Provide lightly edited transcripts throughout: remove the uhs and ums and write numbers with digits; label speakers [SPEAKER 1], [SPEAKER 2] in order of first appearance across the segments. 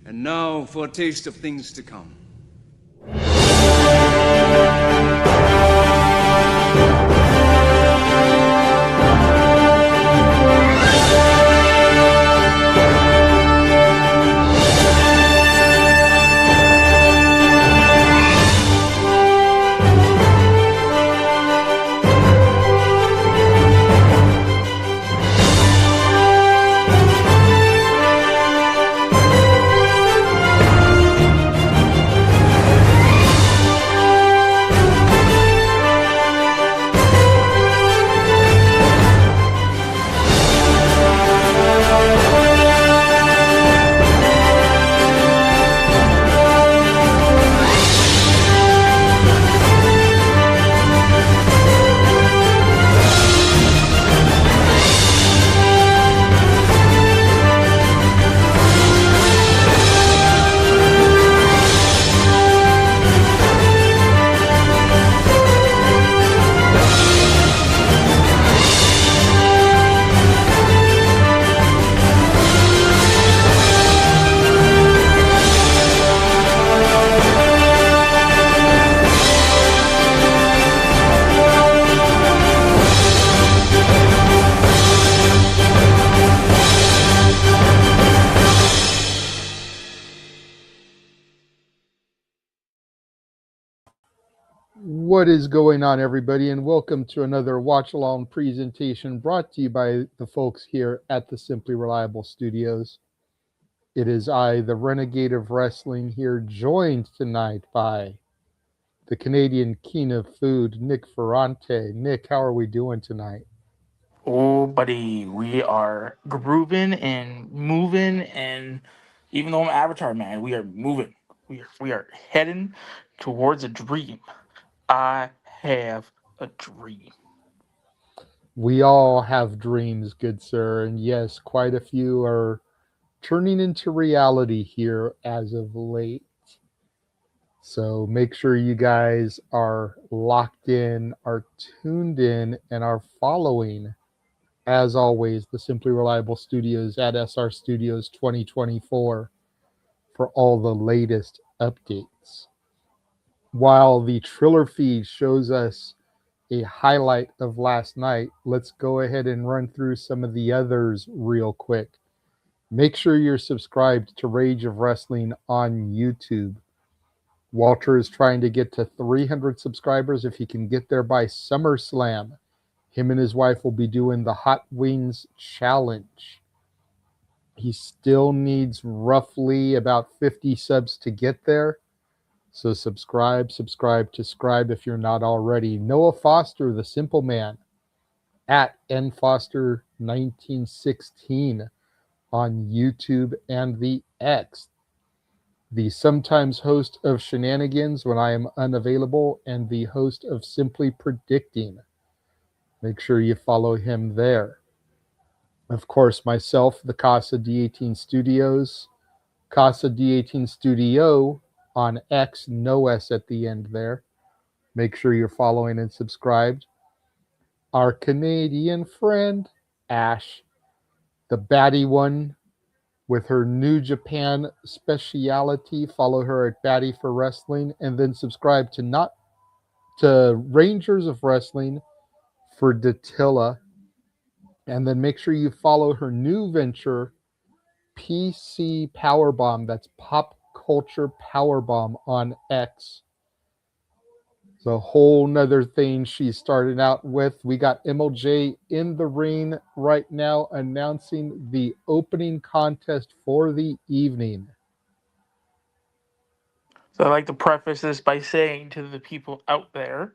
[SPEAKER 1] And now for a taste of things to come.
[SPEAKER 2] What is going on, everybody, and welcome to another watch-along presentation brought to you by the folks here at the Simply Reliable Studios. It is I, the Renegade of Wrestling, here, joined tonight by the Canadian King of Food, Nick Ferrante. Nick, how are we doing tonight?
[SPEAKER 3] Oh, buddy, we are grooving and moving, and even though I'm Avatar man, we are moving. We are heading towards a dream. I have a dream.
[SPEAKER 2] We all have dreams, good sir, and yes, quite a few are turning into reality here as of late. So make sure you guys are locked in, are tuned in, and are following, as always, the Simply Reliable Studios at SR Studios 2024 for all the latest updates. While the Triller feed shows us a highlight of last night, let's go ahead and run through some of the others real quick. Make sure you're subscribed to Rage of Wrestling on YouTube. Walter is trying to get to 300 subscribers. If he can get there by SummerSlam, him and his wife will be doing the Hot Wings Challenge. He still needs roughly about 50 subs to get there. So subscribe if you're not already. Noah Foster, the Simple Man, at nfoster1916 on YouTube and the X. The sometimes host of Shenanigans when I am unavailable, and the host of Simply Predicting. Make sure you follow him there. Of course, myself, the Casa D18 Studios, Casa D18 Studio on X, no S at the end there. Make sure you're following and subscribed. Our Canadian friend, Ash, the batty one, with her New Japan speciality. Follow her at Batty for Wrestling, and then subscribe to Rangers of Wrestling for Datilla. And then make sure you follow her new venture, PC Powerbomb. That's Pop Culture Powerbomb on X. It's a whole nother thing she's starting out with. We got MLJ in the ring right now announcing the opening contest for the evening.
[SPEAKER 3] So I'd like to preface this by saying to the people out there,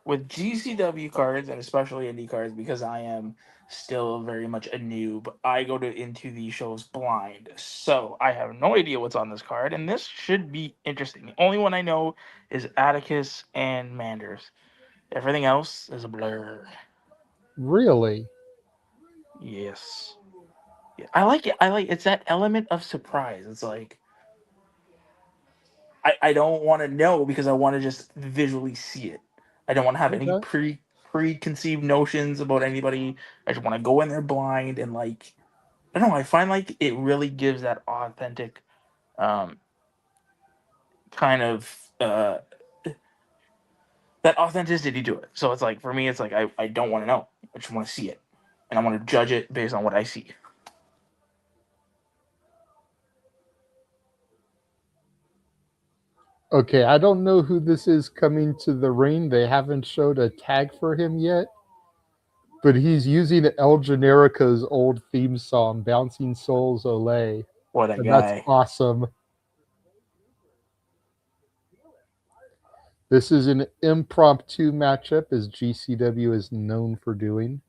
[SPEAKER 3] with GCW cards and especially indie cards, because I am still very much a noob, I go into these shows blind. So I have no idea what's on this card, and this should be interesting. The only one I know is Atticus and Manders. Everything else is a blur.
[SPEAKER 2] Really?
[SPEAKER 3] Yes. Yeah, I like it. It's that element of surprise. It's like I don't want to know because I want to just visually see it. I don't want to have any
[SPEAKER 2] Okay.
[SPEAKER 3] preconceived notions about anybody. I just want to go in there blind and like I don't know. I find like it really gives that authentic kind of that authenticity to it. So it's like, for me, it's like I don't want to know. I just want to see it, and I want to judge it based on what I see.
[SPEAKER 2] Okay, I don't know who this is coming to the ring. They haven't showed a tag for him yet, but he's using El Generico's old theme song, Bouncing Souls Olay.
[SPEAKER 3] What a
[SPEAKER 2] And that's
[SPEAKER 3] guy.
[SPEAKER 2] awesome. This is an impromptu matchup, as GCW is known for doing.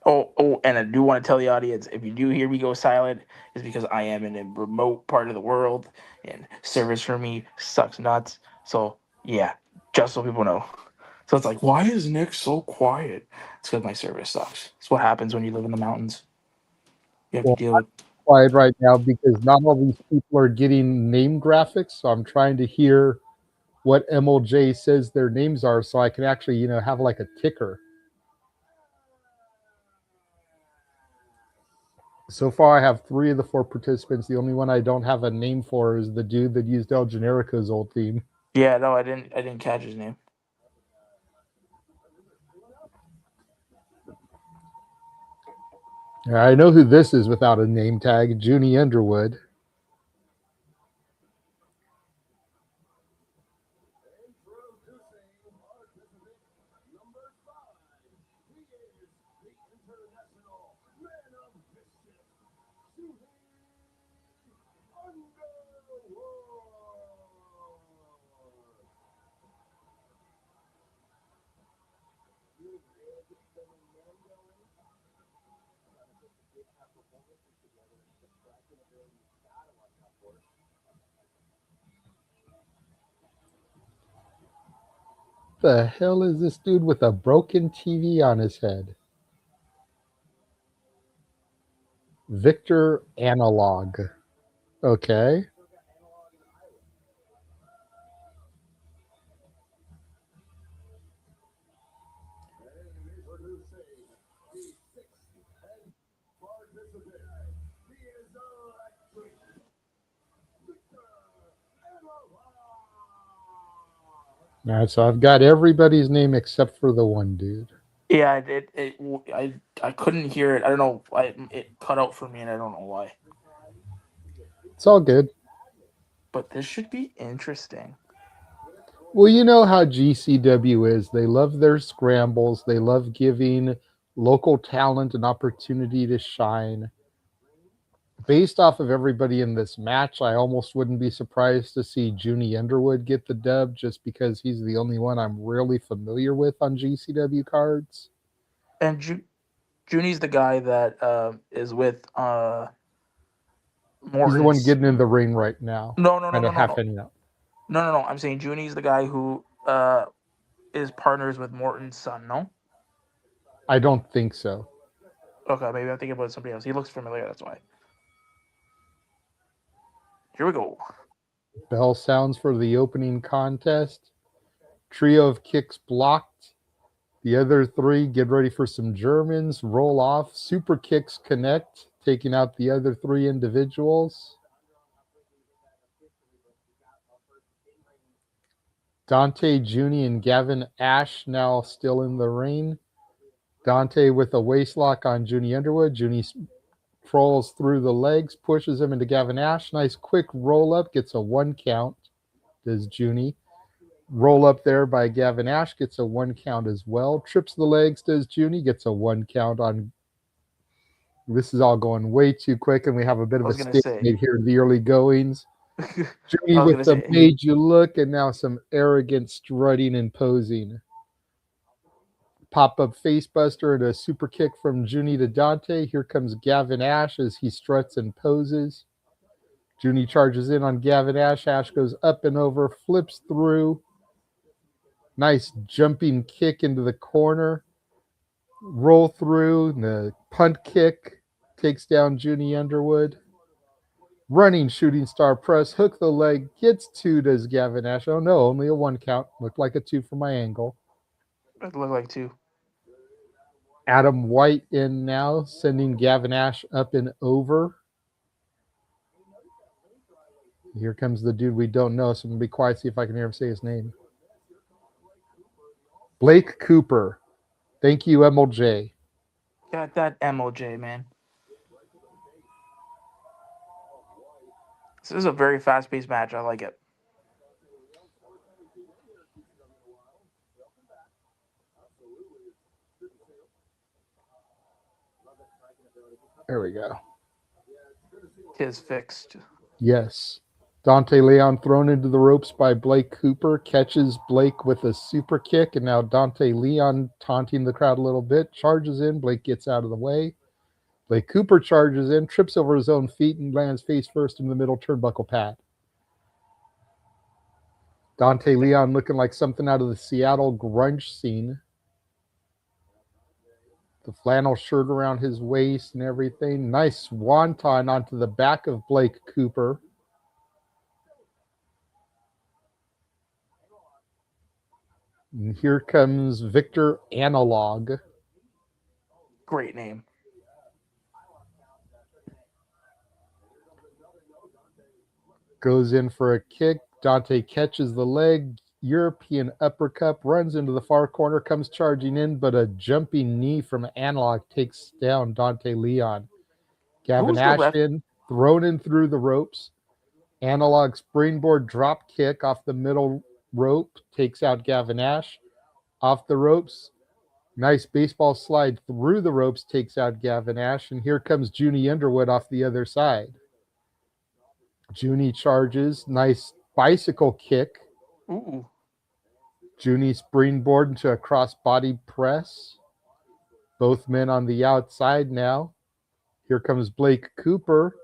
[SPEAKER 3] Oh, and I do want to tell the audience, if you do hear me go silent, it's because I am in a remote part of the world, and service for me sucks nuts. So yeah, just so people know. So it's like, why is Nick so quiet? It's because my service sucks. It's what happens when you live in the mountains. You have to
[SPEAKER 2] Well,
[SPEAKER 3] deal with.
[SPEAKER 2] I'm quiet right now because not all these people are getting name graphics, so I'm trying to hear what MLJ says their names are so I can actually, have like a ticker. So far, I have 3 of the 4 participants. The only one I don't have a name for is the dude that used El Generico's old theme.
[SPEAKER 3] Yeah, no, I didn't catch his name.
[SPEAKER 2] I know who this is without a name tag, Junie Underwood. The hell is this dude with a broken TV on his head? Victor Analog. Okay. All right, so I've got everybody's name except for the one dude.
[SPEAKER 3] Yeah, I couldn't hear it. I don't know. It cut out for me, and I don't know why.
[SPEAKER 2] It's all good.
[SPEAKER 3] But this should be interesting.
[SPEAKER 2] Well, you know how GCW is. They love their scrambles. They love giving local talent an opportunity to shine. Based off of everybody in this match, I almost wouldn't be surprised to see Junie Underwood get the dub just because he's the only one I'm really familiar with on GCW cards.
[SPEAKER 3] And Junie's the guy that is with Morton's.
[SPEAKER 2] He's the one getting in the ring right now.
[SPEAKER 3] No.
[SPEAKER 2] Kind of half ending up.
[SPEAKER 3] No. I'm saying Junie's the guy who is partners with Morton's son. No.
[SPEAKER 2] I don't think so.
[SPEAKER 3] Okay, maybe I'm thinking about somebody else. He looks familiar. That's why. Here we go.
[SPEAKER 2] Bell sounds for the opening contest. Trio of kicks blocked. The other 3 get ready for some Germans. Roll off. Super kicks connect, taking out the other 3 individuals. Dante, Junie, and Gavin Ash now still in the ring. Dante with a waistlock on Junie Underwood. Junie crawls through the legs, pushes him into Gavin Ash. Nice quick roll up, gets a 1 count. Does Junie. Roll up there by Gavin Ash, gets a 1 count as well. Trips the legs, does Junie, gets a 1 count on. This is all going way too quick, and we have a bit of a stalemate here in the early goings. Junie
[SPEAKER 3] I was
[SPEAKER 2] with
[SPEAKER 3] gonna
[SPEAKER 2] the
[SPEAKER 3] say,
[SPEAKER 2] made you look, and now some arrogant strutting and posing. Pop-up facebuster and a super kick from Junie to Dante. Here comes Gavin Ash as he struts and poses. Junie charges in on Gavin Ash. Ash goes up and over, flips through. Nice jumping kick into the corner. Roll through. The punt kick takes down Junie Underwood. Running shooting star press. Hook the leg. Gets two, does Gavin Ash. Oh no, only a one count. Looked like a two from my angle.
[SPEAKER 3] it looked like two.
[SPEAKER 2] Adam White in now, sending Gavin Ash up and over. Here comes the dude we don't know, so I'm going to be quiet, see if I can hear him say his name. Blake Cooper. Thank you, MLJ.
[SPEAKER 3] Got that MOJ, man. This is a very fast-paced match. I like it.
[SPEAKER 2] There we go.
[SPEAKER 3] Tis fixed.
[SPEAKER 2] Yes. Dante Leon thrown into the ropes by Blake Cooper, catches Blake with a super kick, and now Dante Leon taunting the crowd a little bit, charges in, Blake gets out of the way. Blake Cooper charges in, trips over his own feet, and lands face first in the middle turnbuckle pad. Dante Leon looking like something out of the Seattle grunge scene. The flannel shirt around his waist and everything. Nice swanton onto the back of Blake Cooper. And here comes Victor Analog.
[SPEAKER 3] Great name.
[SPEAKER 2] Goes in for a kick. Dante catches the leg. European uppercut, runs into the far corner, comes charging in, but a jumping knee from Analog takes down Dante Leon. Gavin Ashton thrown in through the ropes. Analog springboard drop kick off the middle rope takes out Gavin Ash. Off the ropes, nice baseball slide through the ropes takes out Gavin Ash. And here comes Junie Underwood off the other side. Junie charges, nice bicycle kick.
[SPEAKER 3] Ooh.
[SPEAKER 2] Junie springboard into a cross-body press. Both men on the outside now. Here comes Blake Cooper.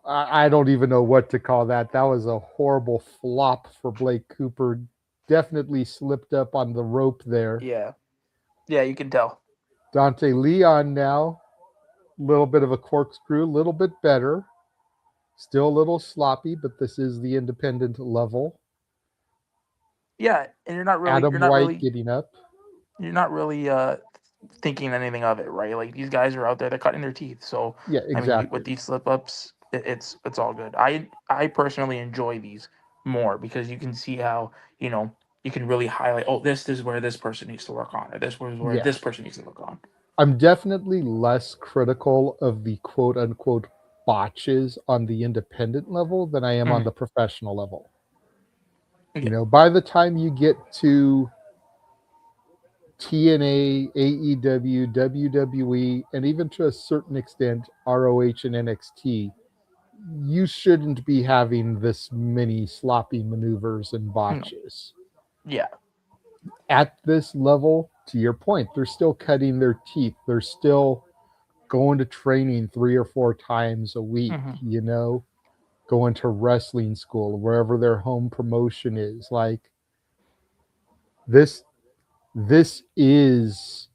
[SPEAKER 2] I don't even know what to call that. That was a horrible flop for Blake Cooper. Definitely slipped up on the rope there.
[SPEAKER 3] Yeah. Yeah, you can tell.
[SPEAKER 2] Dante Leon now. A little bit of a corkscrew, a little bit better. Still a little sloppy, but this is the independent level.
[SPEAKER 3] Yeah, and you're not
[SPEAKER 2] White getting up.
[SPEAKER 3] You're not really thinking anything of it, right? Like these guys are out there, they're cutting their teeth. So
[SPEAKER 2] yeah, exactly.
[SPEAKER 3] I mean, with these slip ups, it's all good. I personally enjoy these more because you can see how you can really highlight. Oh, this is where this person needs to work on, or this is where this person needs to work on.
[SPEAKER 2] I'm definitely less critical of the quote unquote botches on the independent level than I am on the professional level.
[SPEAKER 3] Okay.
[SPEAKER 2] By the time you get to TNA, AEW, WWE, and even to a certain extent ROH and NXT, you shouldn't be having this many sloppy maneuvers and botches.
[SPEAKER 3] Yeah.
[SPEAKER 2] At this level, to your point, they're still cutting their teeth. They're still going to training 3 or 4 times a week, going to wrestling school, wherever their home promotion is. Like this is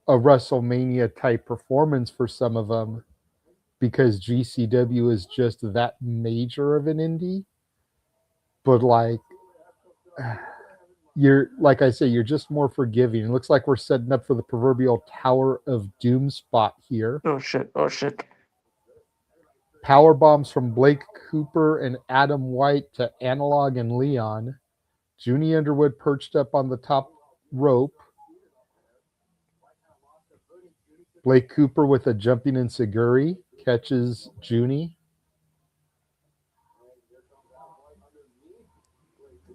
[SPEAKER 2] a WrestleMania type performance for some of them because GCW is just that major of an indie. But like I say, you're just more forgiving. It looks like we're setting up for the proverbial Tower of Doom spot here.
[SPEAKER 3] Oh shit.
[SPEAKER 2] Power bombs from Blake Cooper and Adam White to Analog and Leon. Junie Underwood perched up on the top rope. Blake Cooper with a jumping enziguri catches Junie.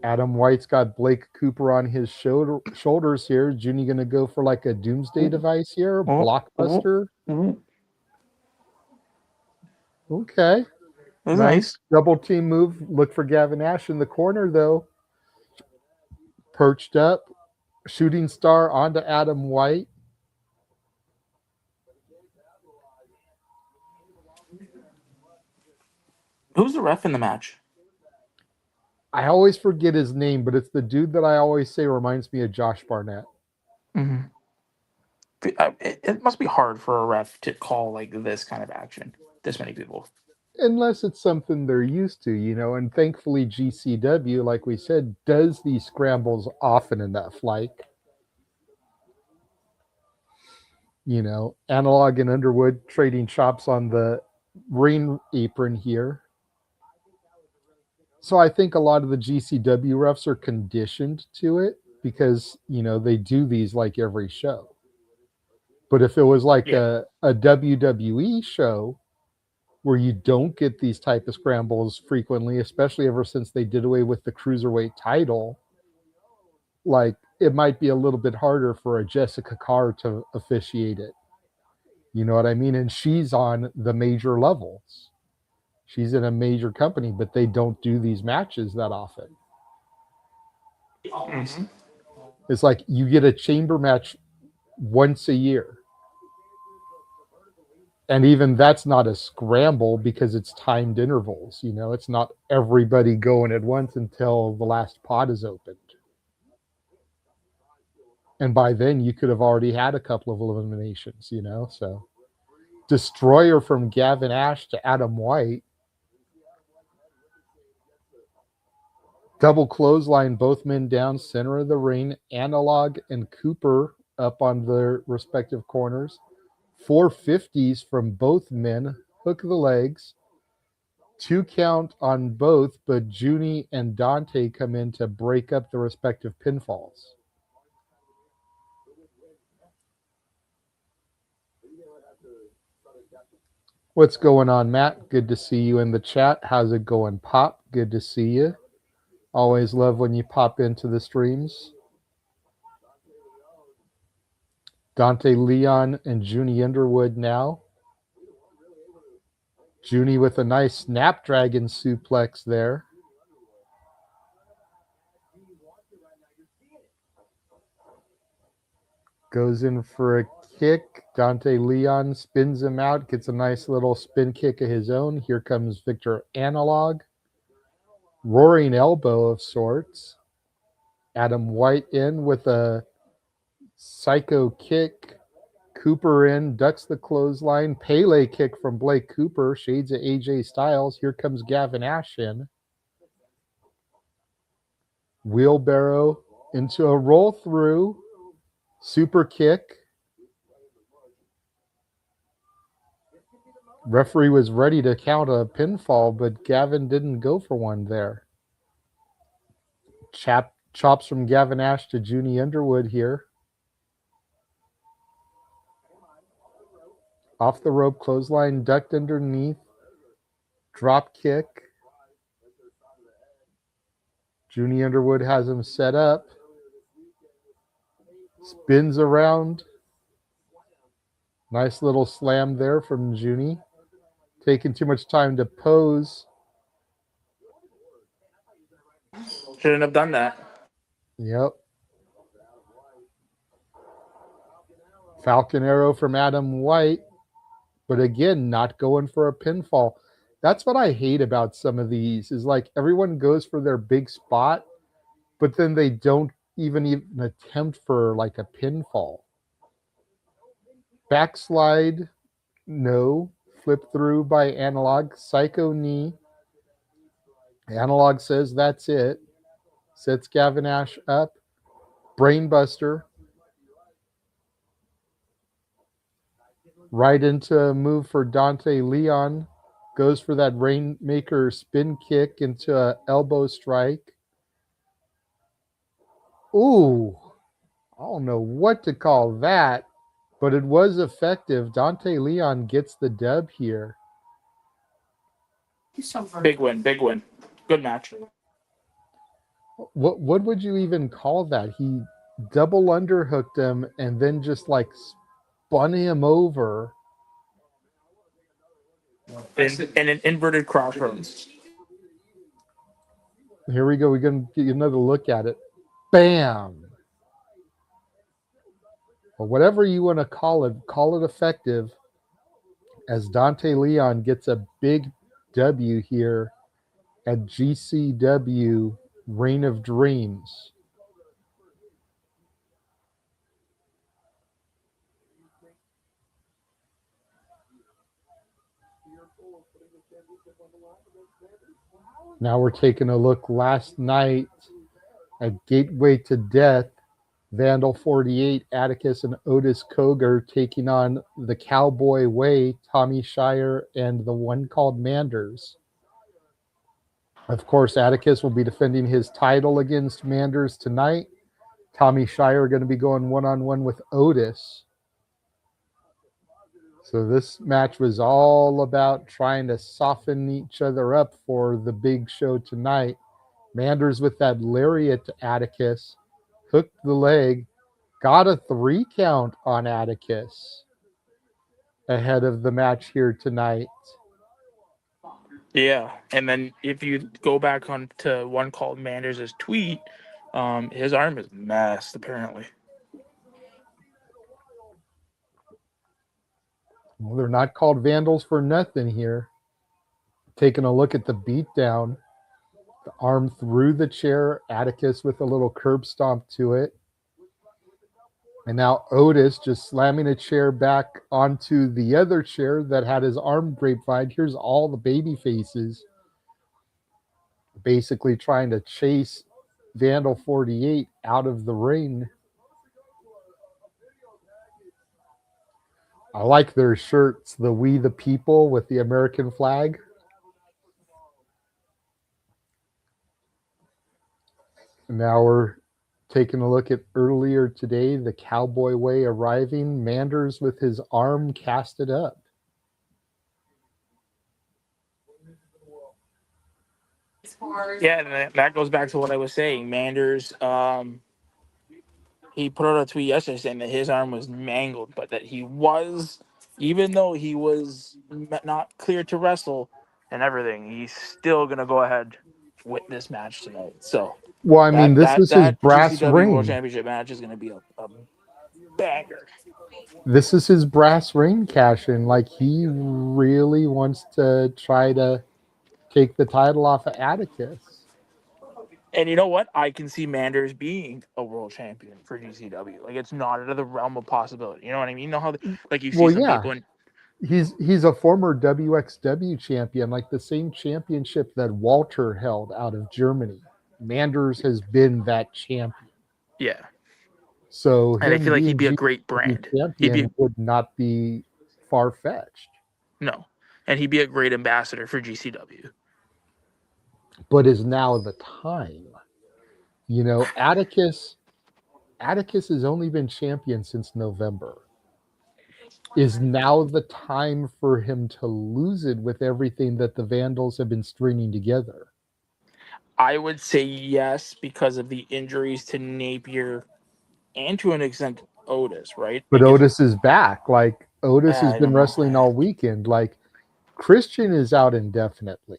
[SPEAKER 2] Adam White's got Blake Cooper on his shoulders here. Junie going to go for like a doomsday device here, blockbuster. Okay.
[SPEAKER 3] It was nice.
[SPEAKER 2] Double team move. Look for Gavin Ash in the corner, though. Perched up. Shooting star onto Adam White.
[SPEAKER 3] Who's the ref in the match?
[SPEAKER 2] I always forget his name, but it's the dude that I always say reminds me of Josh Barnett.
[SPEAKER 3] Mm-hmm. It must be hard for a ref to call like this kind of action. This many people.
[SPEAKER 2] Unless it's something they're used to, and thankfully GCW, like we said, does these scrambles often enough. Like, Analog and Underwood trading chops on the ring apron here. So I think a lot of the GCW refs are conditioned to it because, they do these like every show. But if it was like a WWE show where you don't get these type of scrambles frequently, especially ever since they did away with the cruiserweight title, like it might be a little bit harder for a Jessica Carr to officiate it. You know what I mean? And she's on the major levels. She's in a major company, but they don't do these matches that often.
[SPEAKER 3] Mm-hmm.
[SPEAKER 2] It's like you get a chamber match once a year. And even that's not a scramble because it's timed intervals. It's not everybody going at once until the last pot is opened. And by then you could have already had a couple of eliminations, so Destroyer from Gavin Ash to Adam White. Double clothesline, both men down, center of the ring. Analog and Cooper up on their respective corners. 450s from both men. Hook the legs. 2 count on both, but Junie and Dante come in to break up the respective pinfalls. What's going on, Matt? Good to see you in the chat. How's it going, Pop? Good to see you. Always love when you pop into the streams. Dante Leon and Junie Underwood now. Junie with a nice Snapdragon suplex there. Goes in for a kick. Dante Leon spins him out, gets a nice little spin kick of his own. Here comes Victor Analog. Roaring elbow of sorts. Adam White in with a psycho kick. Cooper in, ducks the clothesline. Pele kick from Blake Cooper. Shades of AJ Styles. Here comes Gavin Ash in. Wheelbarrow into a roll through. Super kick. Referee was ready to count a pinfall, but Gavin didn't go for one there. Chops from Gavin Ash to Junie Underwood here. Off the rope, clothesline, ducked underneath. Drop kick. Junie Underwood has him set up. Spins around. Nice little slam there from Junie. Taking too much time to pose.
[SPEAKER 3] Shouldn't have done that.
[SPEAKER 2] Yep. Falcon Arrow from Adam White. But again, not going for a pinfall. That's what I hate about some of these, is like everyone goes for their big spot, but then they don't even attempt for like a pinfall. Backslide, no. Flip through by Analog. Psycho knee. Analog says that's it. Sets Gavin Ash up. Brainbuster. Right into a move for Dante Leon. Goes for that Rainmaker spin kick into an elbow strike. Ooh. I don't know what to call that, but it was effective. Dante Leon gets the dub here.
[SPEAKER 3] Big win, big win. Good match.
[SPEAKER 2] What would you even call that? He double underhooked him and then just like spun him over.
[SPEAKER 3] in an inverted crossroads.
[SPEAKER 2] Here we go. We're going to get another look at it. Bam! Or whatever you want to call it effective, as Dante Leon gets a big W here at GCW Reign of Dreams. Now we're taking a look last night at Gateway to Death. Vandal 48, Atticus and Otis Cogar taking on the Cowboy Way, Tommy Shire, and the one called Manders. Of course, Atticus will be defending his title against Manders tonight. Tommy Shire going to be going one-on-one with Otis. So this match was all about trying to soften each other up for the big show tonight. Manders with that lariat to Atticus, hooked the leg, got a 3 count on Atticus ahead of the match here tonight.
[SPEAKER 3] Yeah, and then if you go back on to one called Manders' tweet, his arm is messed apparently.
[SPEAKER 2] Well, they're not called vandals for nothing here. Taking a look at the beatdown, the arm through the chair, Atticus with a little curb stomp to it. And now Otis just slamming a chair back onto the other chair that had his arm grapevine. Here's all the baby faces basically trying to chase Vandal 48 out of the ring. I like their shirts, the We the People with the American flag. Now we're taking a look at earlier today, the Cowboy Way arriving, Manders with his arm casted up.
[SPEAKER 3] Yeah, and that goes back to what I was saying. Manders, he put out a tweet yesterday saying that his arm was mangled, but that he was, even though he was not cleared to wrestle and everything, he's still gonna go ahead with this match tonight. So
[SPEAKER 2] Well, I mean, this was his
[SPEAKER 3] that
[SPEAKER 2] brass
[SPEAKER 3] GCW World
[SPEAKER 2] ring.
[SPEAKER 3] Championship match is gonna be a banger.
[SPEAKER 2] This is his brass ring cash-in. Like, he really wants to try to take the title off of Atticus.
[SPEAKER 3] And you know what? I can see Manders being a world champion for GCW. Like, it's not out of the realm of possibility. You know what I mean? You know how, like, you see
[SPEAKER 2] Well,
[SPEAKER 3] some
[SPEAKER 2] yeah.
[SPEAKER 3] people in.
[SPEAKER 2] He's a former WXW champion, like the same championship that Walter held out of Germany. Manders has been that champion.
[SPEAKER 3] Yeah.
[SPEAKER 2] So
[SPEAKER 3] And I
[SPEAKER 2] him
[SPEAKER 3] feel like he'd
[SPEAKER 2] being
[SPEAKER 3] be a
[SPEAKER 2] GCW
[SPEAKER 3] great brand.
[SPEAKER 2] champion would not be far-fetched.
[SPEAKER 3] No. And he'd be a great ambassador for GCW.
[SPEAKER 2] But is now the time. You know, Atticus has only been champion since November. Is now the time for him to lose it with everything that the Vandals have been stringing together?
[SPEAKER 3] I would say yes because of the injuries to Napier and to an extent Otis, right?
[SPEAKER 2] But
[SPEAKER 3] Because,
[SPEAKER 2] Otis is back. Like, Otis has
[SPEAKER 3] I
[SPEAKER 2] been
[SPEAKER 3] don't know.
[SPEAKER 2] wrestling all weekend. Like, Christian is out indefinitely.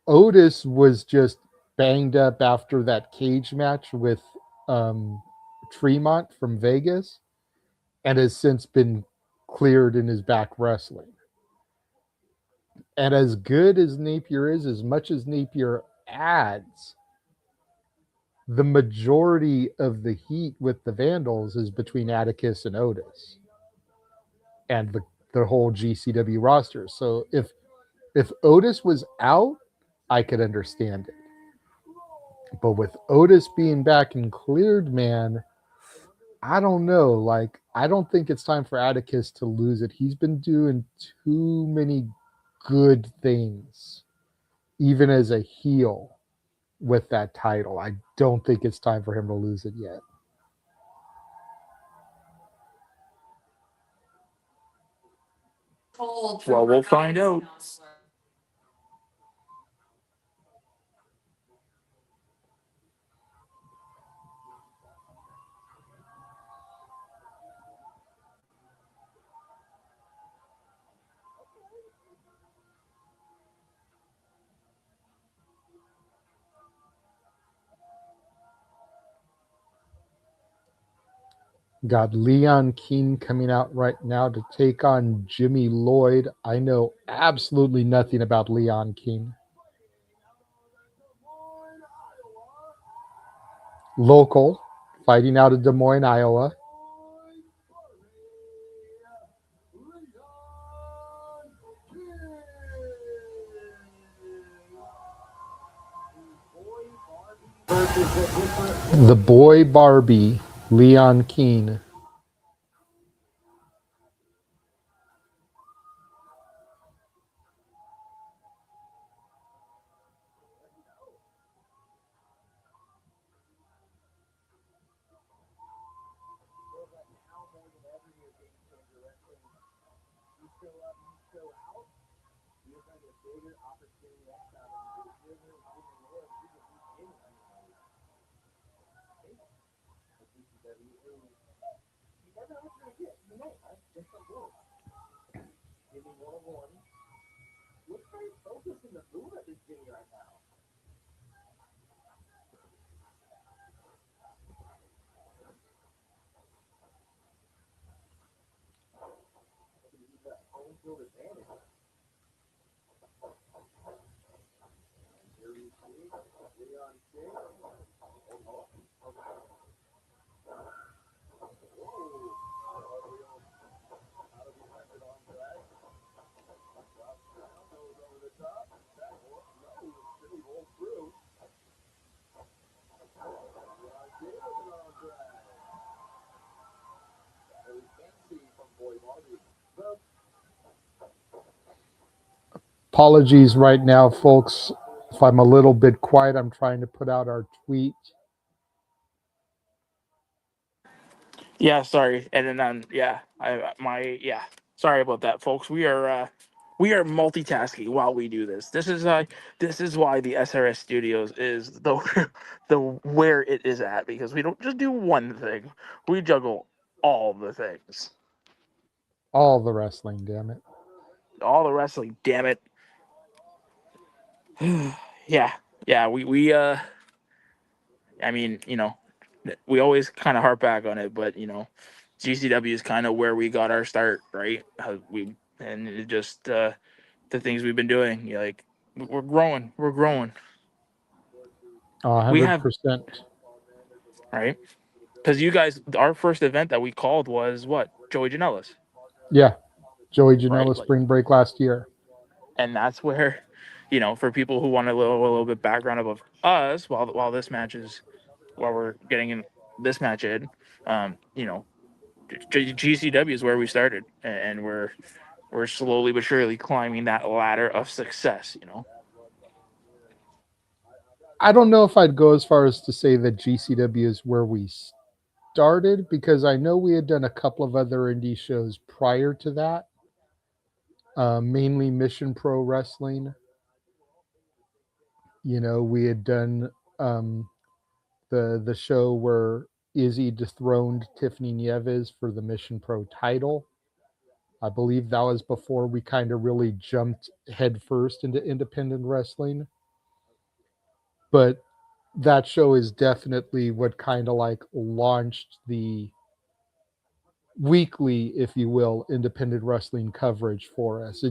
[SPEAKER 2] Otis was just banged up after that cage match with Tremont from Vegas and has since been cleared and is back wrestling. And as good as Napier is, as much as Napier adds, the majority of the heat with the Vandals is between Atticus and Otis and the whole GCW roster. So if Otis was out, I could understand it. But with Otis being back and cleared, man, I don't know. Like, I don't think it's time for Atticus to lose it. He's been doing too many good things, even as a heel with that title. I don't think it's time for him to lose it yet.
[SPEAKER 3] Well, we'll find out.
[SPEAKER 2] Got Leon Keane coming out right now to take on Jimmy Lloyd. I know absolutely nothing about Leon Keane. Local, fighting out of Des Moines, Iowa. The Boy Barbie, Leon Keane. Apologies right now, folks. If I'm a little bit quiet, I'm trying to put out our tweet.
[SPEAKER 3] Yeah, sorry. And then sorry about that, folks. We are multitasking while we do this. This is why the SRS Studios is the where it is at, because we don't just do one thing. We juggle all the things.
[SPEAKER 2] All the wrestling, damn it.
[SPEAKER 3] All the wrestling, damn it. Yeah. Yeah, I mean, we always kind of harp back on it, but GCW is kind of where we got our start, right? And it just the things we've been doing, we're growing, We have
[SPEAKER 2] 100%.
[SPEAKER 3] right because you guys, our first event that we called was what, Joey Janela's,
[SPEAKER 2] Yeah. Joey
[SPEAKER 3] right?
[SPEAKER 2] Janela spring break last year.
[SPEAKER 3] And that's where, for people who want a little bit background about us, while we're getting in this match in, GCW is where we started, and we're slowly but surely climbing that ladder of success.
[SPEAKER 2] I don't know if I'd go as far as to say that GCW is where we started, because I know we had done a couple of other indie shows prior to that, mainly Mission Pro Wrestling. We had done the show where Izzy dethroned Tiffany Nieves for the Mission Pro title. I believe that was before we kind of really jumped headfirst into independent wrestling. But that show is definitely what kind of like launched the weekly, if you will, independent wrestling coverage for us.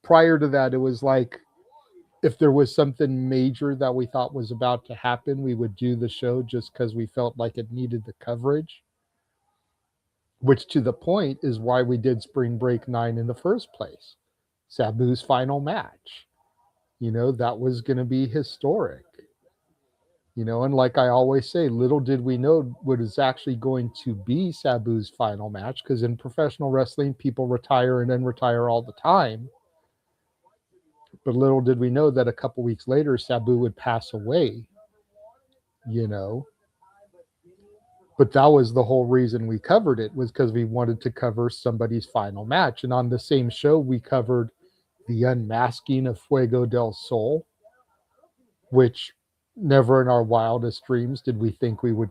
[SPEAKER 2] Prior to that, it was like if there was something major that we thought was about to happen, we would do the show just because we felt like it needed the coverage. Which, to the point, is why we did Spring Break 9 in the first place. Sabu's final match. That was going to be historic. And like I always say, little did we know what is actually going to be Sabu's final match, because in professional wrestling, people retire and then retire all the time. But little did we know that a couple weeks later, Sabu would pass away. But that was the whole reason we covered it, was because we wanted to cover somebody's final match. And on the same show, we covered the unmasking of Fuego del Sol, which never in our wildest dreams did we think we would,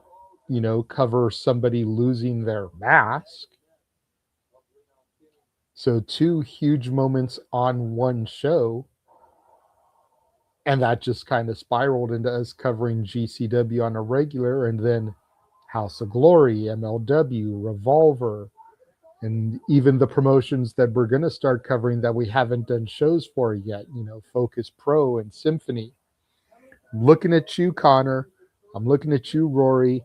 [SPEAKER 2] cover somebody losing their mask. So 2 huge moments on one show. And that just kind of spiraled into us covering GCW on a regular. And then House of Glory, MLW, Revolver, and even the promotions that we're going to start covering that we haven't done shows for yet, Focus Pro and Symphony. I'm looking at you, Connor. I'm looking at you, Rory.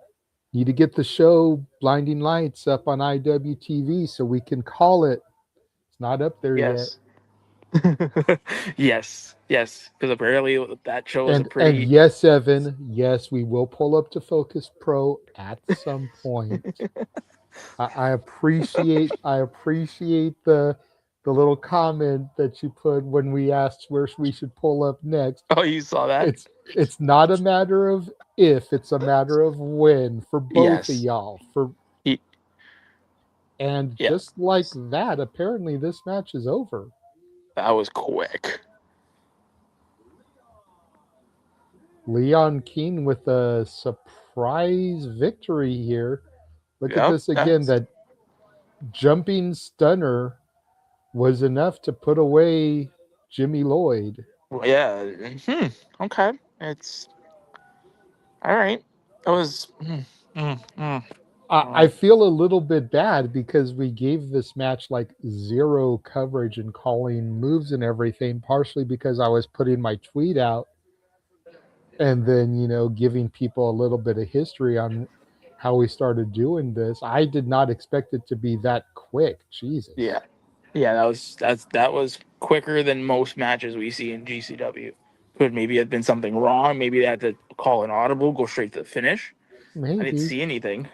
[SPEAKER 2] Need to get the show Blinding Lights up on IWTV so we can call it. It's not up there yet.
[SPEAKER 3] Yes. yes. Because apparently that show is a
[SPEAKER 2] And
[SPEAKER 3] pretty.
[SPEAKER 2] yes, Evan, yes, we will pull up to Focus Pro at some point. I appreciate the little comment that you put when we asked where we should pull up next.
[SPEAKER 3] Oh, you saw that?
[SPEAKER 2] It's not a matter of if, it's a matter of when for both of
[SPEAKER 3] Yes.
[SPEAKER 2] y'all. And
[SPEAKER 3] Yeah.
[SPEAKER 2] just like that, apparently this match is over.
[SPEAKER 3] That was quick.
[SPEAKER 2] Leon Keane with a surprise victory here. Look at this again. That jumping stunner was enough to put away Jimmy Lloyd.
[SPEAKER 3] Yeah. Okay. It's all right. It was.
[SPEAKER 2] I feel a little bit bad because we gave this match like zero coverage and calling moves and everything, partially because I was putting my tweet out and then, giving people a little bit of history on how we started doing this. I did not expect it to be that quick. Jesus.
[SPEAKER 3] Yeah. That was quicker than most matches we see in GCW. Could maybe have been something wrong. Maybe they had to call an audible, go straight to the finish.
[SPEAKER 2] Maybe.
[SPEAKER 3] I didn't see anything.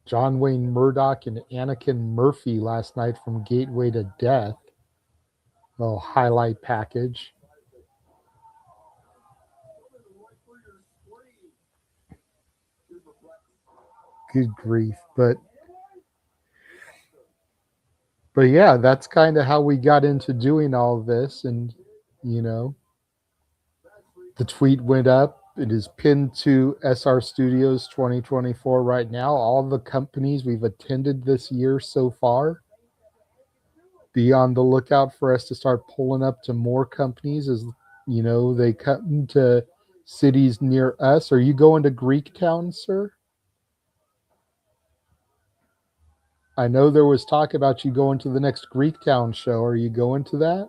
[SPEAKER 2] John Wayne Murdoch and Anakin Murphy last night from Gateway to Death. Little highlight package. Good grief. But yeah, that's kind of how we got into doing all this. And, the tweet went up. It is pinned to SR Studios 2024 right now. All the companies we've attended this year so far. Be on the lookout for us to start pulling up to more companies as, they come to cities near us. Are you going to Greektown, sir? I know there was talk about you going to the next Greektown show. Are you going to that?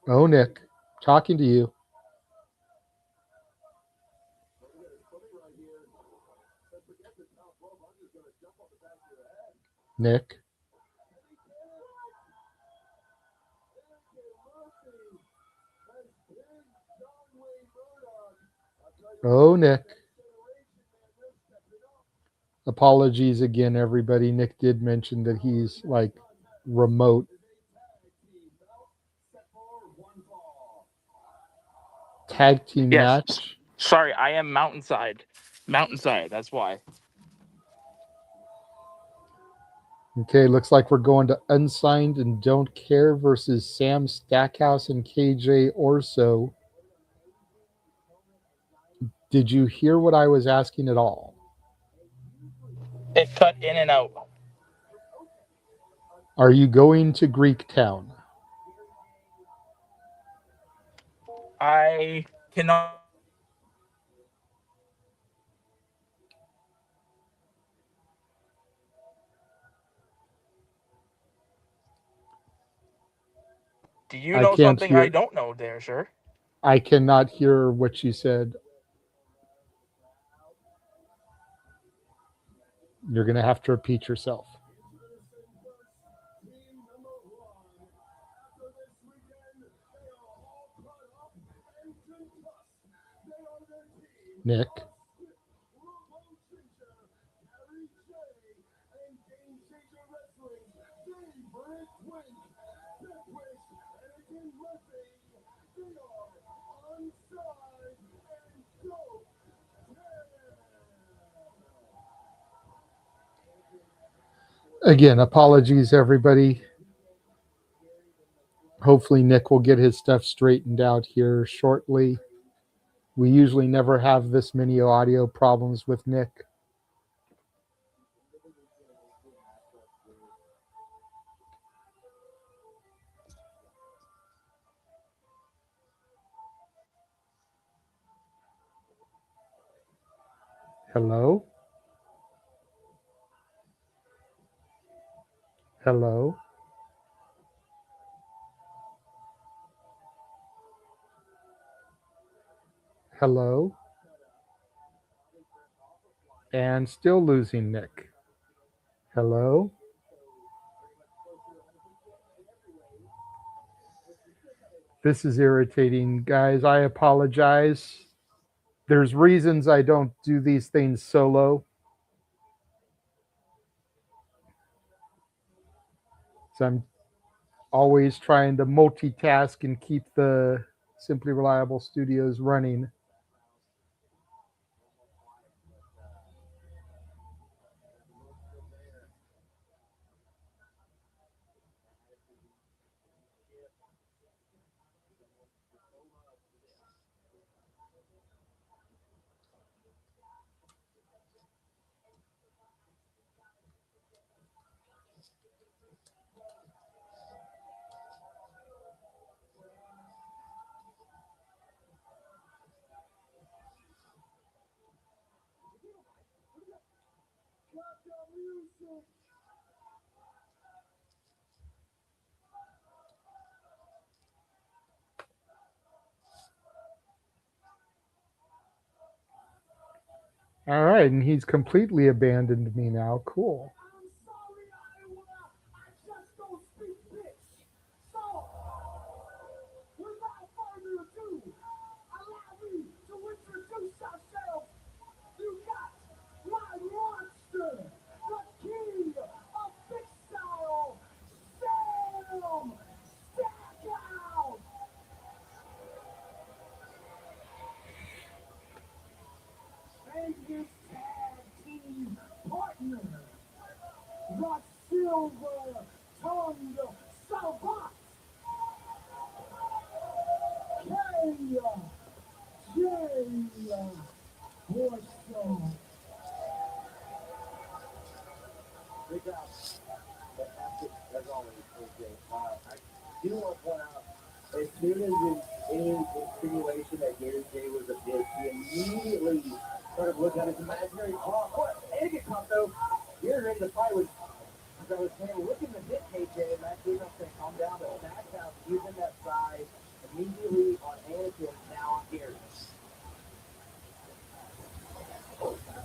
[SPEAKER 2] Oh, Nick, talking to you. Nick. Oh, Nick. Apologies again, everybody. Nick did mention that he's like remote. Tag team match.
[SPEAKER 3] Sorry, I am Mountainside. That's why.
[SPEAKER 2] Okay, looks like we're going to Unsigned and Don't Care versus Sam Stackhouse and KJ Orso. Did you hear what I was asking at all?
[SPEAKER 3] It cut in and out.
[SPEAKER 2] Are you going to Greektown?
[SPEAKER 3] I cannot. Do you know something I don't know there, sir?
[SPEAKER 2] I cannot hear what you said. You're going to have to repeat yourself. Nick. Again, apologies, everybody. Hopefully Nick will get his stuff straightened out here shortly. We usually never have this many audio problems with Nick. Hello? Hello? Hello? And still losing Nick. Hello? This is irritating, guys. I apologize. There's reasons I don't do these things solo. So I'm always trying to multitask and keep the Simply Reliable Studios running. All right, and he's completely abandoned me now. Cool.
[SPEAKER 4] As soon as any insinuation that Gary J was a bitch, he immediately started looking at his imaginary clock. What? Anakin cop though. You're ready to fight with. As I was saying, looking to hit KJ, and that dude not saying calm down, but Stackhouse using that side immediately on Anakin, now on Gary.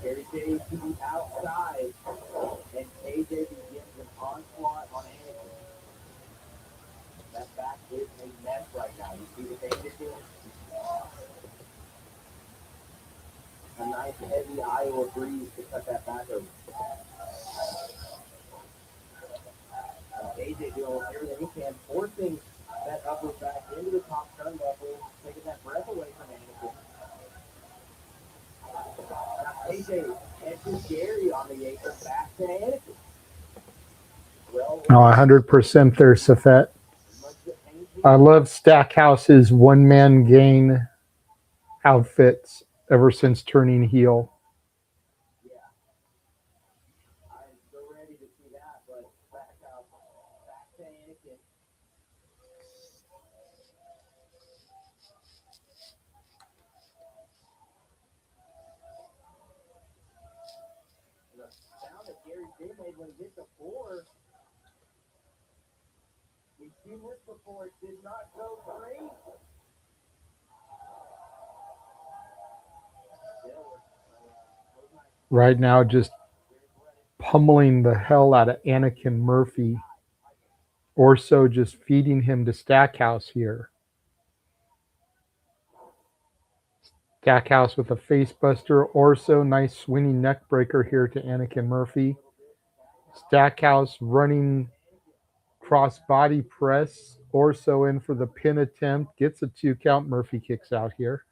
[SPEAKER 4] Gary J to the outside, and KJ begins an onslaught on Anakin. That back is a mess right now. You see what they did? A nice heavy Iowa breeze to cut that back over. AJ doing everything he can, forcing that upper back into the top turnbuckle, taking that breath away from Anakin. Now AJ catches Gary on the apron, back to Anakin. Well,
[SPEAKER 2] 100% there, Safet. I love Stackhouse's one-man gang outfits ever since turning heel.
[SPEAKER 4] Yeah. I'm so ready to see that, but back to Anakin. The sound that Gary J made when he hit the floor. We've seen this before. It did not go great.
[SPEAKER 2] Right now, just pummeling the hell out of Anakin Murphy. Orso just feeding him to Stackhouse here. Stackhouse with a face buster. Orso, nice swinging neck breaker here to Anakin Murphy. Stackhouse running cross body press. Orso in for the pin attempt. Gets a 2 count. Murphy kicks out here.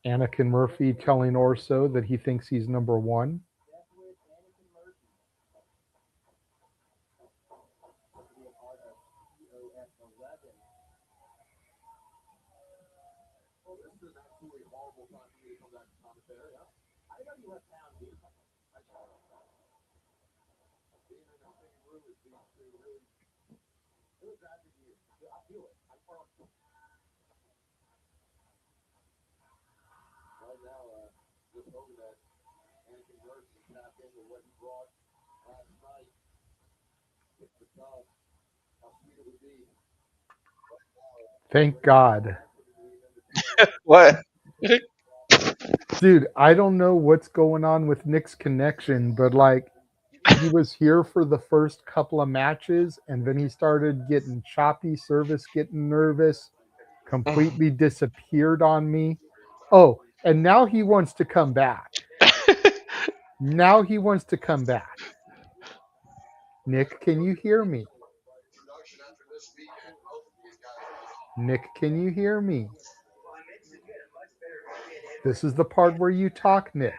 [SPEAKER 2] Anakin Murphy telling Orso that he thinks he's number one.
[SPEAKER 4] now, just hoping that Anakin works and tap into what he brought last night. It's the top. How sweet it would be.
[SPEAKER 2] Thank God.
[SPEAKER 5] What?
[SPEAKER 2] Dude, I don't know what's going on with Nick's connection, but like he was here for the first couple of matches and then he started getting choppy, service getting nervous, completely disappeared on me. Oh, and now he wants to come back. Now he wants to come back. Nick, can you hear me? Nick, can you hear me? This is the part where you talk, Nick.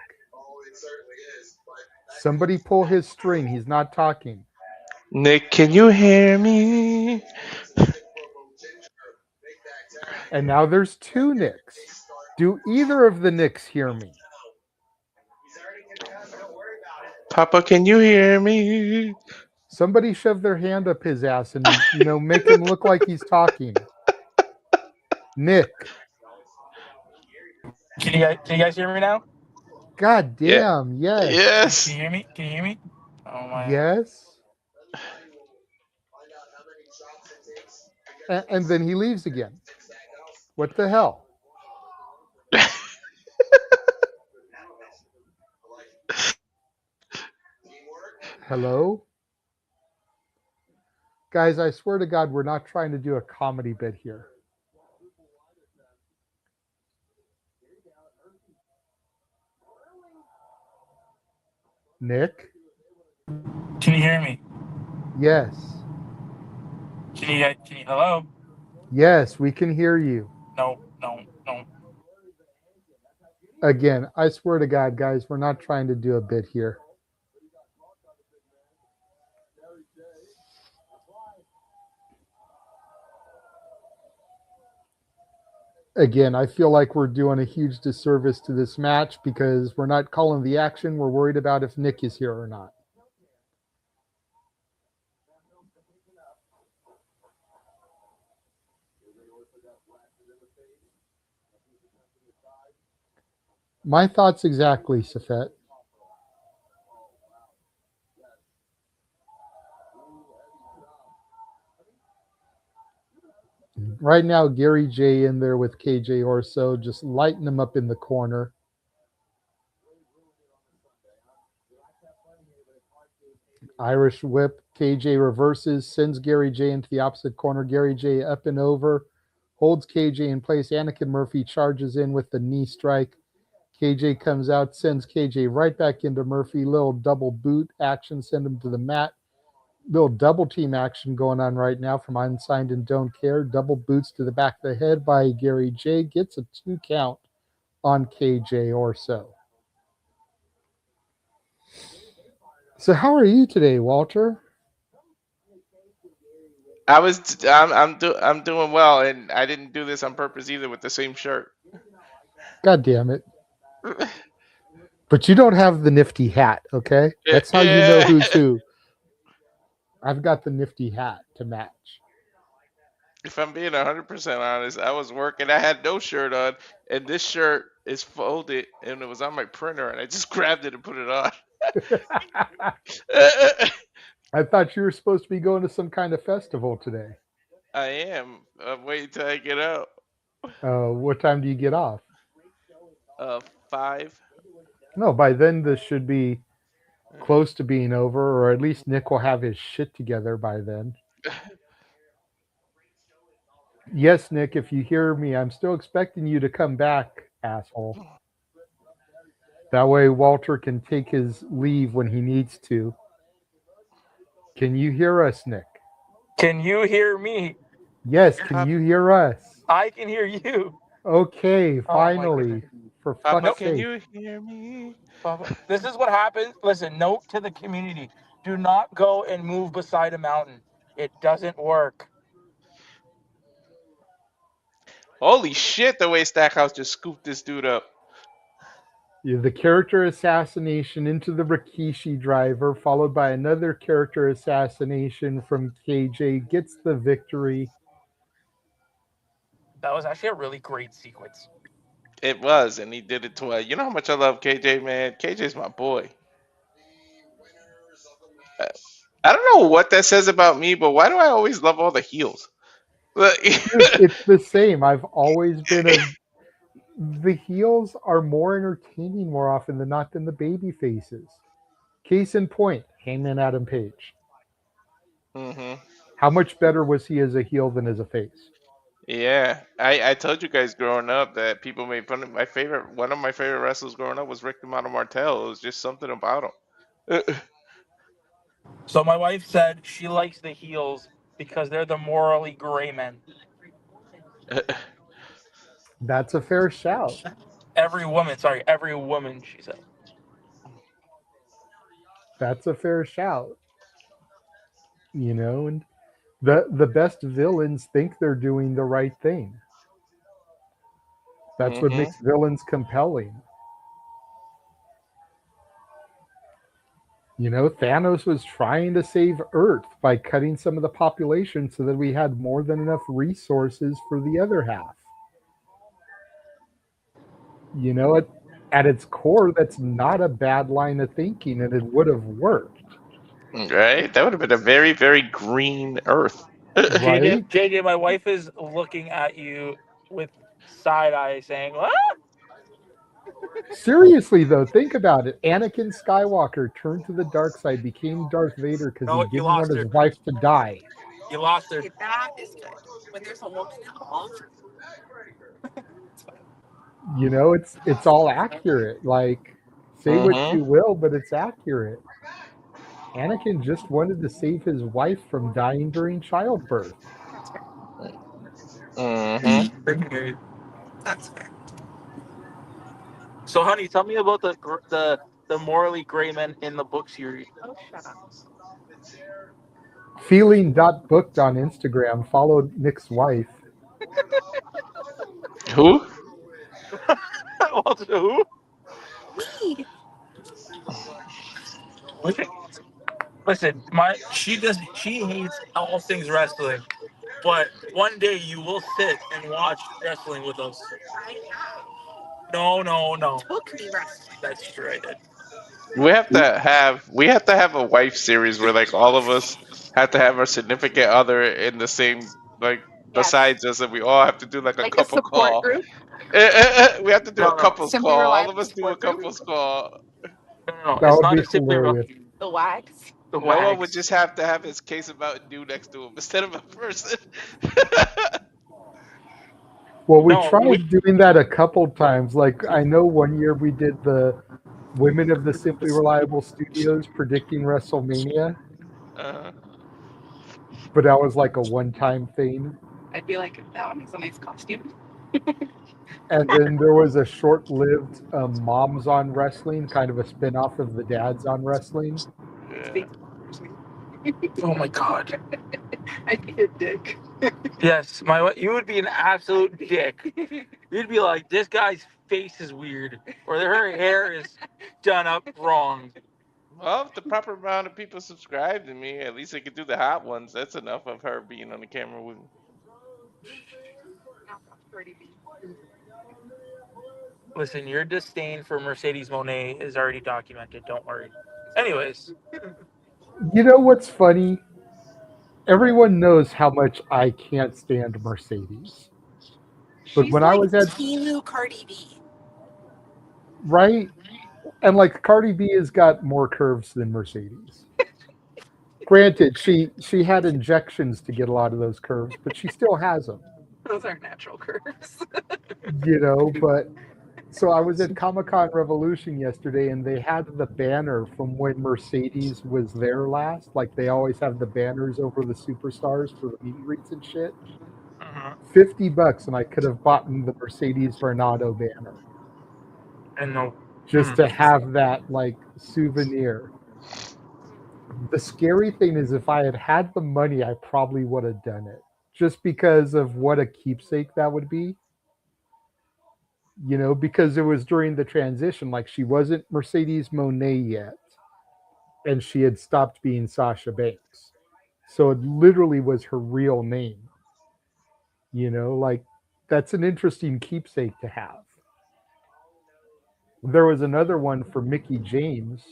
[SPEAKER 2] Somebody pull his string. He's not talking.
[SPEAKER 5] Nick, can you hear me?
[SPEAKER 2] And now there's two Nicks. Do either of the Nicks hear me?
[SPEAKER 5] Papa, can you hear me?
[SPEAKER 2] Somebody shove their hand up his ass and, make him look like he's talking. Nick.
[SPEAKER 3] Can you guys hear me now?
[SPEAKER 2] God
[SPEAKER 5] Yeah.
[SPEAKER 2] damn, yes.
[SPEAKER 5] Yes.
[SPEAKER 3] Can you hear me? Can you hear me? Oh my.
[SPEAKER 2] Yes. And then he leaves again. What the hell? Hello? Guys, I swear to God, we're not trying to do a comedy bit here. Nick?
[SPEAKER 3] Can you hear me?
[SPEAKER 2] Yes.
[SPEAKER 3] Can you hello?
[SPEAKER 2] Yes, we can hear you.
[SPEAKER 3] No.
[SPEAKER 2] Again, I swear to God, guys, we're not trying to do a bit here. Again, I feel like we're doing a huge disservice to this match because we're not calling the action. We're worried about if Nick is here or not. My thoughts exactly, Safet. Right now, Gary J in there with KJ Orso, just lighting him up in the corner. Irish whip. KJ reverses, sends Gary J into the opposite corner. Gary J up and over, holds KJ in place. Anakin Murphy charges in with the knee strike. KJ comes out, sends KJ right back into Murphy. Little double boot action, send him to the mat. Little double team action going on right now from Unsigned and Don't Care. Double boots to the back of the head by Gary J. Gets a 2 count on KJ Orso. So how are you today, Walter?
[SPEAKER 5] I'm doing well, and I didn't do this on purpose either with the same shirt.
[SPEAKER 2] God damn it. But you don't have the nifty hat, okay? That's how you know who's who. I've got the nifty hat to match.
[SPEAKER 5] If I'm being 100% honest, I was working. I had no shirt on, and this shirt is folded, and it was on my printer, and I just grabbed it and put it on.
[SPEAKER 2] I thought you were supposed to be going to some kind of festival today.
[SPEAKER 5] I am. I'm waiting till I get out.
[SPEAKER 2] What time do you get off?
[SPEAKER 5] 5.
[SPEAKER 2] No, by then this should be close to being over, or at least Nick will have his shit together by then. Yes, Nick, if you hear me, I'm still expecting you to come back, asshole. That way Walter can take his leave when he needs to. Can you hear us, Nick?
[SPEAKER 3] Can you hear me?
[SPEAKER 2] Yes, can you hear us?
[SPEAKER 3] I can hear you.
[SPEAKER 2] Okay, finally. For
[SPEAKER 5] Papa,
[SPEAKER 2] fuck's
[SPEAKER 5] can
[SPEAKER 2] sake.
[SPEAKER 5] you hear me?
[SPEAKER 3] Papa, this is what happens. Listen, note to the community. Do not go and move beside a mountain. It doesn't work.
[SPEAKER 5] Holy shit, the way Stackhouse just scooped this dude up.
[SPEAKER 2] The character assassination into the Rikishi driver, followed by another character assassination from KJ, gets the victory.
[SPEAKER 3] That was actually a really great sequence.
[SPEAKER 5] It was, and he did it twice. You know how much I love KJ, man. KJ's my boy. Uh, I don't know what that says about me, but why do I always love all the heels?
[SPEAKER 2] Dude, it's the same. I've always been a. The heels are more entertaining more often than not than the baby faces. Case in point, Hangman Adam Page.
[SPEAKER 5] hmm
[SPEAKER 2] How much better was he as a heel than as a face?
[SPEAKER 5] Yeah, I told you guys growing up that people made fun of my favorite. One of my favorite wrestlers growing up was Rick the Model Martel. It was just something about him.
[SPEAKER 3] So my wife said she likes the heels because they're the morally gray men.
[SPEAKER 2] That's a fair shout.
[SPEAKER 3] Every woman, she said.
[SPEAKER 2] That's a fair shout. And the best villains think they're doing the right thing. That's what
[SPEAKER 5] hmm
[SPEAKER 2] makes villains compelling. Thanos was trying to save Earth by cutting some of the population so that we had more than enough resources for the other half. At its core, that's not a bad line of thinking, and it would have worked,
[SPEAKER 5] Right? That would have been a very, very green Earth.
[SPEAKER 2] right?
[SPEAKER 3] JJ, my wife is looking at you with side eye, saying, "What?"
[SPEAKER 2] Seriously, though, think about it. Anakin Skywalker turned to the dark side, became Darth Vader because he
[SPEAKER 3] No, you
[SPEAKER 2] didn't want
[SPEAKER 3] lost
[SPEAKER 2] his
[SPEAKER 3] her.
[SPEAKER 2] wife to die.
[SPEAKER 3] You lost her.
[SPEAKER 6] That is good. When there's a woman involved,
[SPEAKER 2] It's all accurate. Like, say what
[SPEAKER 5] hmm
[SPEAKER 2] you will, but it's accurate. Anakin just wanted to save his wife from dying during childbirth.
[SPEAKER 6] that's fair.
[SPEAKER 5] hmm
[SPEAKER 6] That's fair.
[SPEAKER 3] So, honey, tell me about the morally gray men in the books you read.
[SPEAKER 6] Oh, shut up.
[SPEAKER 2] Feeling.booked on Instagram followed Nick's wife.
[SPEAKER 5] Who?
[SPEAKER 3] Who?
[SPEAKER 6] Me.
[SPEAKER 3] Listen, she hates all things wrestling, but one day you will sit and watch wrestling with us.
[SPEAKER 6] I have.
[SPEAKER 3] No.
[SPEAKER 6] Took me wrestling.
[SPEAKER 3] That's true, I did.
[SPEAKER 5] We have to have a wife series where like all of us have to have our significant other in the same like
[SPEAKER 6] Yes.
[SPEAKER 5] besides us, and we all have to do like a
[SPEAKER 6] Like a
[SPEAKER 5] couple
[SPEAKER 6] support
[SPEAKER 5] call.
[SPEAKER 6] group.
[SPEAKER 5] We have to do a
[SPEAKER 3] No.
[SPEAKER 5] couples
[SPEAKER 6] Simply
[SPEAKER 5] call. All of
[SPEAKER 6] reliable
[SPEAKER 5] us do a
[SPEAKER 6] support group.
[SPEAKER 5] couples call.
[SPEAKER 3] No.
[SPEAKER 2] That
[SPEAKER 3] It's
[SPEAKER 2] would
[SPEAKER 3] not
[SPEAKER 2] be
[SPEAKER 3] a simply
[SPEAKER 2] hilarious.
[SPEAKER 6] The wags.
[SPEAKER 3] the
[SPEAKER 5] Noah would
[SPEAKER 3] wags.
[SPEAKER 5] just have to have his case about due next to him instead of a person.
[SPEAKER 2] Well, we
[SPEAKER 3] No,
[SPEAKER 2] tried doing that a couple times. Like, I know one year we did the Women of the Simply Reliable Studios predicting WrestleMania,
[SPEAKER 5] uh,
[SPEAKER 2] but that was like a one-time thing.
[SPEAKER 6] I'd be like, that one is a nice costume.
[SPEAKER 2] And then there was a short-lived Moms on Wrestling, kind of a spin-off of the Dads on Wrestling.
[SPEAKER 5] yeah.
[SPEAKER 3] oh my god.
[SPEAKER 6] I'd be a dick.
[SPEAKER 3] Yes, you would be an absolute dick. You'd be like, this guy's face is weird, or her hair is done up wrong.
[SPEAKER 5] Well, if the proper amount of people subscribe to me, at least I could do the hot ones. That's enough of her being on the camera with me.
[SPEAKER 3] Listen, your disdain for Mercedes Monet is already documented. Don't worry. Anyways,
[SPEAKER 2] You know what's funny? Everyone knows how much I can't stand Mercedes. But
[SPEAKER 6] She's
[SPEAKER 2] when
[SPEAKER 6] like
[SPEAKER 2] I was at
[SPEAKER 6] Timu Cardi B.
[SPEAKER 2] right, and like Cardi B has got more curves than Mercedes. Granted, she had injections to get a lot of those curves, but she still has them.
[SPEAKER 6] Those are natural curves.
[SPEAKER 2] But so I was at Comic-Con Revolution yesterday, and they had the banner from when Mercedes was there last. Like, they always have the banners over the superstars for the meet and greets and shit. $50, and I could have bought the Mercedes Bernardo banner
[SPEAKER 3] and no,
[SPEAKER 2] just to have that like souvenir. The scary thing is, if I had had the money, I probably would have done it, just because of what a keepsake that would be. Because it was during the transition. Like, she wasn't Mercedes Monet yet, and she had stopped being Sasha Banks. So it literally was her real name. Like, that's an interesting keepsake to have. There was another one for Mickey James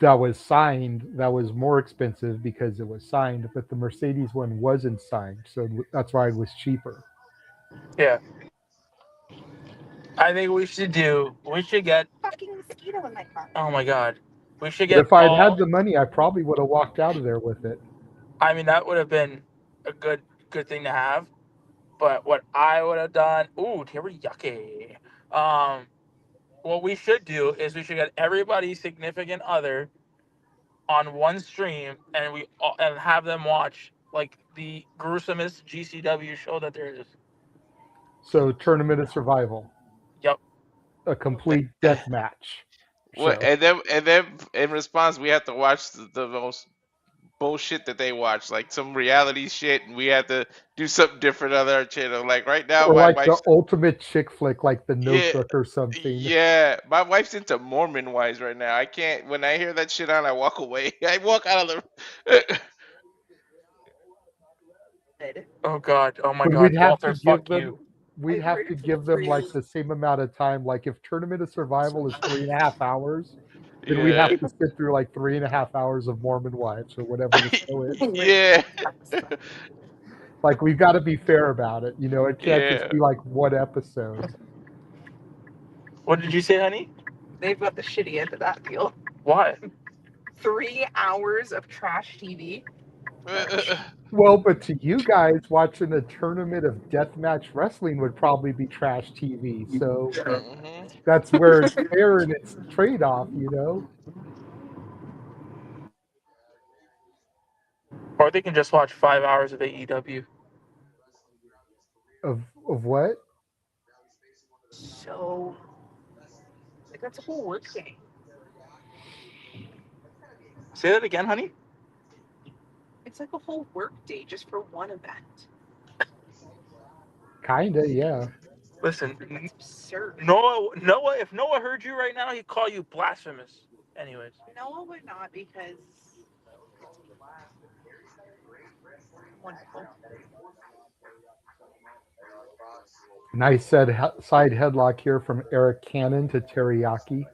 [SPEAKER 2] that was signed that was more expensive because it was signed, but the Mercedes one wasn't signed, so that's why it was cheaper.
[SPEAKER 3] Yeah. I think we should get.
[SPEAKER 6] Fucking mosquito in my car.
[SPEAKER 3] Oh my god. We should
[SPEAKER 2] But
[SPEAKER 3] get
[SPEAKER 2] if I'd
[SPEAKER 3] all.
[SPEAKER 2] had the money, I probably would have walked out of there with it.
[SPEAKER 3] I mean, that would have been a good thing to have. But what I would have done, teriyaki. What we should do is we should get everybody's significant other on one stream, and and have them watch like the gruesomest GCW show that there is.
[SPEAKER 2] So Tournament of Survival,
[SPEAKER 3] Yep.
[SPEAKER 2] a complete death match
[SPEAKER 5] What?
[SPEAKER 2] show.
[SPEAKER 5] And then in response, we have to watch the most bullshit that they watch, like some reality shit, and we have to do something different on our channel. Like right now,
[SPEAKER 2] Or
[SPEAKER 5] my
[SPEAKER 2] like the
[SPEAKER 5] wife's
[SPEAKER 2] ultimate chick flick, like The
[SPEAKER 5] yeah,
[SPEAKER 2] Notebook or something.
[SPEAKER 5] yeah. My wife's into Mormon wives right now. I can't. When I hear that shit on, I walk away. I walk out of the.
[SPEAKER 3] Oh god. Oh my
[SPEAKER 2] But
[SPEAKER 3] god.
[SPEAKER 2] we'd have
[SPEAKER 3] Walter,
[SPEAKER 2] to give
[SPEAKER 3] fuck
[SPEAKER 2] them
[SPEAKER 3] you.
[SPEAKER 2] we'd have to give them like the same amount of time. Like if Tournament of Survival is 3.5 hours, then we'd
[SPEAKER 5] Yeah,
[SPEAKER 2] have to sit through like 3.5 hours of Mormon Wives or whatever the show is.
[SPEAKER 5] yeah,
[SPEAKER 2] Like we've got to be fair about it. You know, it can't just
[SPEAKER 5] yeah.
[SPEAKER 2] be like one episode.
[SPEAKER 3] What did you say, honey?
[SPEAKER 6] They've got the shitty end of that deal.
[SPEAKER 3] Why?
[SPEAKER 6] 3 hours of trash TV.
[SPEAKER 2] Well, but to you guys, watching a tournament of deathmatch wrestling would probably be trash TV. So
[SPEAKER 5] hmm
[SPEAKER 2] that's where it's fair and it's trade-off, you know.
[SPEAKER 3] Or they can just watch 5 hours of AEW.
[SPEAKER 2] Of what?
[SPEAKER 6] So, like, that's a whole work day.
[SPEAKER 3] Say that again, honey.
[SPEAKER 6] It's like a whole work day just for one event.
[SPEAKER 2] Kinda, yeah.
[SPEAKER 3] Listen,
[SPEAKER 6] It's absurd.
[SPEAKER 3] Noah. If Noah heard you right now, he'd call you blasphemous. Anyways.
[SPEAKER 6] No, would not, because it's wonderful.
[SPEAKER 2] Nice side headlock here from Eric Cannon to Teriyaki.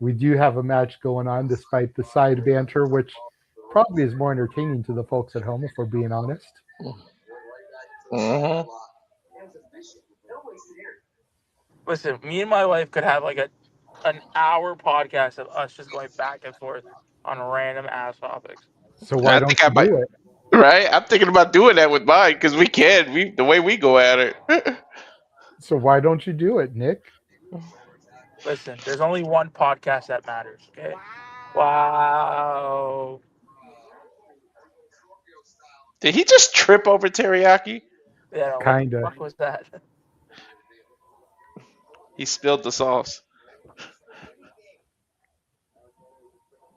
[SPEAKER 2] We do have a match going on despite the side banter, which probably is more entertaining to the folks at home, if we're being honest.
[SPEAKER 5] hmm
[SPEAKER 3] Listen, me and my wife could have like an hour podcast of us just going back and forth on random ass topics.
[SPEAKER 2] So why
[SPEAKER 5] I
[SPEAKER 2] don't
[SPEAKER 5] think I
[SPEAKER 2] you
[SPEAKER 5] might.
[SPEAKER 2] do it?
[SPEAKER 5] Right? I'm thinking about doing that with mine because we can. The way we go at it.
[SPEAKER 2] So why don't you do it, Nick?
[SPEAKER 3] Listen, there's only one podcast that matters. Okay. Wow.
[SPEAKER 5] Did he just trip over teriyaki?
[SPEAKER 3] Yeah. What the
[SPEAKER 2] Kinda.
[SPEAKER 3] fuck was that?
[SPEAKER 5] He spilled the sauce.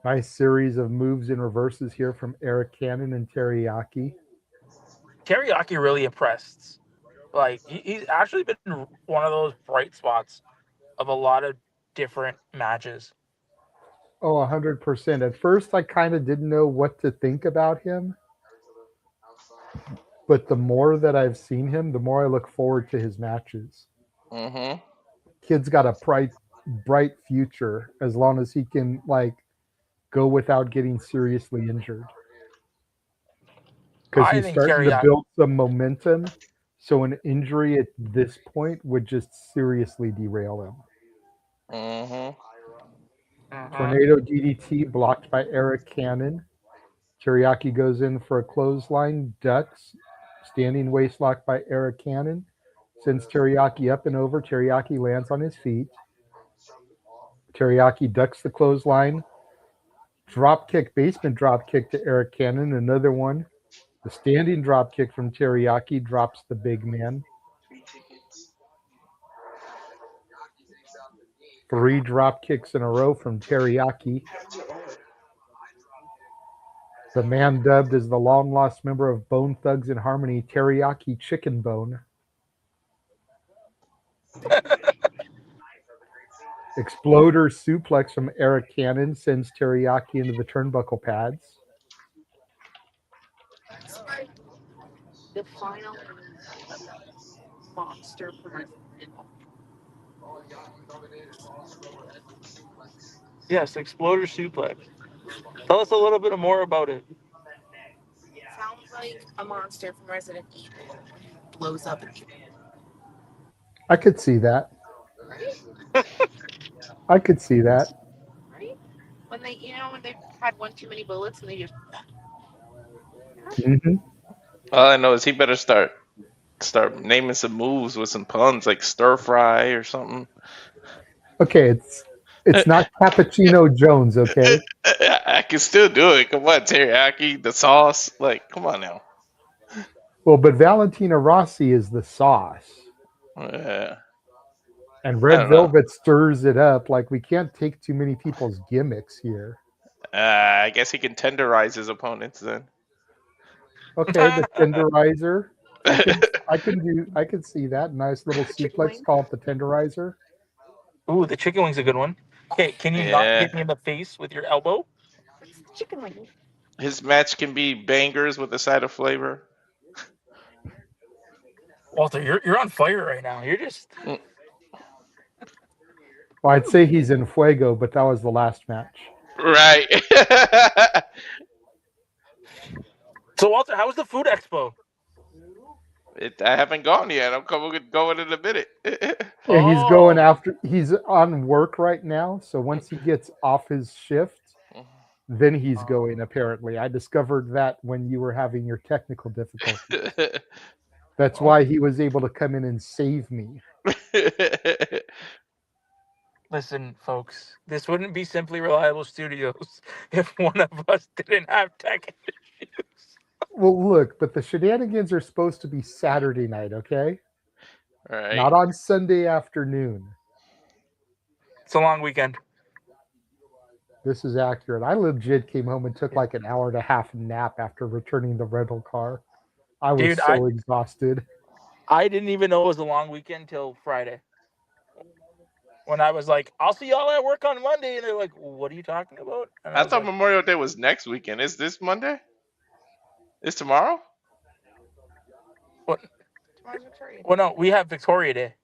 [SPEAKER 2] Nice series of moves and reverses here from Eric Cannon and Teriyaki.
[SPEAKER 3] Teriyaki really impressed. Like he's actually been one of those bright spots of a lot of different matches.
[SPEAKER 2] Oh, 100%. At first, I kind of didn't know what to think about him. But the more that I've seen him, the more I look forward to his matches.
[SPEAKER 5] Mm-hmm.
[SPEAKER 2] Kid's got a bright future as long as he can, like, go without getting seriously injured. Because
[SPEAKER 3] I
[SPEAKER 2] he's
[SPEAKER 3] think
[SPEAKER 2] starting to
[SPEAKER 3] Teriyaki.
[SPEAKER 2] build some momentum. So an injury at this point would just seriously derail him.
[SPEAKER 5] Mm-hmm.
[SPEAKER 2] Tornado DDT blocked by Eric Cannon. Teriyaki goes in for a clothesline, ducks. Standing waistlock by Eric Cannon. Sends Teriyaki up and over. Teriyaki lands on his feet. Teriyaki ducks the clothesline. Drop kick, basement drop kick to Eric Cannon. Another one. The standing drop kick from Teriyaki drops the big man. 3 drop kicks in a row from Teriyaki. The man dubbed as the long-lost member of Bone Thugs and Harmony, Teriyaki Chicken Bone. Exploder suplex from Eric Cannon sends Teriyaki into the turnbuckle pads.
[SPEAKER 6] The final monster from
[SPEAKER 3] Yes, Exploder Suplex. Tell us a little bit more about it.
[SPEAKER 6] Sounds like a monster from Resident Evil when he blows up.
[SPEAKER 2] I could see that.
[SPEAKER 6] Right?
[SPEAKER 2] I could see that.
[SPEAKER 6] Right? When they, when they've had one too many bullets and they just.
[SPEAKER 2] Hmm.
[SPEAKER 5] All I know is he better start naming some moves with some puns like stir fry or something.
[SPEAKER 2] Okay, it's not Cappuccino Jones, okay?
[SPEAKER 5] I can still do it. Come on, teriyaki, the sauce. Like, come on now.
[SPEAKER 2] Well, but Valentina Rossi is the sauce.
[SPEAKER 5] Yeah.
[SPEAKER 2] And
[SPEAKER 5] I
[SPEAKER 2] Red
[SPEAKER 5] don't know.
[SPEAKER 2] Velvet stirs it up. Like, we can't take too many people's gimmicks here.
[SPEAKER 5] I guess he can tenderize his opponents then.
[SPEAKER 2] Okay, the tenderizer. I can see that. Nice little
[SPEAKER 6] Chicken
[SPEAKER 2] suplex
[SPEAKER 6] wing.
[SPEAKER 2] called the tenderizer.
[SPEAKER 3] Ooh, the chicken wing's a good one. Okay, can you not hit me in the face with your elbow?
[SPEAKER 6] It's the chicken wing.
[SPEAKER 5] His match can be bangers with a side of flavor.
[SPEAKER 3] Walter, you're on fire right now. You're just
[SPEAKER 2] Well, I'd say he's in fuego, but that was the last match.
[SPEAKER 5] Right.
[SPEAKER 3] So Walter, how was the food expo?
[SPEAKER 5] I haven't gone yet. I'm going in a minute.
[SPEAKER 2] Yeah, he's going after. He's on work right now, so once he gets off his shift, then he's going. Apparently, I discovered that when you were having your technical difficulties. That's why he was able to come in and save me.
[SPEAKER 3] Listen, folks, this wouldn't be Simply Reliable Studios if one of us didn't have tech issues.
[SPEAKER 2] Well, look, but the shenanigans are supposed to be Saturday night, okay?
[SPEAKER 5] Right.
[SPEAKER 2] Not on Sunday afternoon.
[SPEAKER 3] It's a long weekend.
[SPEAKER 2] This is accurate. I legit came home and took like an hour and a half nap after returning the rental car. I was so exhausted.
[SPEAKER 3] I didn't even know it was a long weekend till Friday. When I was like, I'll see y'all at work on Monday. And they're like, what are you talking about? And
[SPEAKER 5] I thought
[SPEAKER 3] like,
[SPEAKER 5] Memorial Day was next weekend. Is this Monday? Is tomorrow?
[SPEAKER 3] What?
[SPEAKER 6] Tomorrow's Victoria.
[SPEAKER 3] Well, no, we have Victoria Day.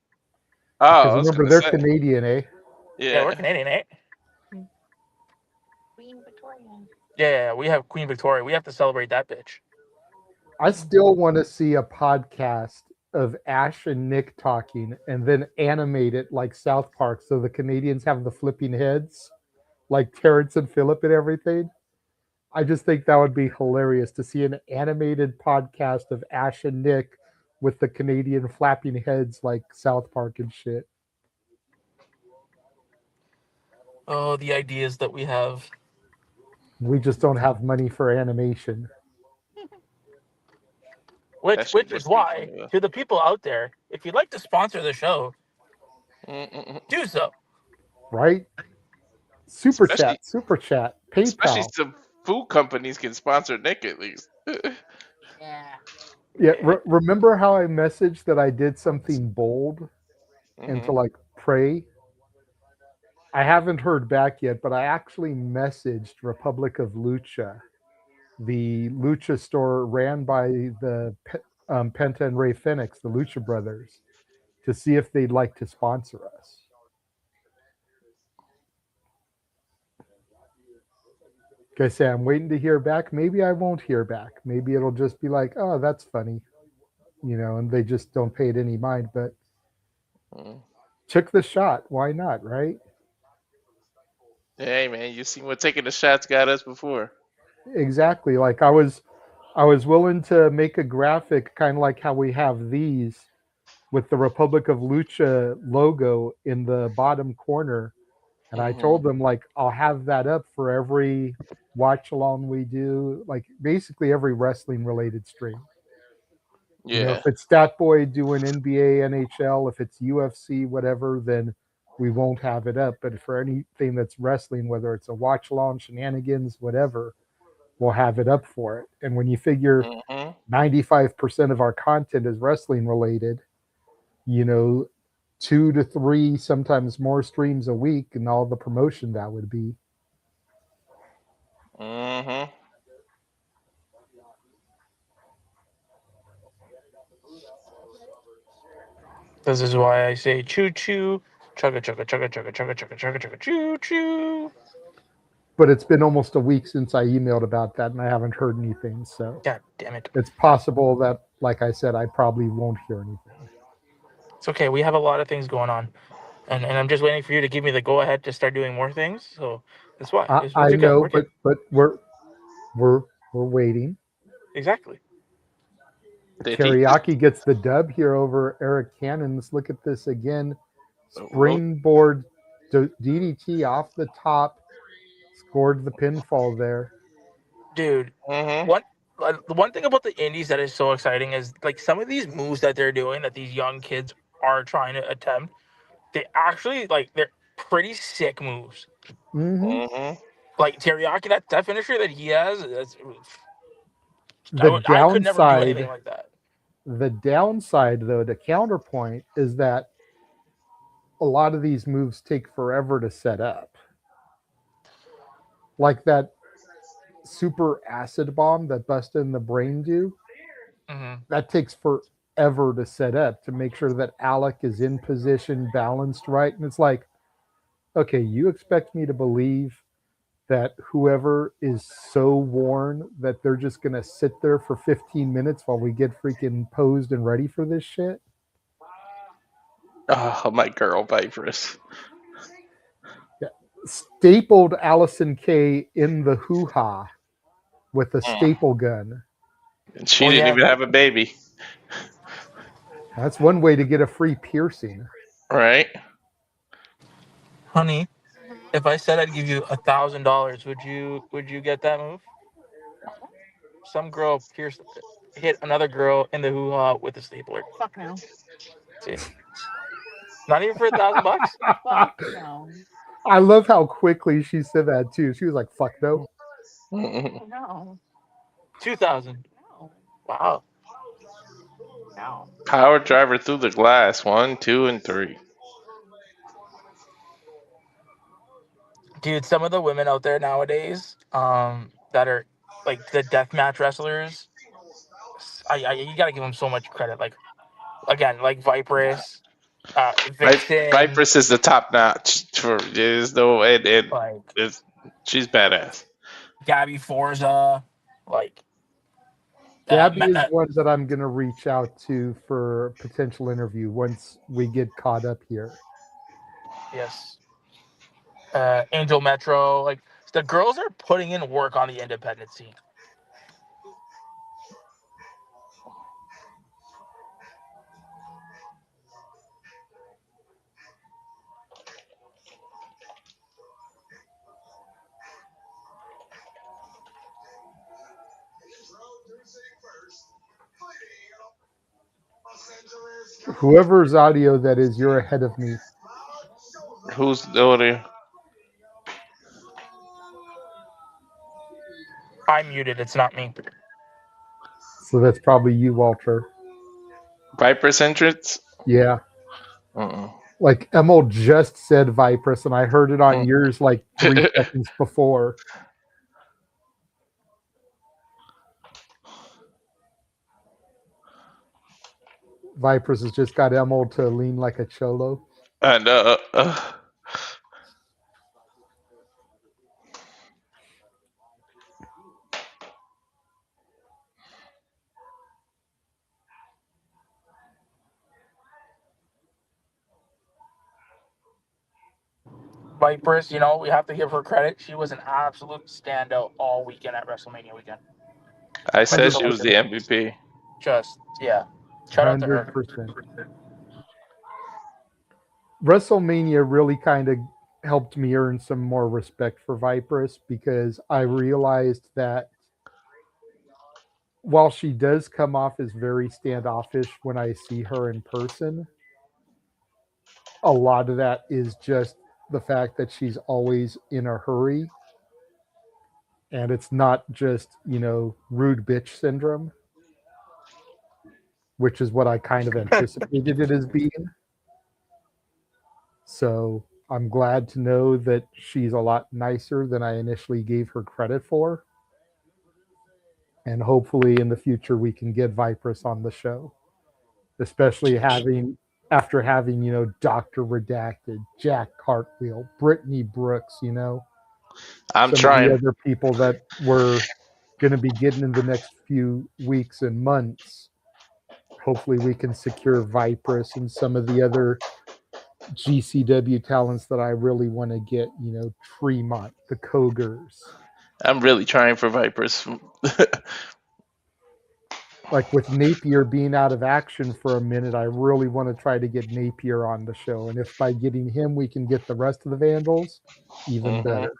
[SPEAKER 5] Oh,
[SPEAKER 2] Because
[SPEAKER 5] I was
[SPEAKER 2] remember,
[SPEAKER 5] gonna
[SPEAKER 2] they're
[SPEAKER 5] say.
[SPEAKER 2] Canadian, eh?
[SPEAKER 3] Yeah, we're Canadian, eh?
[SPEAKER 6] Queen Victoria.
[SPEAKER 3] Yeah, we have Queen Victoria. We have to celebrate that bitch.
[SPEAKER 2] I still want to see a podcast of Ash and Nick talking and then animate it like South Park so the Canadians have the flipping heads like Terrence and Phillip and everything. I just think that would be hilarious to see an animated podcast of Ash and Nick with the Canadian flapping heads like South Park and shit.
[SPEAKER 3] Oh, the ideas that we have.
[SPEAKER 2] We just don't have money for animation.
[SPEAKER 3] Which is why, to the people out there, if you'd like to sponsor the show, do so.
[SPEAKER 2] Right? Super chat, PayPal.
[SPEAKER 5] Especially some food companies can sponsor Nick at least.
[SPEAKER 2] Yeah. Remember how I messaged that I did something bold and to like pray? I haven't heard back yet, but I actually messaged Republic of Lucha, the lucha store ran by the Penta and Ray Fenix, the Lucha Brothers, to see if they'd like to sponsor us. Like I say, I'm waiting to hear back. Maybe I won't hear back. Maybe it'll just be like, oh, that's funny, and they just don't pay it any mind. But took the shot. Why not, right?
[SPEAKER 5] Hey, man, you seen what taking the shots got us before.
[SPEAKER 2] Exactly. Like I was willing to make a graphic kind of like how we have these with the Republic of Lucha logo in the bottom corner. And I told them, like, I'll have that up for every watch along we do, like basically every wrestling related stream.
[SPEAKER 5] Yeah.
[SPEAKER 2] If it's Statboy doing NBA, NHL, if it's UFC, whatever, then we won't have it up. But for anything that's wrestling, whether it's a watch along, shenanigans, whatever, we'll have it up for it. And when you figure 95% of our content is wrestling related, 2 to 3, sometimes more streams a week, and all the promotion that would be.
[SPEAKER 3] This is why I say choo choo Chugga chugga chugga chugga chugga chugga chugga chugga choo choo.
[SPEAKER 2] But it's been almost a week since I emailed about that, and I haven't heard anything. So
[SPEAKER 3] God damn it.
[SPEAKER 2] it's possible that, like I said, I probably won't hear anything.
[SPEAKER 3] It's okay. We have a lot of things going on. And I'm just waiting for you to give me the go ahead to start doing more things. So that's why. It's
[SPEAKER 2] I
[SPEAKER 3] okay.
[SPEAKER 2] know,
[SPEAKER 3] We're good.
[SPEAKER 2] but we're waiting.
[SPEAKER 3] Exactly.
[SPEAKER 5] Did he?
[SPEAKER 2] Teriyaki gets the dub here over Eric Cannons. Look at this again.
[SPEAKER 5] Oh.
[SPEAKER 2] Springboard DDT off the top. Scored the pinfall there.
[SPEAKER 3] Dude,
[SPEAKER 5] Mm-hmm.
[SPEAKER 3] the one thing about the indies that is so exciting is like some of these moves that they're doing that these young kids are trying to attempt. They actually they're pretty sick moves.
[SPEAKER 2] Mm-hmm.
[SPEAKER 5] Mm-hmm.
[SPEAKER 3] Like Teriyaki, that finisher that he has,
[SPEAKER 2] The
[SPEAKER 3] I could never do anything
[SPEAKER 2] downside,
[SPEAKER 3] like that.
[SPEAKER 2] the downside though, the counterpoint is that a lot of these moves take forever to set up. Like that super acid bomb that Bustah and the Brain do.
[SPEAKER 3] Mm-hmm.
[SPEAKER 2] That takes forever to set up to make sure that Alec is in position, balanced right. And it's like, okay, you expect me to believe that whoever is so worn that they're just going to sit there for 15 minutes while we get freaking posed and ready for this shit?
[SPEAKER 5] Oh, my girl, Vipress.
[SPEAKER 2] Yeah. Stapled Allison Kay in the hoo-ha with a staple gun.
[SPEAKER 5] And she didn't even have a baby.
[SPEAKER 2] That's one way to get a free piercing.
[SPEAKER 5] Right?
[SPEAKER 3] Honey, if I said I'd give you $1,000, would you get that move? Some girl hit another girl in the hoo-ha with a stapler.
[SPEAKER 6] Fuck no.
[SPEAKER 3] See? Not even for $1,000?
[SPEAKER 6] Fuck no.
[SPEAKER 2] I love how quickly she said that too. She was like, fuck no.
[SPEAKER 5] Mm-hmm.
[SPEAKER 6] No.
[SPEAKER 3] 2,000.
[SPEAKER 6] No.
[SPEAKER 3] Wow.
[SPEAKER 6] No.
[SPEAKER 5] Power driver through the glass. 1, 2, and 3.
[SPEAKER 3] Dude, some of the women out there nowadays, that are like the deathmatch wrestlers, you gotta give them so much credit. Like, again, like Vipress, Vixen,
[SPEAKER 5] Vipress is the top notch. There's no and
[SPEAKER 3] like
[SPEAKER 5] she's badass.
[SPEAKER 3] Gabby Forza, like
[SPEAKER 2] Gabby is one that I'm going to reach out to for a potential interview once we get caught up here.
[SPEAKER 3] yes. Angel Metro, like the girls are putting in work on the independent scene.
[SPEAKER 2] Whoever's audio that is, you're ahead of me.
[SPEAKER 5] Who's the audio?
[SPEAKER 3] I'm muted. It's not me.
[SPEAKER 2] So that's probably you, Walter.
[SPEAKER 5] Vipress entrance?
[SPEAKER 2] Yeah.
[SPEAKER 5] Uh-uh.
[SPEAKER 2] Like Emil just said Vipress, and I heard it on yours like 3 seconds before. Vipress has just got Emil to lean like a cholo.
[SPEAKER 5] And
[SPEAKER 3] Vipress, we have to give her credit. She was an absolute standout all weekend at WrestleMania weekend.
[SPEAKER 5] I said she was the MVP.
[SPEAKER 3] Shout out to her.
[SPEAKER 2] 100%. WrestleMania really kind of helped me earn some more respect for Vipress because I realized that while she does come off as very standoffish when I see her in person, a lot of that is just the fact that she's always in a hurry. And it's not just, rude bitch syndrome, which is what I kind of anticipated it as being. So I'm glad to know that she's a lot nicer than I initially gave her credit for. And hopefully in the future we can get Vipress on the show, especially having after having, Dr. Redacted, Jack Cartwheel, Brittany Brooks,
[SPEAKER 5] I'm
[SPEAKER 2] some of the
[SPEAKER 5] trying.
[SPEAKER 2] other people that we're going to be getting in the next few weeks and months. Hopefully we can secure Vipress and some of the other GCW talents that I really want to get, Tremont, the Cogars.
[SPEAKER 5] I'm really trying for Vipers.
[SPEAKER 2] Like with Napier being out of action for a minute, I really want to try to get Napier on the show. And if by getting him we can get the rest of the Vandals, even better.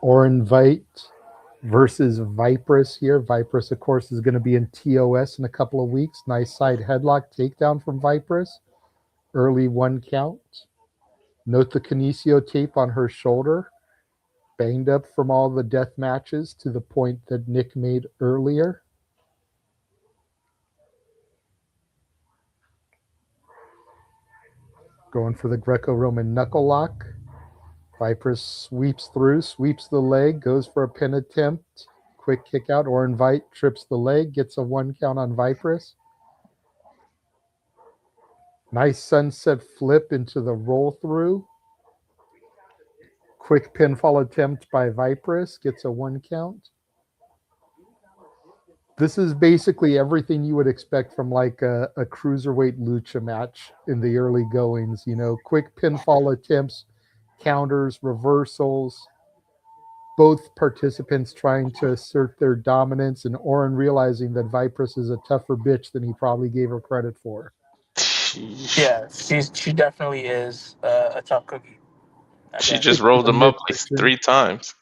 [SPEAKER 2] Orin Veidt versus Vipress here. Vipress, of course, is going to be in TOS in a couple of weeks. Nice side headlock takedown from Vipress. Early 1 count. Note the kinesio tape on her shoulder. Banged up from all the death matches to the point that Nick made earlier. Going for the Greco-Roman knuckle lock. Vipress sweeps through, sweeps the leg, goes for a pin attempt. Quick kick out. Orin Veidt trips the leg, gets a 1 count on Vipress. Nice sunset flip into the roll through. Quick pinfall attempt by Vipress, gets a 1 count. This is basically everything you would expect from like a cruiserweight lucha match in the early goings. Quick pinfall attempts, counters, reversals. Both participants trying to assert their dominance, and Orin realizing that Vipress is a tougher bitch than he probably gave her credit for.
[SPEAKER 3] Yeah, she definitely is a tough cookie.
[SPEAKER 5] She
[SPEAKER 3] Again,
[SPEAKER 5] just rolled him up like
[SPEAKER 2] Midsection.
[SPEAKER 5] 3 times.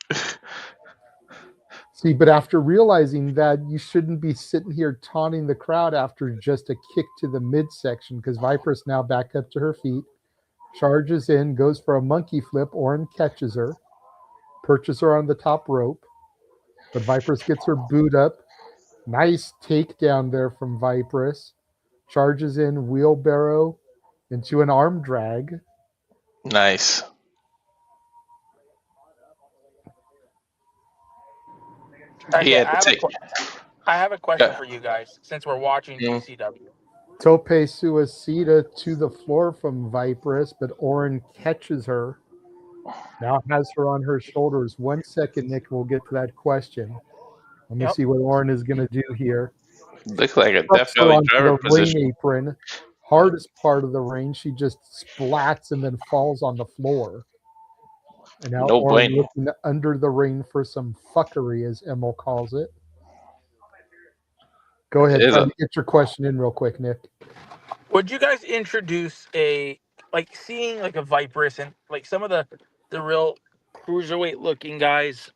[SPEAKER 2] See, but after realizing that, you shouldn't be sitting here taunting the crowd after just a kick to the midsection, because Vipress now back up to her feet, charges in, goes for a monkey flip. Orin catches her, perches her on the top rope, but Vipress gets her boot up. Nice takedown there from Vipress. Charges in, wheelbarrow into an arm drag.
[SPEAKER 5] Nice. He
[SPEAKER 3] okay,
[SPEAKER 5] had to take.
[SPEAKER 3] I have a question
[SPEAKER 5] Yeah.
[SPEAKER 3] for you guys since we're watching GCW.
[SPEAKER 2] Tope Suicida to the floor from Vipress, but Orin catches her. Now has her on her shoulders. 1 second, Nick. We'll get to that question. Let me see what Orin is going to do here.
[SPEAKER 5] Looks like a
[SPEAKER 2] Drops
[SPEAKER 5] Death
[SPEAKER 2] her
[SPEAKER 5] Valley
[SPEAKER 2] onto
[SPEAKER 5] driver
[SPEAKER 2] the
[SPEAKER 5] position.
[SPEAKER 2] ring apron. Hardest part of the ring. She just splats and then falls on the floor. And now
[SPEAKER 5] No
[SPEAKER 2] Orin
[SPEAKER 5] bueno.
[SPEAKER 2] looking under the ring for some fuckery, as Emil calls it. Go ahead. Try to get your question in real quick, Nick.
[SPEAKER 3] Would you guys introduce seeing like a Vipress and like some of the real cruiserweight looking guys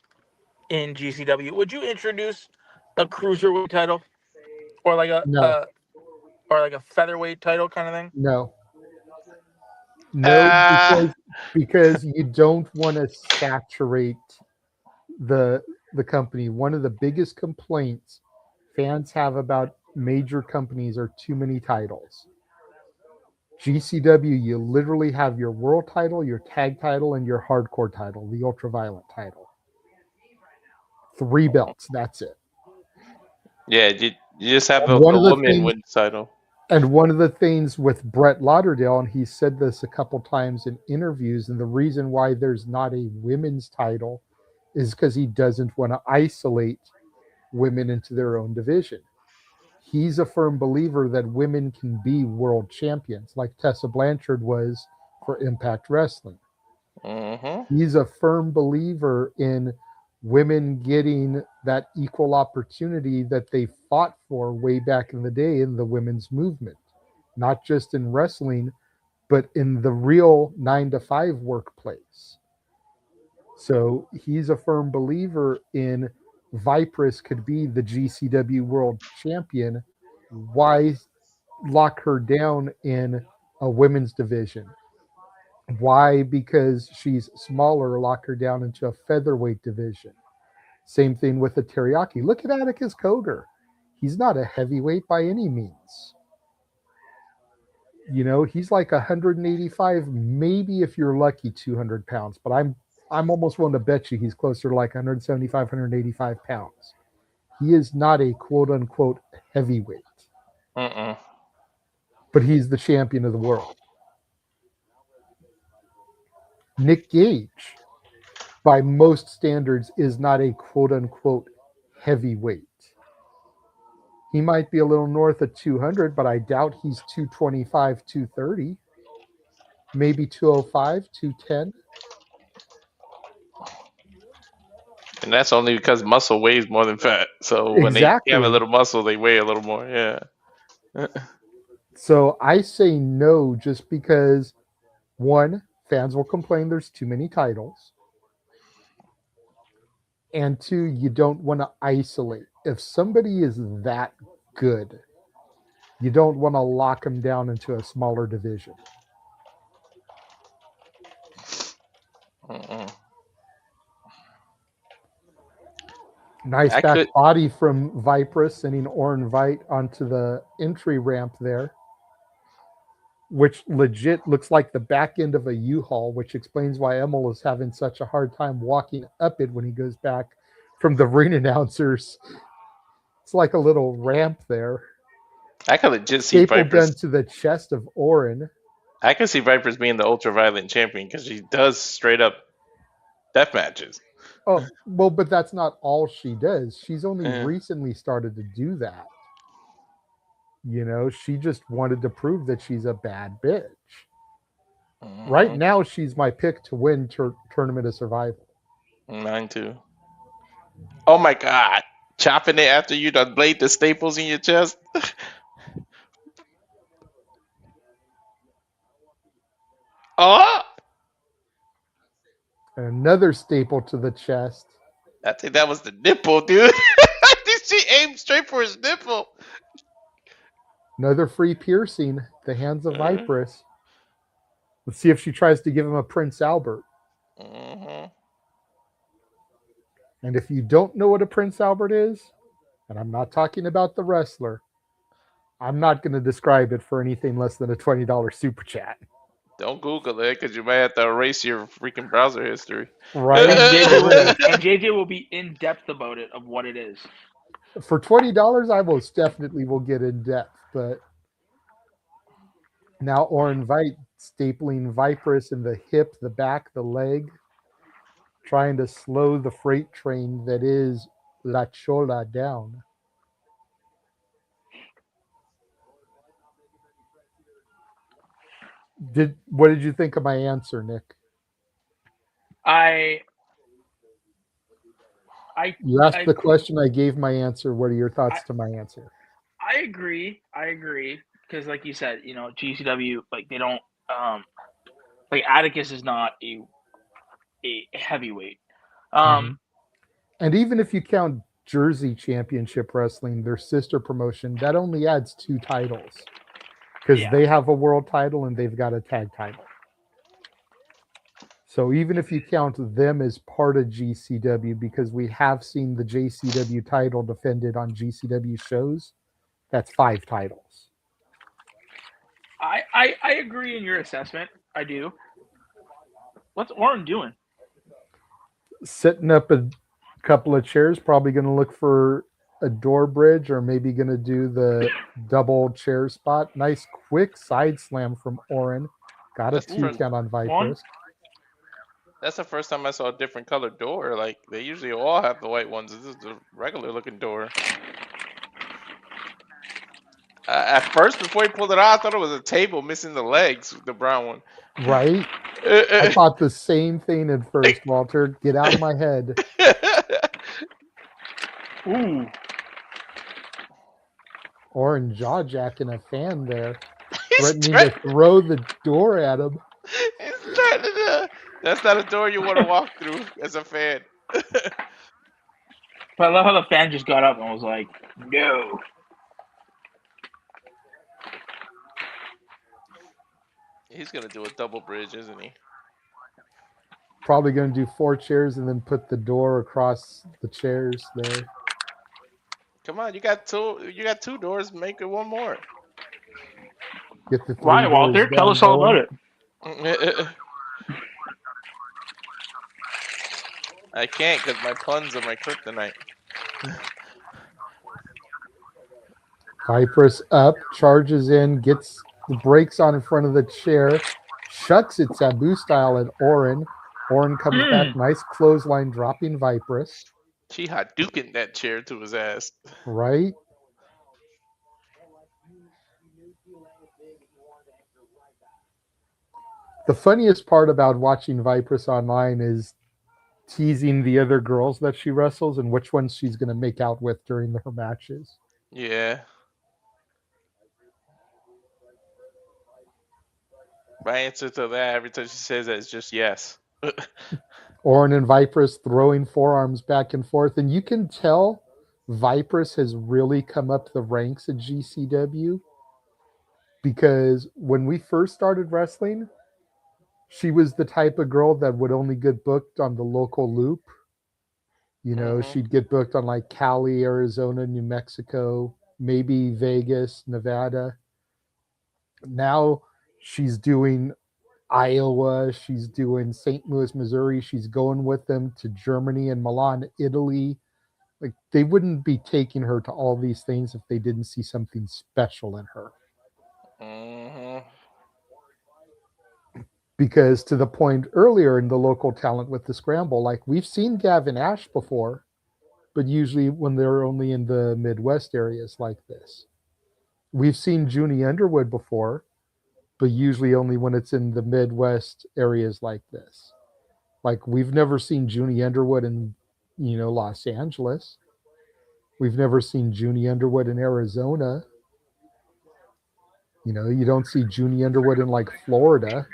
[SPEAKER 3] in GCW? Would you introduce a cruiserweight title or like
[SPEAKER 2] No.
[SPEAKER 3] or like a featherweight title kind of thing?
[SPEAKER 2] No. No, because you don't want to saturate the company. One of the biggest complaints fans have about major companies are too many titles. GCW, you literally have your world title, your tag title, and your hardcore title, the ultraviolet title. 3 belts, that's it.
[SPEAKER 5] Yeah, you just have a woman win the title.
[SPEAKER 2] And one of the things with Brett Lauderdale, and he said this a couple times in interviews, and the reason why there's not a women's title is because he doesn't want to isolate women into their own division. He's a firm believer that women can be world champions, like Tessa Blanchard was for Impact Wrestling.
[SPEAKER 5] Mm-hmm.
[SPEAKER 2] He's a firm believer in women getting that equal opportunity that they fought for way back in the day in the women's movement, not just in wrestling, but in the real 9-to-5 workplace. So he's a firm believer in Vipress could be the GCW world champion. Why lock her down in a women's division? Why? Because she's smaller, lock her down into a featherweight division. Same thing with the teriyaki. Look at Atticus Cogar. He's not a heavyweight by any means. He's like 185, maybe if you're lucky, 200 pounds. But I'm almost willing to bet you he's closer to like 175, 185 pounds. He is not a quote-unquote heavyweight,
[SPEAKER 5] Mm-mm.
[SPEAKER 2] but he's the champion of the world. Nick Gage, by most standards, is not a quote-unquote heavyweight. He might be a little north of 200, but I doubt he's 225, 230. Maybe 205, 210.
[SPEAKER 5] And that's only because muscle weighs more than fat. So when they have a
[SPEAKER 2] Exactly.
[SPEAKER 5] little muscle, they weigh a little more. Yeah.
[SPEAKER 2] So I say no just because, one, fans will complain there's too many titles. And two, you don't want to isolate. If somebody is that good, you don't want to lock them down into a smaller division.
[SPEAKER 5] Mm-mm.
[SPEAKER 2] Nice
[SPEAKER 5] I
[SPEAKER 2] back
[SPEAKER 5] could-
[SPEAKER 2] body from Vipress, sending Orin Veidt onto the entry ramp there, which legit looks like the back end of a U-Haul, which explains why Emil is having such a hard time walking up it when he goes back from the ring announcers. It's like a little ramp there.
[SPEAKER 5] I could legit see
[SPEAKER 2] Staple
[SPEAKER 5] Vipers.
[SPEAKER 2] gun to the chest of Orin.
[SPEAKER 5] I could see Vipers being the ultraviolet champion because she does straight up death matches.
[SPEAKER 2] Oh, well, but that's not all she does. She's only
[SPEAKER 5] Yeah.
[SPEAKER 2] recently started to do that. You know, she just wanted to prove that she's a bad bitch. Right now, she's my pick to win Tournament of Survival.
[SPEAKER 5] Mine too. Oh my god. Chopping it after you done blade the staples in your chest. Oh!
[SPEAKER 2] Another staple to the chest.
[SPEAKER 5] I think that was the nipple, dude. I think she aimed straight for his nipple.
[SPEAKER 2] Another free piercing. The hands of Vipress. Let's see if she tries to give him a Prince Albert.
[SPEAKER 5] Mm-hmm.
[SPEAKER 2] And if you don't know what a Prince Albert is, and I'm not talking about the wrestler, I'm not going to describe it for anything less than a $20 super chat.
[SPEAKER 5] Don't Google it because you might have to erase your freaking browser history.
[SPEAKER 2] Right?
[SPEAKER 3] And JJ will be in depth about it of what it is.
[SPEAKER 2] For $20, I most definitely will get in depth. But now Orin Veidt stapling Vipress in the hip, the back, the leg, trying to slow the freight train that is La Chola down. What did you think of my answer, Nick? You asked the question, I gave my answer. What are your thoughts to my answer?
[SPEAKER 3] I agree. Because like you said, you know, GCW, like they don't like Atticus is not a heavyweight.
[SPEAKER 2] And even if you count Jersey Championship Wrestling, their sister promotion, that only adds 2 titles. Because they have a world title and they've got a tag title. So even if you count them as part of GCW, because we have seen the JCW title defended on GCW shows, that's 5 titles.
[SPEAKER 3] I agree in your assessment. I do. What's Orin doing?
[SPEAKER 2] Setting up a couple of chairs, probably going to look for a door bridge or maybe going to do the double chair spot. Nice quick side slam from Orin. Got a 2 count on Vipress.
[SPEAKER 5] That's the first time I saw a different colored door. Like, they usually all have the white ones. This is the regular looking door. At first, before he pulled it out, I thought it was a table missing the legs, the brown one.
[SPEAKER 2] Right? I thought the same thing at first, Walter. Get out of my head.
[SPEAKER 3] Ooh.
[SPEAKER 2] Orin jaw jacking a fan there. Threatening to throw the door at him.
[SPEAKER 5] He's trying to that's not a door you want to walk through as a fan.
[SPEAKER 3] But I love how the fan just got up and was like, no.
[SPEAKER 5] He's going to do a double bridge, isn't he?
[SPEAKER 2] Probably going to do 4 chairs and then put the door across the chairs there.
[SPEAKER 5] Come on, you got 2 doors, make it 1 more.
[SPEAKER 2] Get the 3
[SPEAKER 3] Why, Walter? Tell us all about it.
[SPEAKER 5] I can't because my puns are my kryptonite.
[SPEAKER 2] Vipress up, charges in, gets the brakes on in front of the chair, shucks it Sabu style at Orin. Orin comes back, nice clothesline, dropping Vipress.
[SPEAKER 5] She Hadouken that chair to his ass.
[SPEAKER 2] Right? The funniest part about watching Vipress online is teasing the other girls that she wrestles and which ones she's going to make out with during her matches.
[SPEAKER 5] Yeah. My answer to that every time she says that is just yes.
[SPEAKER 2] Orin and Vipress throwing forearms back and forth. And you can tell Vipress has really come up the ranks at GCW because when we first started wrestling, she was the type of girl that would only get booked on the local loop. You know, she'd get booked on like Cali, Arizona, New Mexico, maybe Vegas, Nevada. Now she's doing Iowa, she's doing St. Louis, Missouri. She's going with them to Germany and Milan, Italy. Like they wouldn't be taking her to all these things if they didn't see something special in her. Because to the point earlier in the local talent with the scramble, like we've seen Gavin Ash before, but usually when they're only in the Midwest areas like this. We've seen Junie Underwood before, but usually only when it's in the Midwest areas like this. Like we've never seen Junie Underwood in, you know, Los Angeles. We've never seen Junie Underwood in Arizona. You know, you don't see Junie Underwood in like Florida,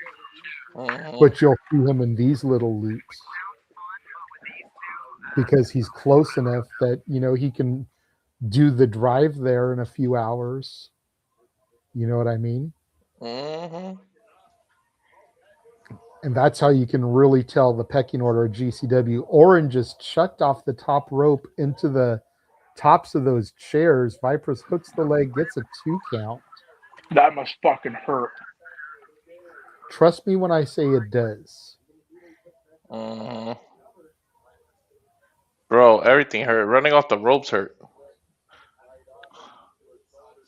[SPEAKER 2] but you'll see him in these little loops because he's close enough that, you know, he can do the drive there in a few hours. You know what I mean? And that's how you can really tell the pecking order of GCW. Orin just chucked off the top rope into the tops of those chairs. Vipress hooks the leg, gets a 2 count.
[SPEAKER 3] That must fucking hurt.
[SPEAKER 2] Trust me when I say it does.
[SPEAKER 5] Bro, everything hurt. Running off the ropes hurt.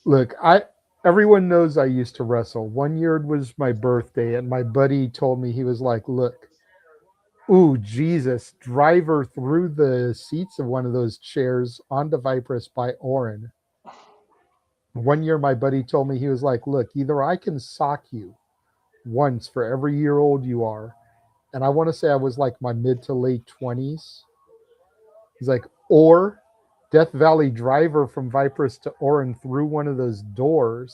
[SPEAKER 2] Look, everyone knows I used to wrestle. One year it was my birthday, and my buddy told me, he was like, look, ooh, Jesus, driver through the seats of one of those chairs onto Vipress by Orin. One year my buddy told me, he was like, look, either I can sock you once for every year old you are, and I want to say I was like my mid to late 20s. He's like, or Death Valley driver from Vipress to Orin through one of those doors,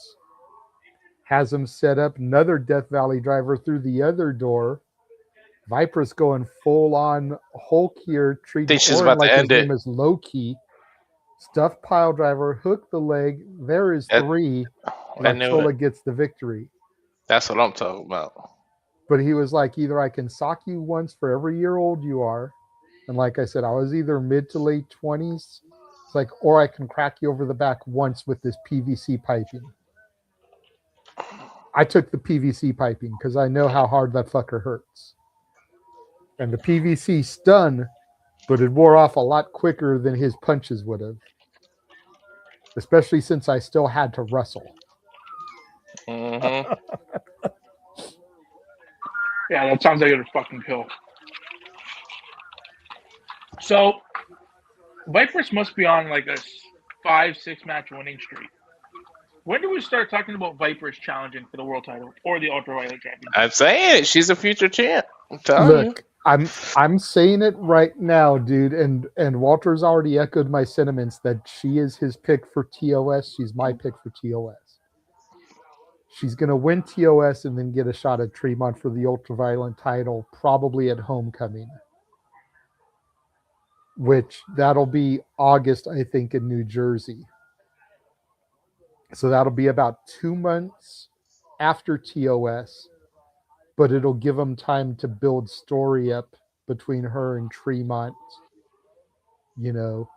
[SPEAKER 2] has him set up, another Death Valley driver through the other door. Vipress going full on Hulk here, treating Orin like his name is Loki. Stuffed pile driver, hook the leg. There is 3. Lachola gets the victory.
[SPEAKER 5] That's what I'm talking about.
[SPEAKER 2] But he was like, either I can sock you once for every year old you are. And like I said, I was either mid to late 20s. It's like, or I can crack you over the back once with this PVC piping. I took the PVC piping because I know how hard that fucker hurts. And the PVC stun, but it wore off a lot quicker than his punches would have. Especially since I still had to wrestle.
[SPEAKER 3] Yeah, that sounds like a fucking pill. So, Vipress must be on like a 5-6 match winning streak. When do we start talking about Vipress challenging for the world title or the Ultraviolet Championship?
[SPEAKER 5] I'm saying it. She's a future champ. I'm telling you.
[SPEAKER 2] I'm saying it right now, dude. And Walter's already echoed my sentiments that she is his pick for TOS. She's my pick for TOS. She's going to win TOS and then get a shot at Tremont for the Ultraviolet title, probably at Homecoming. Which that'll be August, I think, in New Jersey. So that'll be about 2 months after TOS, but it'll give them time to build story up between her and Tremont. You know,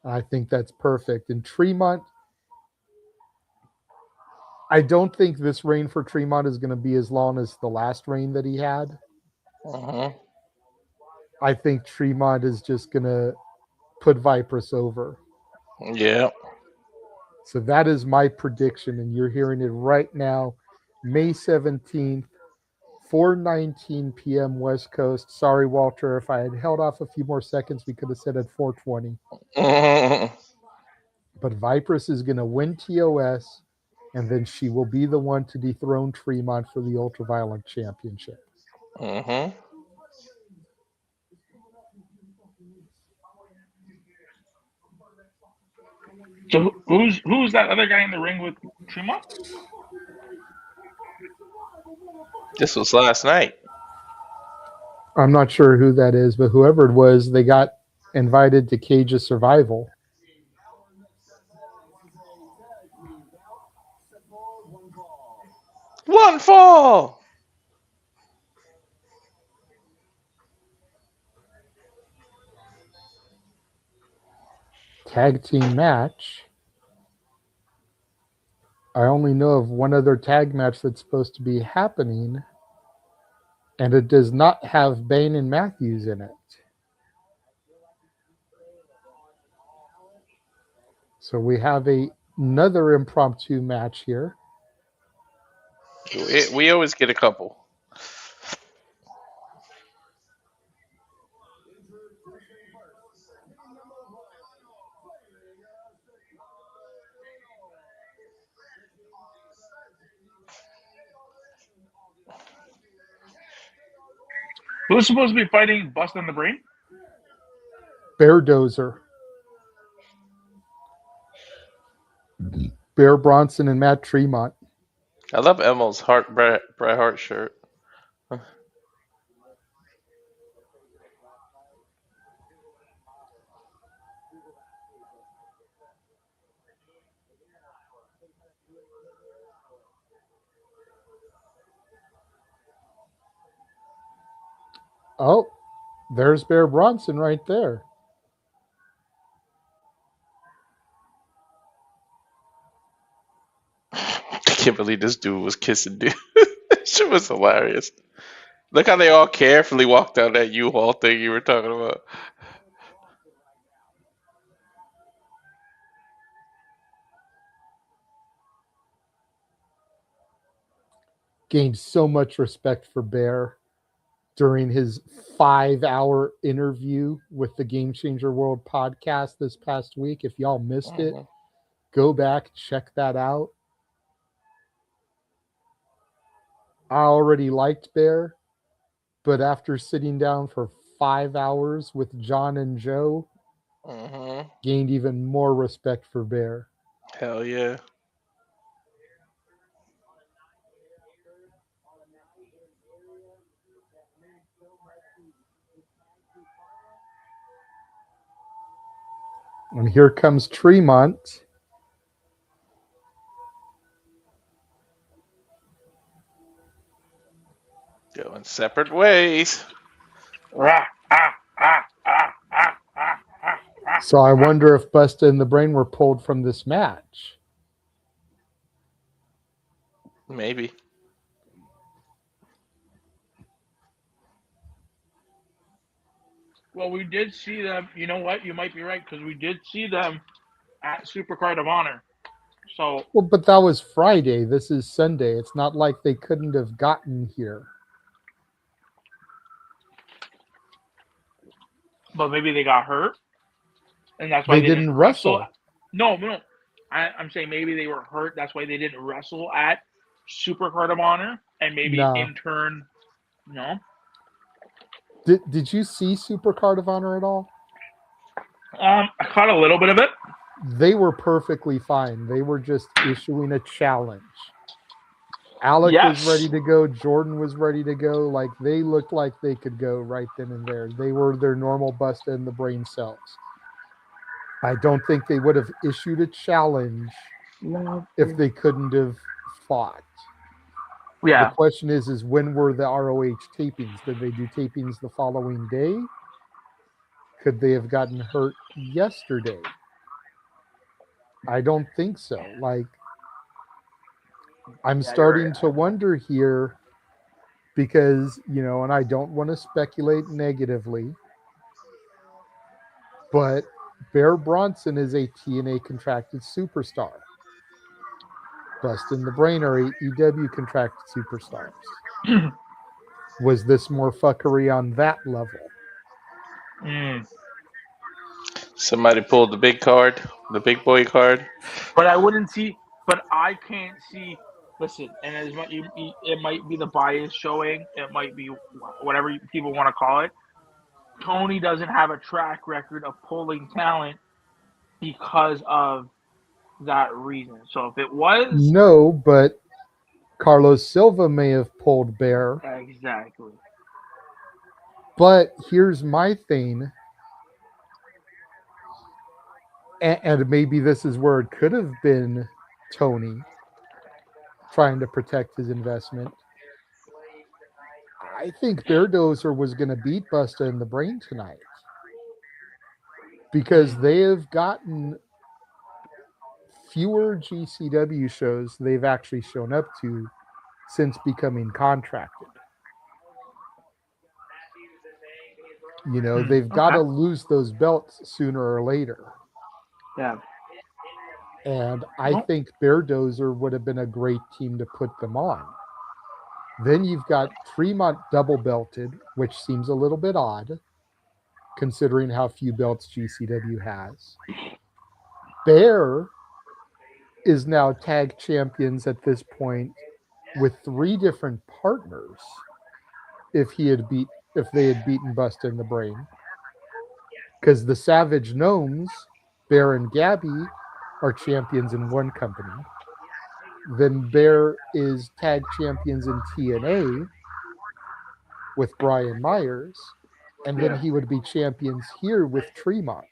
[SPEAKER 2] I think that's perfect. And Tremont, I don't think this reign for Tremont is going to be as long as the last reign that he had. I think Tremont is just going to put Vipress over.
[SPEAKER 5] Yeah.
[SPEAKER 2] So that is my prediction, and you're hearing it right now, May 17th, 4:19 p.m. West Coast. Sorry, Walter, if I had held off a few more seconds, we could have said at 4:20. But Vipress is going to win TOS, and then she will be the one to dethrone Tremont for the Ultraviolent Championship.
[SPEAKER 5] Mm-hmm.
[SPEAKER 3] So who's that other guy in the ring with Tremont?
[SPEAKER 5] This was last night.
[SPEAKER 2] I'm not sure who that is, but whoever it was, they got invited to Cage of Survival.
[SPEAKER 5] One fall.
[SPEAKER 2] Tag team match. I only know of one other tag match that's supposed to be happening, and it does not have Bane and Matthews in it. So we have another impromptu match here.
[SPEAKER 5] We always get a couple.
[SPEAKER 3] Who's supposed to be fighting Bustah in the Brain?
[SPEAKER 2] Beardozer. Bear Bronson and Matt Tremont.
[SPEAKER 5] I love Emil's Bret Hart shirt.
[SPEAKER 2] Oh, there's Bear Bronson right there.
[SPEAKER 5] I can't believe this dude was kissing dude. That shit was hilarious. Look how they all carefully walked down that U-Haul thing you were talking about.
[SPEAKER 2] Gained so much respect for Bear during his 5-hour interview with the Game Changer World podcast this past week. If y'all missed it, go back, check that out. I already liked Bear, but after sitting down for 5 hours with John and Joe, gained even more respect for Bear.
[SPEAKER 5] Hell yeah.
[SPEAKER 2] And here comes Tremont.
[SPEAKER 5] Going separate ways.
[SPEAKER 2] So I wonder if Bustah and the Brain were pulled from this match.
[SPEAKER 5] Maybe.
[SPEAKER 3] Well, we did see them. You know what? You might be right, because we did see them at Supercard of Honor. So,
[SPEAKER 2] well, but that was Friday. This is Sunday. It's not like they couldn't have gotten here.
[SPEAKER 3] but maybe they got hurt, and that's why
[SPEAKER 2] They didn't wrestle.
[SPEAKER 3] No. I'm saying maybe they were hurt. That's why they didn't wrestle at Supercard of Honor, and maybe in turn, no.
[SPEAKER 2] Did you see Supercard of Honor at all?
[SPEAKER 3] I caught a little bit of it.
[SPEAKER 2] They were perfectly fine. They were just issuing a challenge. Alec was ready to go. Jordan was ready to go. Like, they looked like they could go right then and there. They were their normal Bustah and the Brain selves. I don't think they would have issued a challenge if they couldn't have fought.
[SPEAKER 3] Yeah.
[SPEAKER 2] The question is when were the ROH tapings? Did they do tapings the following day? Could they have gotten hurt yesterday? I don't think so. Like, I'm starting to wonder here because, and I don't want to speculate negatively, but Bear Bronson is a TNA contracted superstar. Bustah and the Brain are AEW contracted superstars. Was this more fuckery on that level?
[SPEAKER 5] Somebody pulled the big card, the big boy card.
[SPEAKER 3] But I wouldn't see. But I can't see. Listen, and as much it might be the bias showing. It might be whatever people want to call it. Tony doesn't have a track record of pulling talent because of that reason. So if it was
[SPEAKER 2] No, but Carlos Silva may have pulled Bear.
[SPEAKER 3] exactly,
[SPEAKER 2] But here's my thing. And maybe this is where it could have been Tony trying to protect his investment. I think Beardozer was going to beat Bustah in the Brain tonight because they have gotten fewer GCW shows they've actually shown up to since becoming contracted. You know, they've got to lose those belts sooner or later.
[SPEAKER 3] yeah.
[SPEAKER 2] And I think Beardozer would have been a great team to put them on. Then you've got Tremont double belted, which seems a little bit odd, considering how few belts GCW has. Bear is now tag champions at this point with 3 different partners. If they had beaten Bustah in the Brain, because the Savage Gnomes, Bear and Gabby, are champions in one company. Then Bear is tag champions in TNA with Brian Myers, and then he would be champions here with Tremont.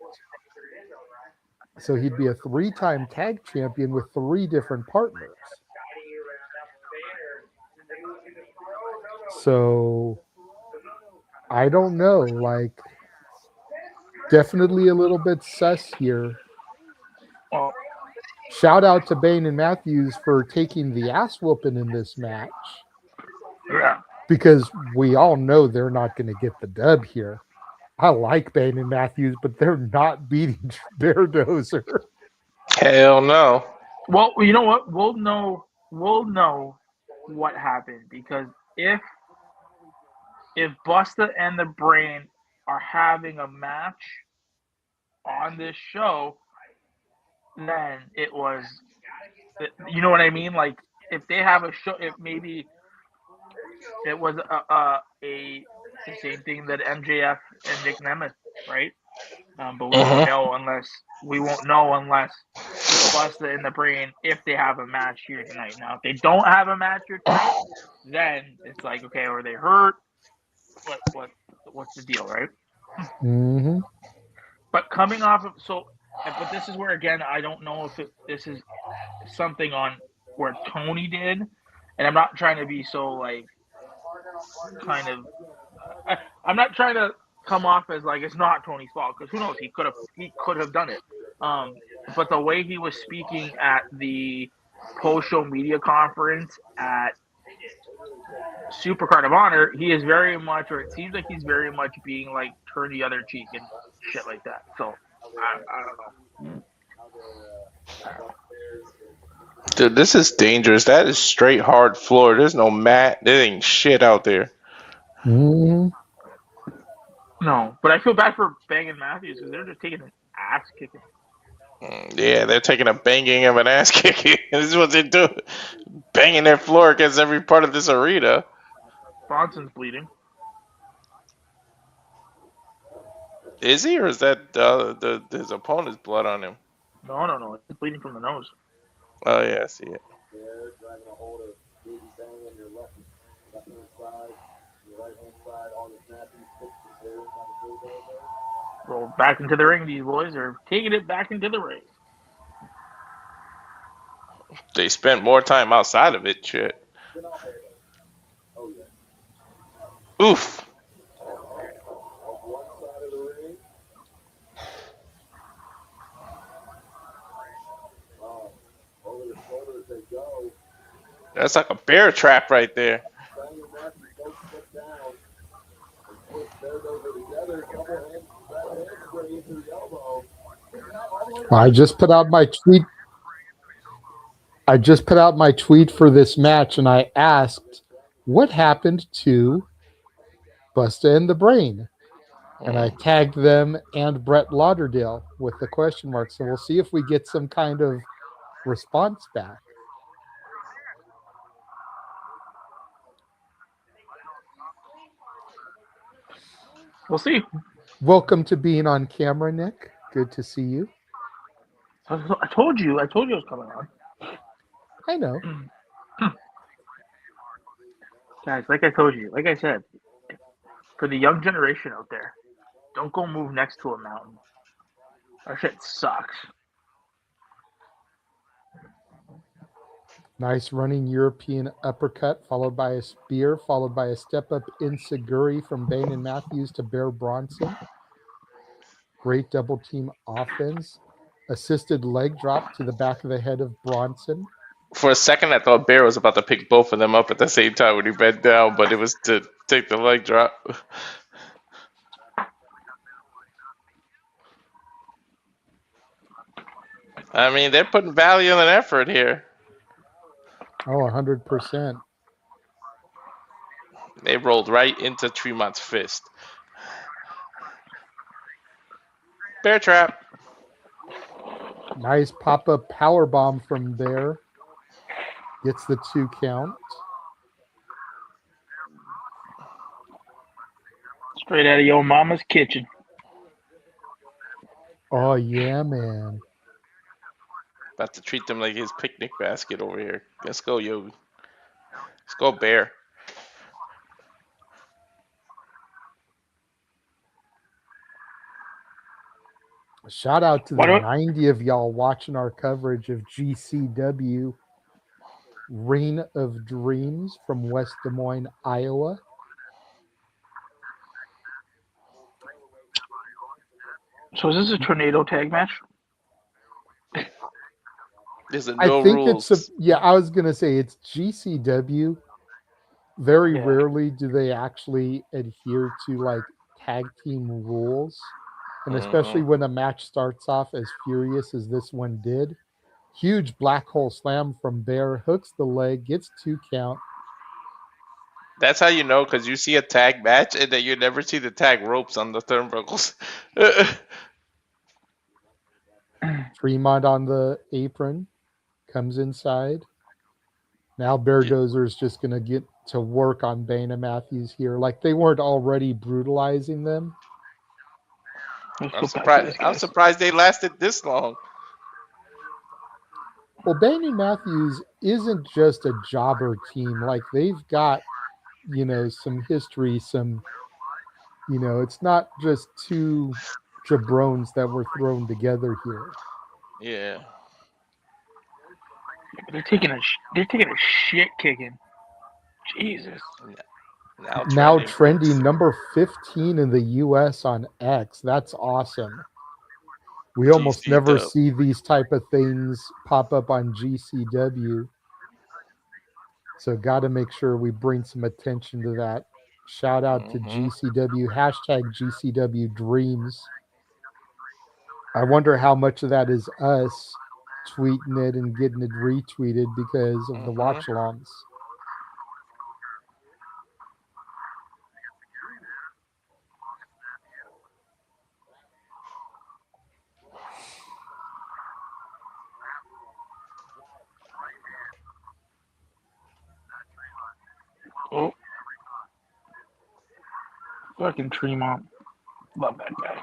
[SPEAKER 2] So he'd be a 3-time tag champion with 3 different partners. So I don't know, like, definitely a little bit sus here. Shout out to Bain and Matthews for taking the ass whooping in this match.
[SPEAKER 3] Yeah.
[SPEAKER 2] Because we all know they're not going to get the dub here. I like Bain and Matthews, but they're not beating Beardozer.
[SPEAKER 5] Hell no.
[SPEAKER 3] Well, you know what? We'll know what happened because if Bustah and the Brain are having a match on this show, then it was, you know what I mean? Like if they have a show, if maybe it was the same thing that MJF and Nick Nemeth, right? But we won't know unless Bustah and the Brain, if they have a match here tonight. Now, if they don't have a match here tonight, then it's like, okay, are they hurt? What's the deal, right?
[SPEAKER 2] Mm-hmm.
[SPEAKER 3] But coming off of but this is where again I don't know if this is something on where Tony did, and I'm not trying to be so like kind of. I'm not trying to come off as like it's not Tony's fault because who knows, he could have done it. But the way he was speaking at the post-show media conference at Supercard of Honor, he is very much, or it seems like he's very much being like turn the other cheek and shit like that. So I don't know.
[SPEAKER 5] Dude, this is dangerous. That is straight hard floor. There's no mat. There ain't shit out there.
[SPEAKER 2] Mm-hmm.
[SPEAKER 3] No, but I feel bad for Bang and Matthews because they're just taking an ass kicking.
[SPEAKER 5] Yeah, they're taking a banging of an ass kicking. This is what they do. Banging their floor against every part of this arena.
[SPEAKER 3] Bronson's bleeding.
[SPEAKER 5] Is he, or is that his opponent's blood on him?
[SPEAKER 3] No. He's bleeding from the nose.
[SPEAKER 5] Oh, yeah, I see it.
[SPEAKER 4] There, grabbing a hold of Baby Bang on your left hand side, your right hand side, all the snapping sticks and bears on the Beardozer.
[SPEAKER 3] Roll back into the ring, these boys are taking it back into the ring.
[SPEAKER 5] They spent more time outside of it, shit. Oof. That's like a bear trap right there.
[SPEAKER 2] I just put out my tweet. I just put out my tweet for this match, and I asked, what happened to Bustah and the Brain? And I tagged them and Brett Lauderdale with the question mark. So we'll see if we get some kind of response back.
[SPEAKER 3] We'll see.
[SPEAKER 2] Welcome to being on camera, Nick. Good to see you.
[SPEAKER 3] I told you I was coming on.
[SPEAKER 2] I know.
[SPEAKER 3] Guys, like I said, for the young generation out there, don't go move next to a mountain. Our shit sucks.
[SPEAKER 2] Nice running European uppercut, followed by a spear, followed by a step-up enziguri from Bane and Matthews to Bear Bronson. Great double-team offense. Assisted leg drop to the back of the head of Bronson.
[SPEAKER 5] For a second, I thought Bear was about to pick both of them up at the same time when he bent down, but it was to take the leg drop. I mean, they're putting value and effort here.
[SPEAKER 2] Oh, 100%.
[SPEAKER 5] They rolled right into Tremont's fist. Bear trap.
[SPEAKER 2] Nice pop-up power bomb from Bear. Gets the 2 count.
[SPEAKER 3] Straight out of your mama's kitchen.
[SPEAKER 2] Oh, yeah, man.
[SPEAKER 5] About to treat them like his picnic basket over here. Let's go, Yogi. Let's go, Bear.
[SPEAKER 2] Shout out to the 90 of y'all watching our coverage of GCW Reign of Dreams from West Des Moines, Iowa.
[SPEAKER 3] So is this a tornado tag match?
[SPEAKER 5] There's no
[SPEAKER 2] I think
[SPEAKER 5] rules.
[SPEAKER 2] it's I was gonna say it's GCW. Very rarely do they actually adhere to like tag team rules. And especially when a match starts off as furious as this one did. Huge black hole slam from Bear, hooks the leg, gets 2 count.
[SPEAKER 5] That's how you know, because you see a tag match and then you never see the tag ropes on the turnbuckles.
[SPEAKER 2] Tremont on the apron, comes inside. Now Beardozer is just going to get to work on Bane and Matthews here. Like they weren't already brutalizing them.
[SPEAKER 5] I'm surprised they lasted this long.
[SPEAKER 2] Well, Bane and Matthews isn't just a jobber team. Like they've got, some history, it's not just 2 jabrones that were thrown together here.
[SPEAKER 5] Yeah.
[SPEAKER 3] They're taking a shit kicking. Jesus.
[SPEAKER 2] Now trending number 15 in the U.S. on X. That's awesome. We almost never see these type of things pop up on GCW. So got to make sure we bring some attention to that. Shout out to GCW, #GCW Dreams. I wonder how much of that is us tweeting it and getting it retweeted because of the watch-alongs.
[SPEAKER 3] Oh. Fucking Tremont. Love that guy.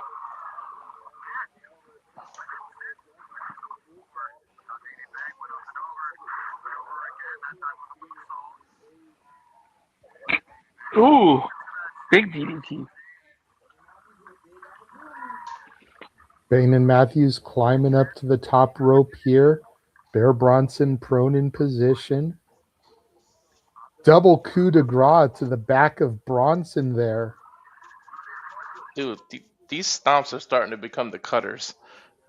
[SPEAKER 3] Ooh. Big DDT.
[SPEAKER 2] Bane and Matthews climbing up to the top rope here. Bear Bronson prone in position. Double coup de grace to the back of Bronson there.
[SPEAKER 5] Dude, these stomps are starting to become the cutters.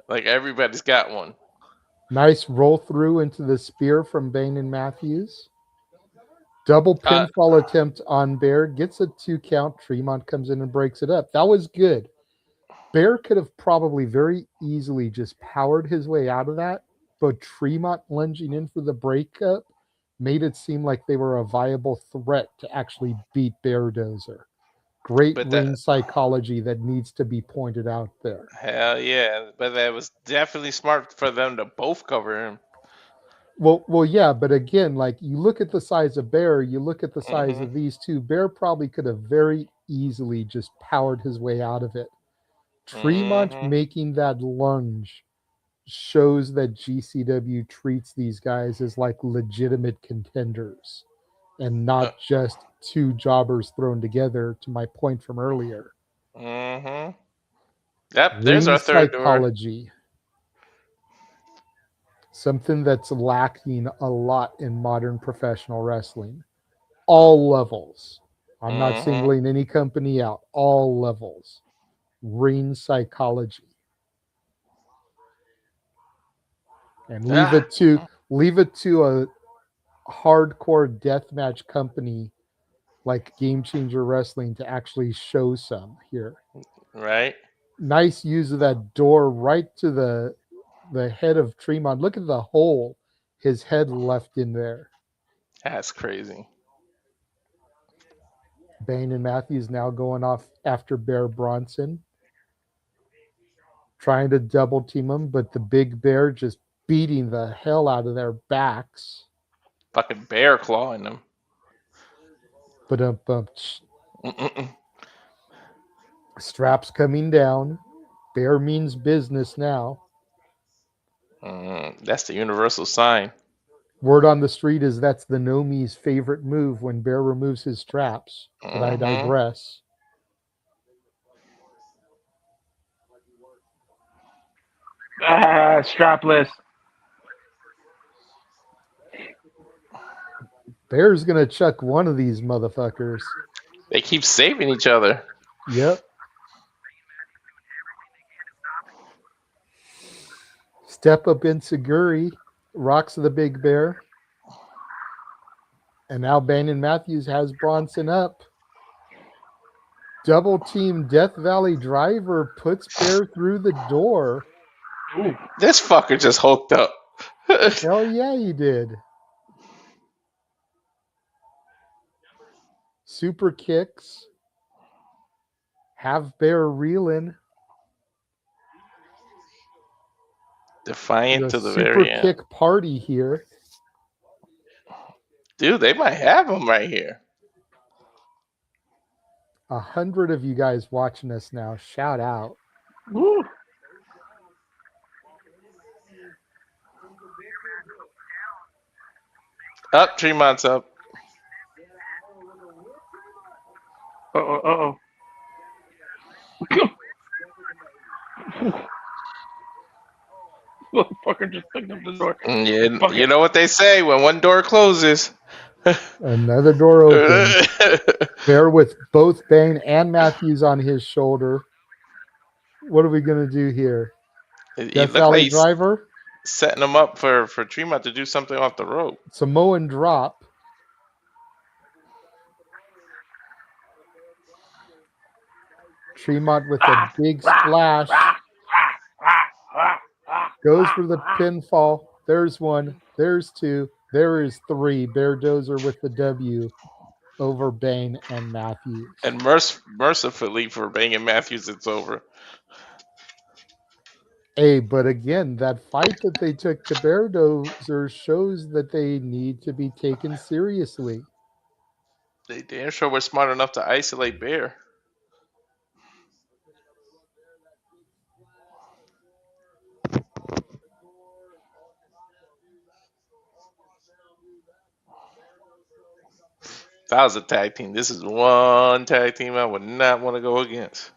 [SPEAKER 5] Like everybody's got one.
[SPEAKER 2] Nice roll through into the spear from Bane and Matthews. Double pinfall attempt on Bear. Gets a 2 count. Tremont comes in and breaks it up. That was good. Bear could have probably very easily just powered his way out of that, but Tremont lunging in for the breakup made it seem like they were a viable threat to actually beat Beardozer. Great
[SPEAKER 5] But
[SPEAKER 2] ring psychology that needs to be pointed out there.
[SPEAKER 5] hell yeah, but that was definitely smart for them to both cover him.
[SPEAKER 2] Well, yeah, but again, like you look at the size of Bear, you look at the size
[SPEAKER 5] Mhm.
[SPEAKER 2] of these two. Bear probably could have very easily just powered his way out of it. Tremont
[SPEAKER 5] Mhm.
[SPEAKER 2] making that lunge shows that GCW treats these guys as like legitimate contenders and not just two jobbers thrown together, to my point from earlier.
[SPEAKER 5] Mhm. Yep, there's
[SPEAKER 2] Ring
[SPEAKER 5] our third door.
[SPEAKER 2] psychology, something that's lacking a lot in modern professional wrestling. All levels. I'm not
[SPEAKER 5] Mhm.
[SPEAKER 2] singling any company out. All levels. Ring psychology. And leave it to a hardcore deathmatch company like Game Changer Wrestling to actually show some here.
[SPEAKER 5] Right.
[SPEAKER 2] Nice use of that door right to the head of Tremont. Look at the hole his head left in there.
[SPEAKER 5] That's crazy.
[SPEAKER 2] Bane and Matthews now going off after Bear Bronson, trying to double team him, but the big bear just beating the hell out of their backs.
[SPEAKER 5] Fucking bear clawing them.
[SPEAKER 2] But
[SPEAKER 5] Mm-mm-mm.
[SPEAKER 2] straps coming down. Bear means business now.
[SPEAKER 5] That's the universal sign.
[SPEAKER 2] Word on the street is that's the Nomi's favorite move when Bear removes his straps. But I
[SPEAKER 5] Mhm.
[SPEAKER 2] digress.
[SPEAKER 3] Strapless.
[SPEAKER 2] Bear's gonna chuck one of these motherfuckers.
[SPEAKER 5] They keep saving each other.
[SPEAKER 2] Yep. Step up Inseguri, rocks the big bear. And now Bannon Matthews has Bronson up. Double team Death Valley driver puts Bear through the door.
[SPEAKER 3] Ooh.
[SPEAKER 5] This fucker just hulked up.
[SPEAKER 2] Hell yeah, he did. Super kicks. Have Bear reeling.
[SPEAKER 5] Defiant
[SPEAKER 2] The
[SPEAKER 5] to the
[SPEAKER 2] super
[SPEAKER 5] very end.
[SPEAKER 2] kick party here.
[SPEAKER 5] Dude, they might have him right here.
[SPEAKER 2] 100 of you guys watching us now. Shout out.
[SPEAKER 3] Woo.
[SPEAKER 5] Up, Tremont's up.
[SPEAKER 3] Uh-oh. Motherfucker just picked up the door.
[SPEAKER 5] Yeah, you know what they say, when one door closes.
[SPEAKER 2] Another door opens. Bear with both Bane and Matthews on his shoulder. What are we going to do here?
[SPEAKER 5] It
[SPEAKER 2] Death
[SPEAKER 5] looked
[SPEAKER 2] Valley
[SPEAKER 5] like he's
[SPEAKER 2] driver.
[SPEAKER 5] setting him up for Tremont to do something off the rope.
[SPEAKER 2] Samoan drop. Tremont with a big splash. Goes for the pinfall. There's one. There's two. There is three. Beardozer with the W over Bane and Matthews.
[SPEAKER 5] And mercifully for Bane and Matthews, it's over.
[SPEAKER 2] Hey, but again, that fight that they took to Beardozer shows that they need to be taken seriously.
[SPEAKER 5] They damn sure were smart enough to isolate Bear. If I was a tag team, this is one tag team I would not want to go against.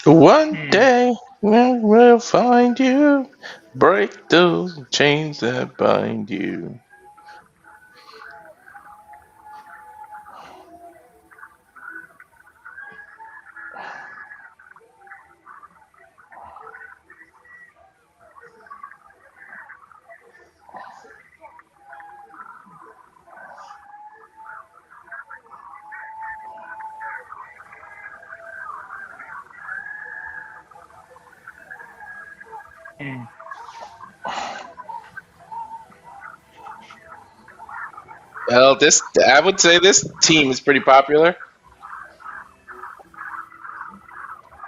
[SPEAKER 5] One day we'll find you. Break those chains that bind you.
[SPEAKER 3] Mm.
[SPEAKER 5] Well, I would say this team is pretty popular.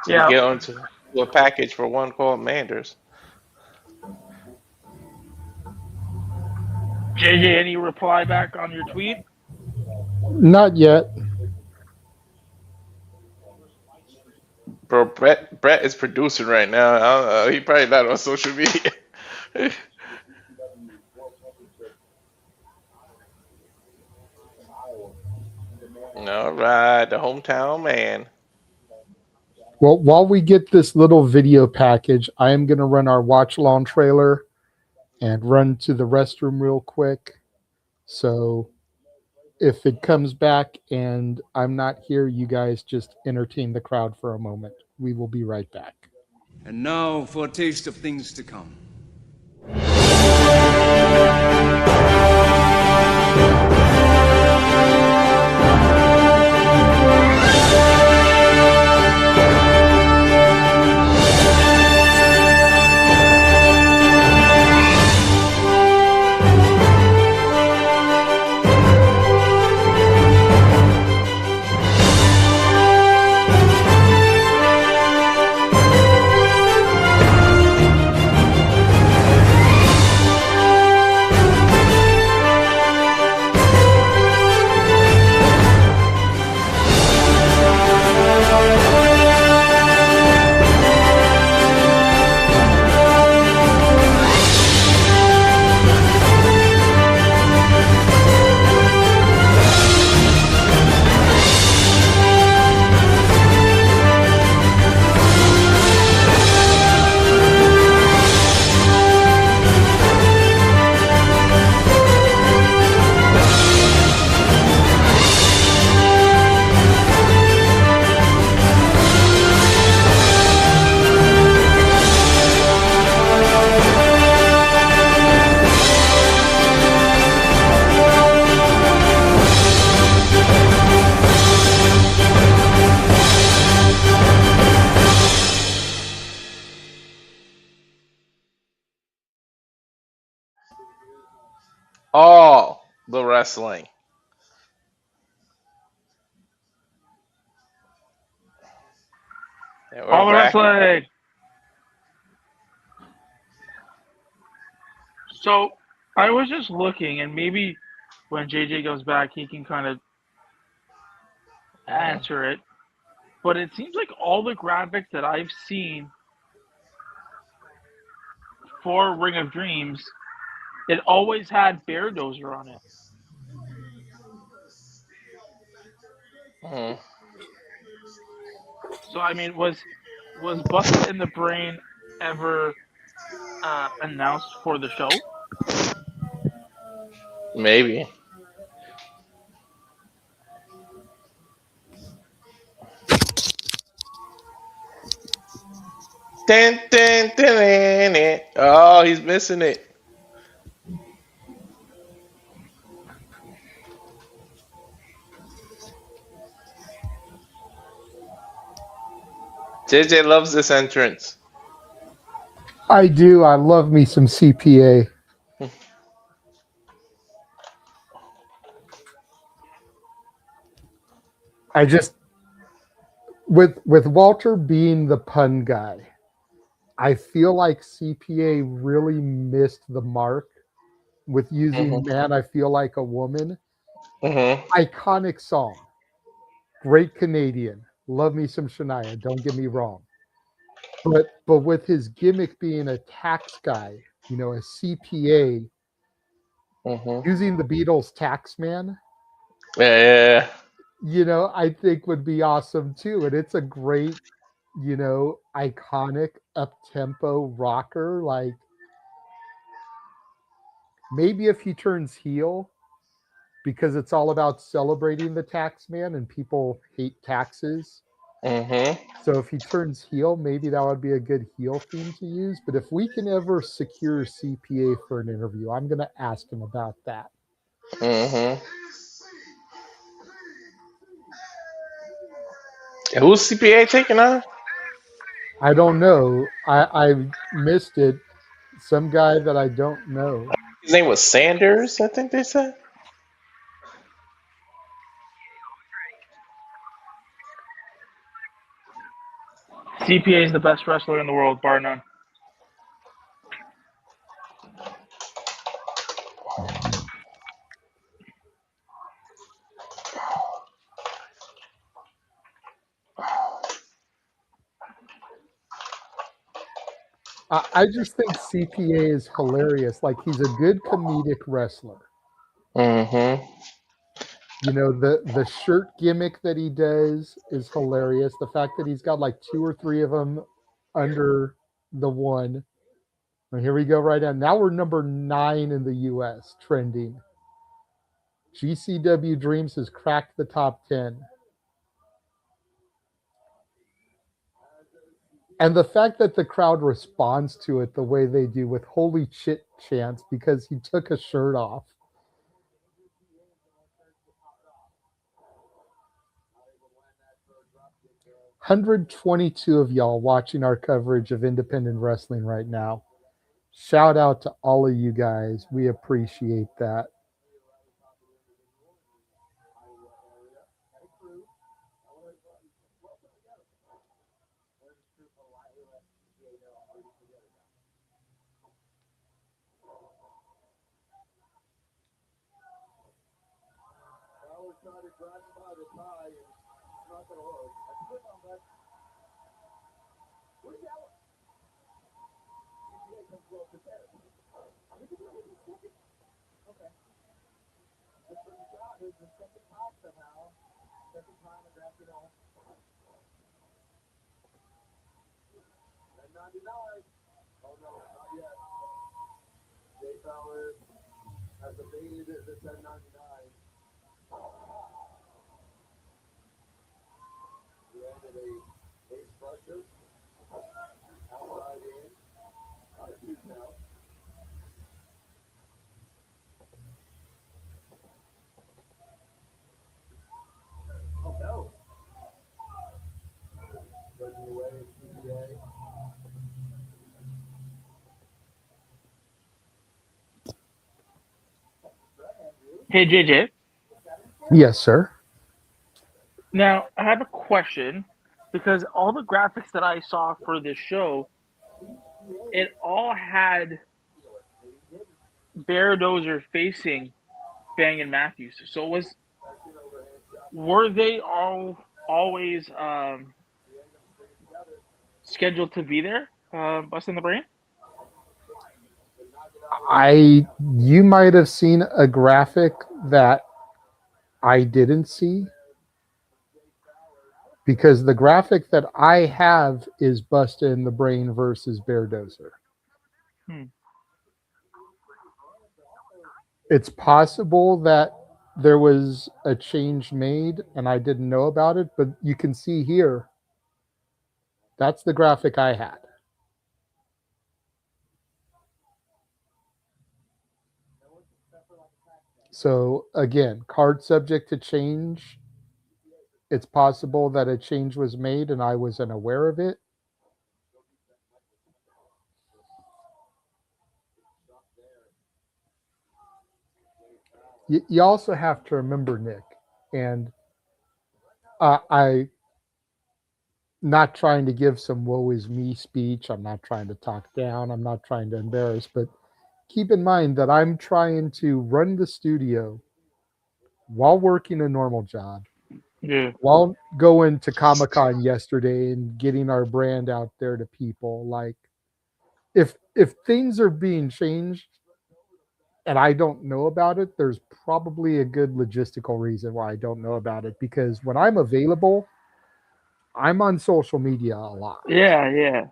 [SPEAKER 5] So you
[SPEAKER 3] Yeah.
[SPEAKER 5] get onto a package for one called Manders.
[SPEAKER 3] JJ, any reply back on your tweet?
[SPEAKER 2] Not yet.
[SPEAKER 5] Bro, Brett is producing right now. I don't know, he probably not on social media. All right, the hometown man.
[SPEAKER 2] Well, while we get this little video package, I am going to run our watch along trailer and run to the restroom real quick. So if it comes back and I'm not here, you guys just entertain the crowd for a moment. We will be right back.
[SPEAKER 1] And now for a taste of things to come.
[SPEAKER 5] All the wrestling. And we're
[SPEAKER 3] All the
[SPEAKER 5] back.
[SPEAKER 3] wrestling. So I was just looking, and maybe when JJ goes back, he can kind of answer it. But it seems like all the graphics that I've seen for Ring of Dreams, it always had Beardozer on it.
[SPEAKER 5] Mhm.
[SPEAKER 3] So I mean, was Bustah in the Brain ever announced for the show?
[SPEAKER 5] Maybe. Dun, dun, dun, dun, dun. Oh, he's missing it. JJ loves this entrance.
[SPEAKER 2] I do. I love me some CPA. I just with Walter being the pun guy, I feel like CPA really missed the mark with using "Man, I Feel Like a Woman." Iconic song, great Canadian. Love me some Shania. Don't get me wrong, but with his gimmick being a tax guy, a CPA, using the Beatles' tax man,
[SPEAKER 5] Yeah.
[SPEAKER 2] I think would be awesome too. And it's a great, iconic up-tempo rocker. Like, maybe if he turns heel, because it's all about celebrating the tax man and people hate taxes.
[SPEAKER 5] Mm-hmm.
[SPEAKER 2] So if he turns heel, maybe that would be a good heel theme to use. But if we can ever secure CPA for an interview, I'm going to ask him about that.
[SPEAKER 5] Mm-hmm. Who's CPA taking on?
[SPEAKER 2] I don't know. I missed it. Some guy that I don't know.
[SPEAKER 5] His name was Sanders, I think they said.
[SPEAKER 3] CPA is the best wrestler in the world, bar none.
[SPEAKER 2] I just think CPA is hilarious. Like, he's a good comedic wrestler.
[SPEAKER 5] Mm-hmm.
[SPEAKER 2] The shirt gimmick that he does is hilarious. The fact that he's got like 2 or 3 of them under the one. Well, here we go right now we're number 9 in the US trending. GCW Dreams has cracked the top 10. And the fact that the crowd responds to it the way they do with holy shit chants because he took a shirt off. $122 of y'all watching our coverage of independent wrestling right now. Shout out to all of you guys. We appreciate that.
[SPEAKER 3] Hey, JJ.
[SPEAKER 2] Yes, sir.
[SPEAKER 3] Now, I have a question because all the graphics that I saw for this show, it all had Beardozer facing Bang & Matthews. So were they always scheduled to be there, busting the brain?
[SPEAKER 2] You might have seen a graphic that I didn't see, because the graphic that I have is Bustah in the Brain versus Beardozer. It's possible that there was a change made and I didn't know about it, but you can see here, that's the graphic I had. So again, card subject to change. It's possible that a change was made and I was unaware of it. You also have to remember, Nick, and I not trying to give some woe is me speech. I'm not trying to talk down. I'm not trying to embarrass, but keep in mind that I'm trying to run the studio while working a normal job.
[SPEAKER 3] Yeah.
[SPEAKER 2] While going to Comic-Con yesterday and getting our brand out there to people. Like, if things are being changed and I don't know about it, there's probably a good logistical reason why I don't know about it. Because when I'm available, I'm on social media a lot.
[SPEAKER 3] Yeah.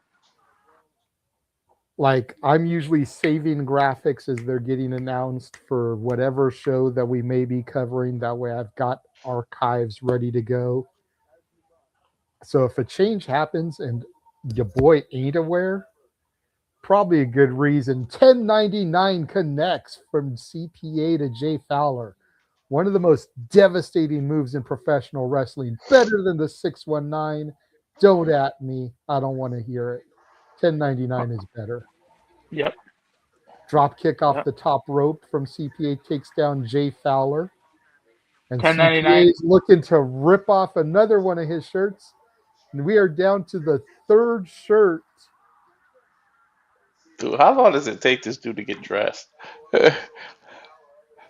[SPEAKER 2] Like, I'm usually saving graphics as they're getting announced for whatever show that we may be covering. That way I've got archives ready to go. So if a change happens and your boy ain't aware, probably a good reason. 1099 connects from CPA to Jay Fowler. One of the most devastating moves in professional wrestling. Better than the 619. Don't at me. I don't want to hear it. 1099 is better.
[SPEAKER 3] Yep.
[SPEAKER 2] Drop kick off
[SPEAKER 3] Yep.
[SPEAKER 2] the top rope from CPA takes down Jay Fowler. And
[SPEAKER 3] 1099.
[SPEAKER 2] CPA is looking to rip off another one of his shirts. And we are down to the third shirt.
[SPEAKER 5] Dude, how long does it take this dude to get dressed?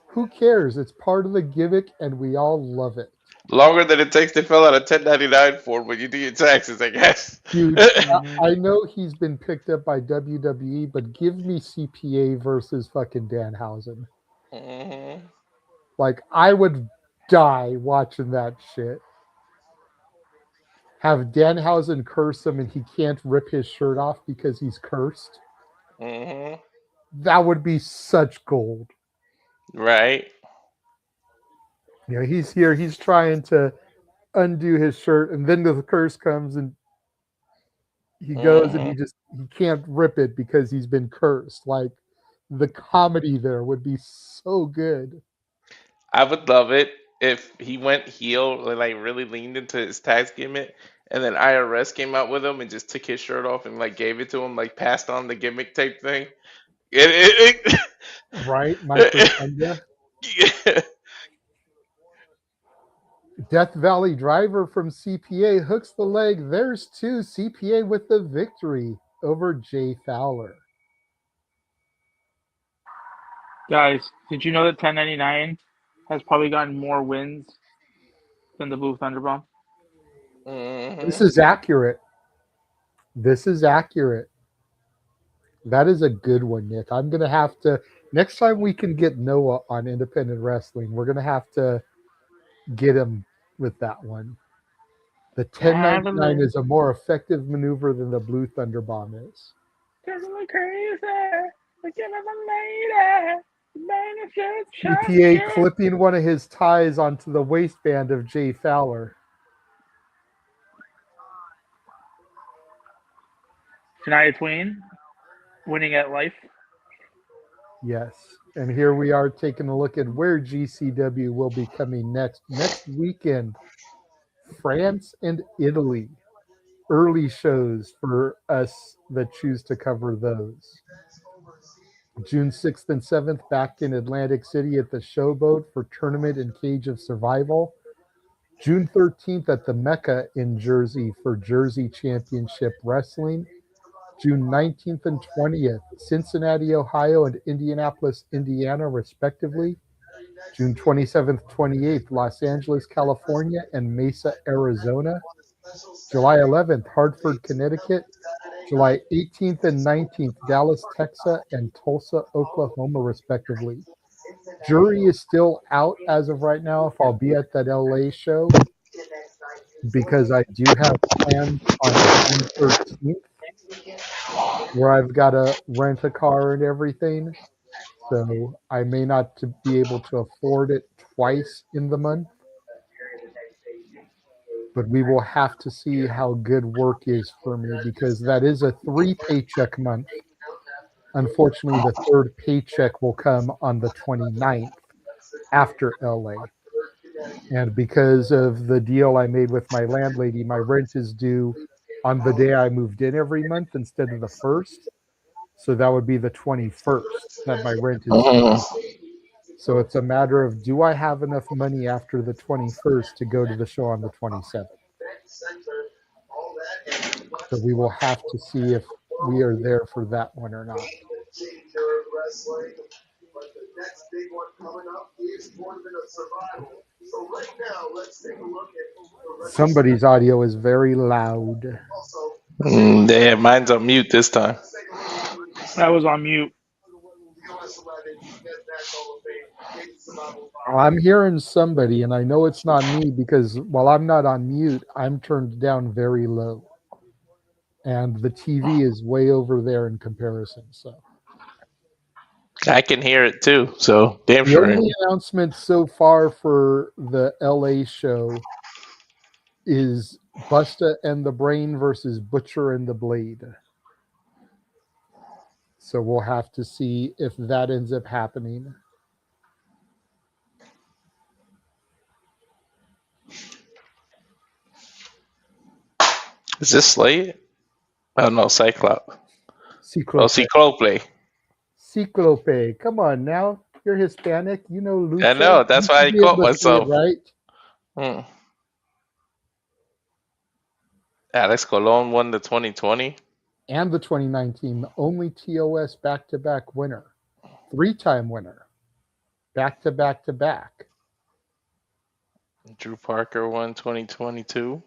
[SPEAKER 2] Who cares? It's part of the gimmick, and we all love it.
[SPEAKER 5] Longer than it takes to fill out a 1099 form when you do your taxes, I guess.
[SPEAKER 2] Dude, I know he's been picked up by WWE, but give me CPA versus fucking Danhausen.
[SPEAKER 5] Mm-hmm.
[SPEAKER 2] Like, I would die watching that shit. Have Danhausen curse him and he can't rip his shirt off because he's cursed.
[SPEAKER 5] Mm-hmm.
[SPEAKER 2] That would be such gold.
[SPEAKER 5] Right.
[SPEAKER 2] You know, he's here, he's trying to undo his shirt, and then the curse comes and he goes and he can't rip it because he's been cursed. Like, the comedy there would be so good.
[SPEAKER 5] I would love it if he went heel and like really leaned into his tax gimmick, and then IRS came out with him and just took his shirt off and like gave it to him, like passed on the gimmick type thing.
[SPEAKER 2] Right, my pretender.
[SPEAKER 5] Yeah.
[SPEAKER 2] Death Valley Driver from CPA hooks the leg. There's two. CPA with the victory over Jay Fowler.
[SPEAKER 3] Guys, did you know that 1099 has probably gotten more wins than the Blue Thunderbomb?
[SPEAKER 2] This is accurate. This is accurate. That is a good one, Nick. I'm going to have to, next time we can get Noah on independent wrestling, we're going to have to get him with that one. The 1099 is a more effective maneuver than the Blue Thunder Bomb is. CPA clipping one of his ties onto the waistband of Jay Fowler.
[SPEAKER 3] Shania Twain winning at life.
[SPEAKER 2] Yes. And here we are taking a look at where GCW will be coming next. Next weekend, France and Italy. Early shows for us that choose to cover those. June 6th and 7th, back in Atlantic City at the Showboat for Tournament and Cage of Survival. June 13th at the Mecca in Jersey for Jersey Championship Wrestling. June 19th and 20th, Cincinnati, Ohio, and Indianapolis, Indiana, respectively. June 27th, 28th, Los Angeles, California, and Mesa, Arizona. July 11th, Hartford, Connecticut. July 18th and 19th, Dallas, Texas, and Tulsa, Oklahoma, respectively. Jury is still out as of right now if I'll be at that LA show, because I do have plans on June 13th where I've got to rent a car and everything. So I may not be able to afford it twice in the month. But we will have to see how good work is for me, because that is a 3-paycheck month. Unfortunately, the third paycheck will come on the 29th after LA. And because of the deal I made with my landlady, my rent is due on the day I moved in every month instead of the 1st. So that would be the 21st that my rent is due. So it's a matter of, do I have enough money after the 21st to go to the show on the 27th? So we will have to see if we are there for that one or not. Somebody's audio is very loud.
[SPEAKER 5] Yeah, mine's on mute this time.
[SPEAKER 3] That was on mute.
[SPEAKER 2] I'm hearing somebody, and I know it's not me because while I'm not on mute, I'm turned down very low. And the TV is way over there in comparison. So
[SPEAKER 5] I can hear it too. So damn
[SPEAKER 2] the
[SPEAKER 5] sure.
[SPEAKER 2] only announcement so far for the LA show is Bustah and the Brain versus Butcher and the Blade. So we'll have to see if that ends up happening.
[SPEAKER 5] Is this Slade? Oh no, Cyclops. Oh,
[SPEAKER 2] Ciclope.
[SPEAKER 5] Cyclope.
[SPEAKER 2] Ciclope. Come on now. You're Hispanic. You know Lucha.
[SPEAKER 5] I know. That's
[SPEAKER 2] You
[SPEAKER 5] why
[SPEAKER 2] should
[SPEAKER 5] I
[SPEAKER 2] be able
[SPEAKER 5] caught
[SPEAKER 2] to say it
[SPEAKER 5] myself.
[SPEAKER 2] right.
[SPEAKER 5] Alex Colon won the 2020
[SPEAKER 2] and the 2019 only TOS back-to-back winner. 3-time winner. Back-to-back-to-back.
[SPEAKER 5] Drew Parker won 2022.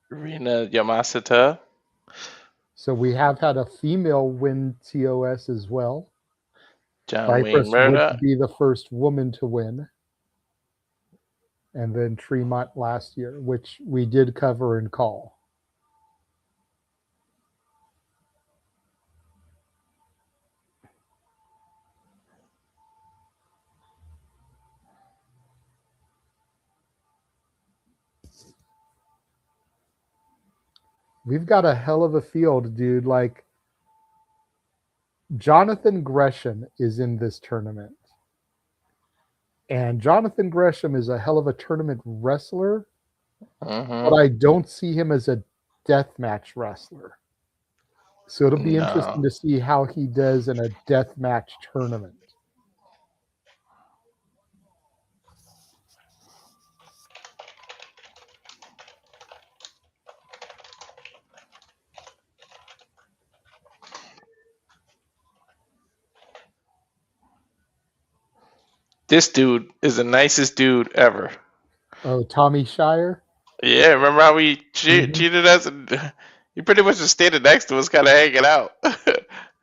[SPEAKER 5] Rina Yamashita.
[SPEAKER 2] So we have had a female win TOS as well.
[SPEAKER 5] John Wayne
[SPEAKER 2] Vipress
[SPEAKER 5] Murdoch.
[SPEAKER 2] would be the first woman to win. And then Tremont last year, which we did cover and call. We've got a hell of a field, dude. Like, Jonathan Gresham is in this tournament. And Jonathan Gresham is a hell of a tournament wrestler, but I don't see him as a deathmatch wrestler. So it'll be interesting to see how he does in a deathmatch tournament.
[SPEAKER 5] This dude is the nicest dude ever.
[SPEAKER 2] Oh, Tommy Shire?
[SPEAKER 5] Yeah, remember how he cheated us? And he pretty much just standing next to us, kind of hanging out.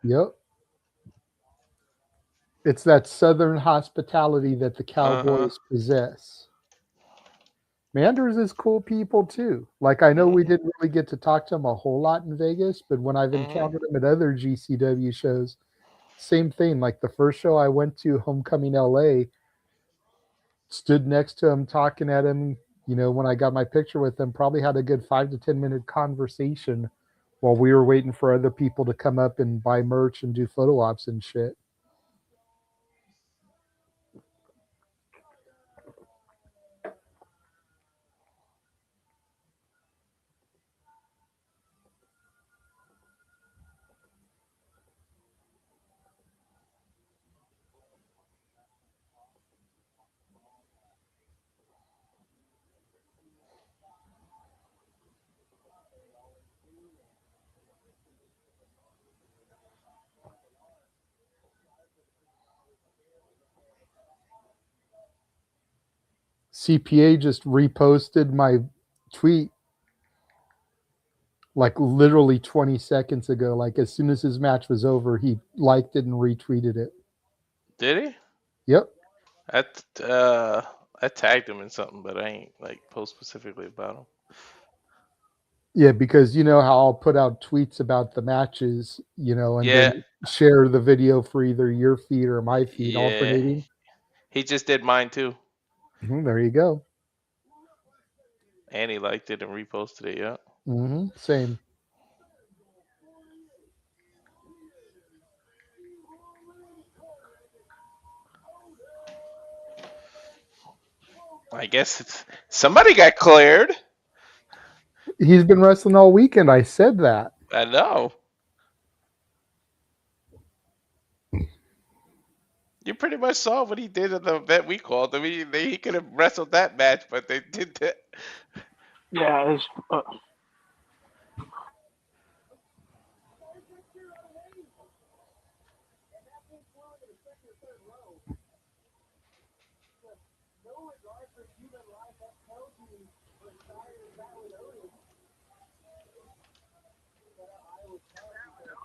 [SPEAKER 2] Yep. It's that southern hospitality that the Cowboys possess. Manders is cool people too. Like, I know we didn't really get to talk to him a whole lot in Vegas, but when I've encountered him at other GCW shows, same thing. Like the first show I went to, Homecoming LA, stood next to him, talking at him. You know, when I got my picture with him, probably had a good 5 to 10 minute conversation while we were waiting for other people to come up and buy merch and do photo ops and shit. CPA just reposted my tweet like literally 20 seconds ago. Like as soon as his match was over, he liked it and retweeted it.
[SPEAKER 5] Did he?
[SPEAKER 2] Yep.
[SPEAKER 5] I tagged him in something, but I ain't like post specifically about him.
[SPEAKER 2] Yeah, because you know how I'll put out tweets about the matches, you know, and then share the video for either your feed or my feed, alternating.
[SPEAKER 5] He just did mine too.
[SPEAKER 2] There you go.
[SPEAKER 5] And he liked it and reposted it, yeah.
[SPEAKER 2] Same.
[SPEAKER 5] I guess it's somebody got cleared.
[SPEAKER 2] He's been wrestling all weekend. I said that.
[SPEAKER 5] I know. You pretty much saw what he did at the event we called. I mean, he could have wrestled that match, but they did that.
[SPEAKER 3] Yeah,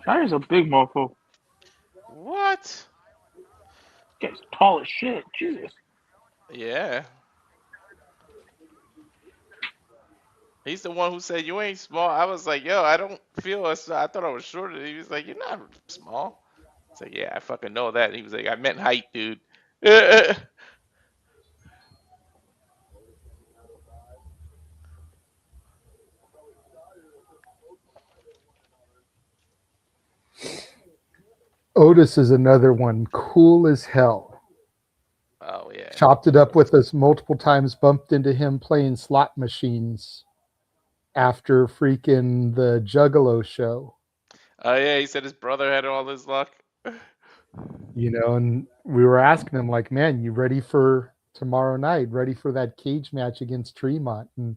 [SPEAKER 3] Shire's a big mofo.
[SPEAKER 5] What?
[SPEAKER 3] Guy's tall as shit. Jesus.
[SPEAKER 5] Yeah. He's the one who said you ain't small. I was like, yo, I don't feel as I thought I was shorter. He was like, you're not small. I said, yeah, I fucking know that. He was like, I meant height, dude.
[SPEAKER 2] Otis is another one. Cool as hell.
[SPEAKER 5] Oh yeah.
[SPEAKER 2] Chopped it up with us multiple times, bumped into him playing slot machines after freaking the Juggalo show.
[SPEAKER 5] Oh yeah, he said his brother had all his luck.
[SPEAKER 2] And we were asking him, like, man, you ready for tomorrow night? Ready for that cage match against Tremont? And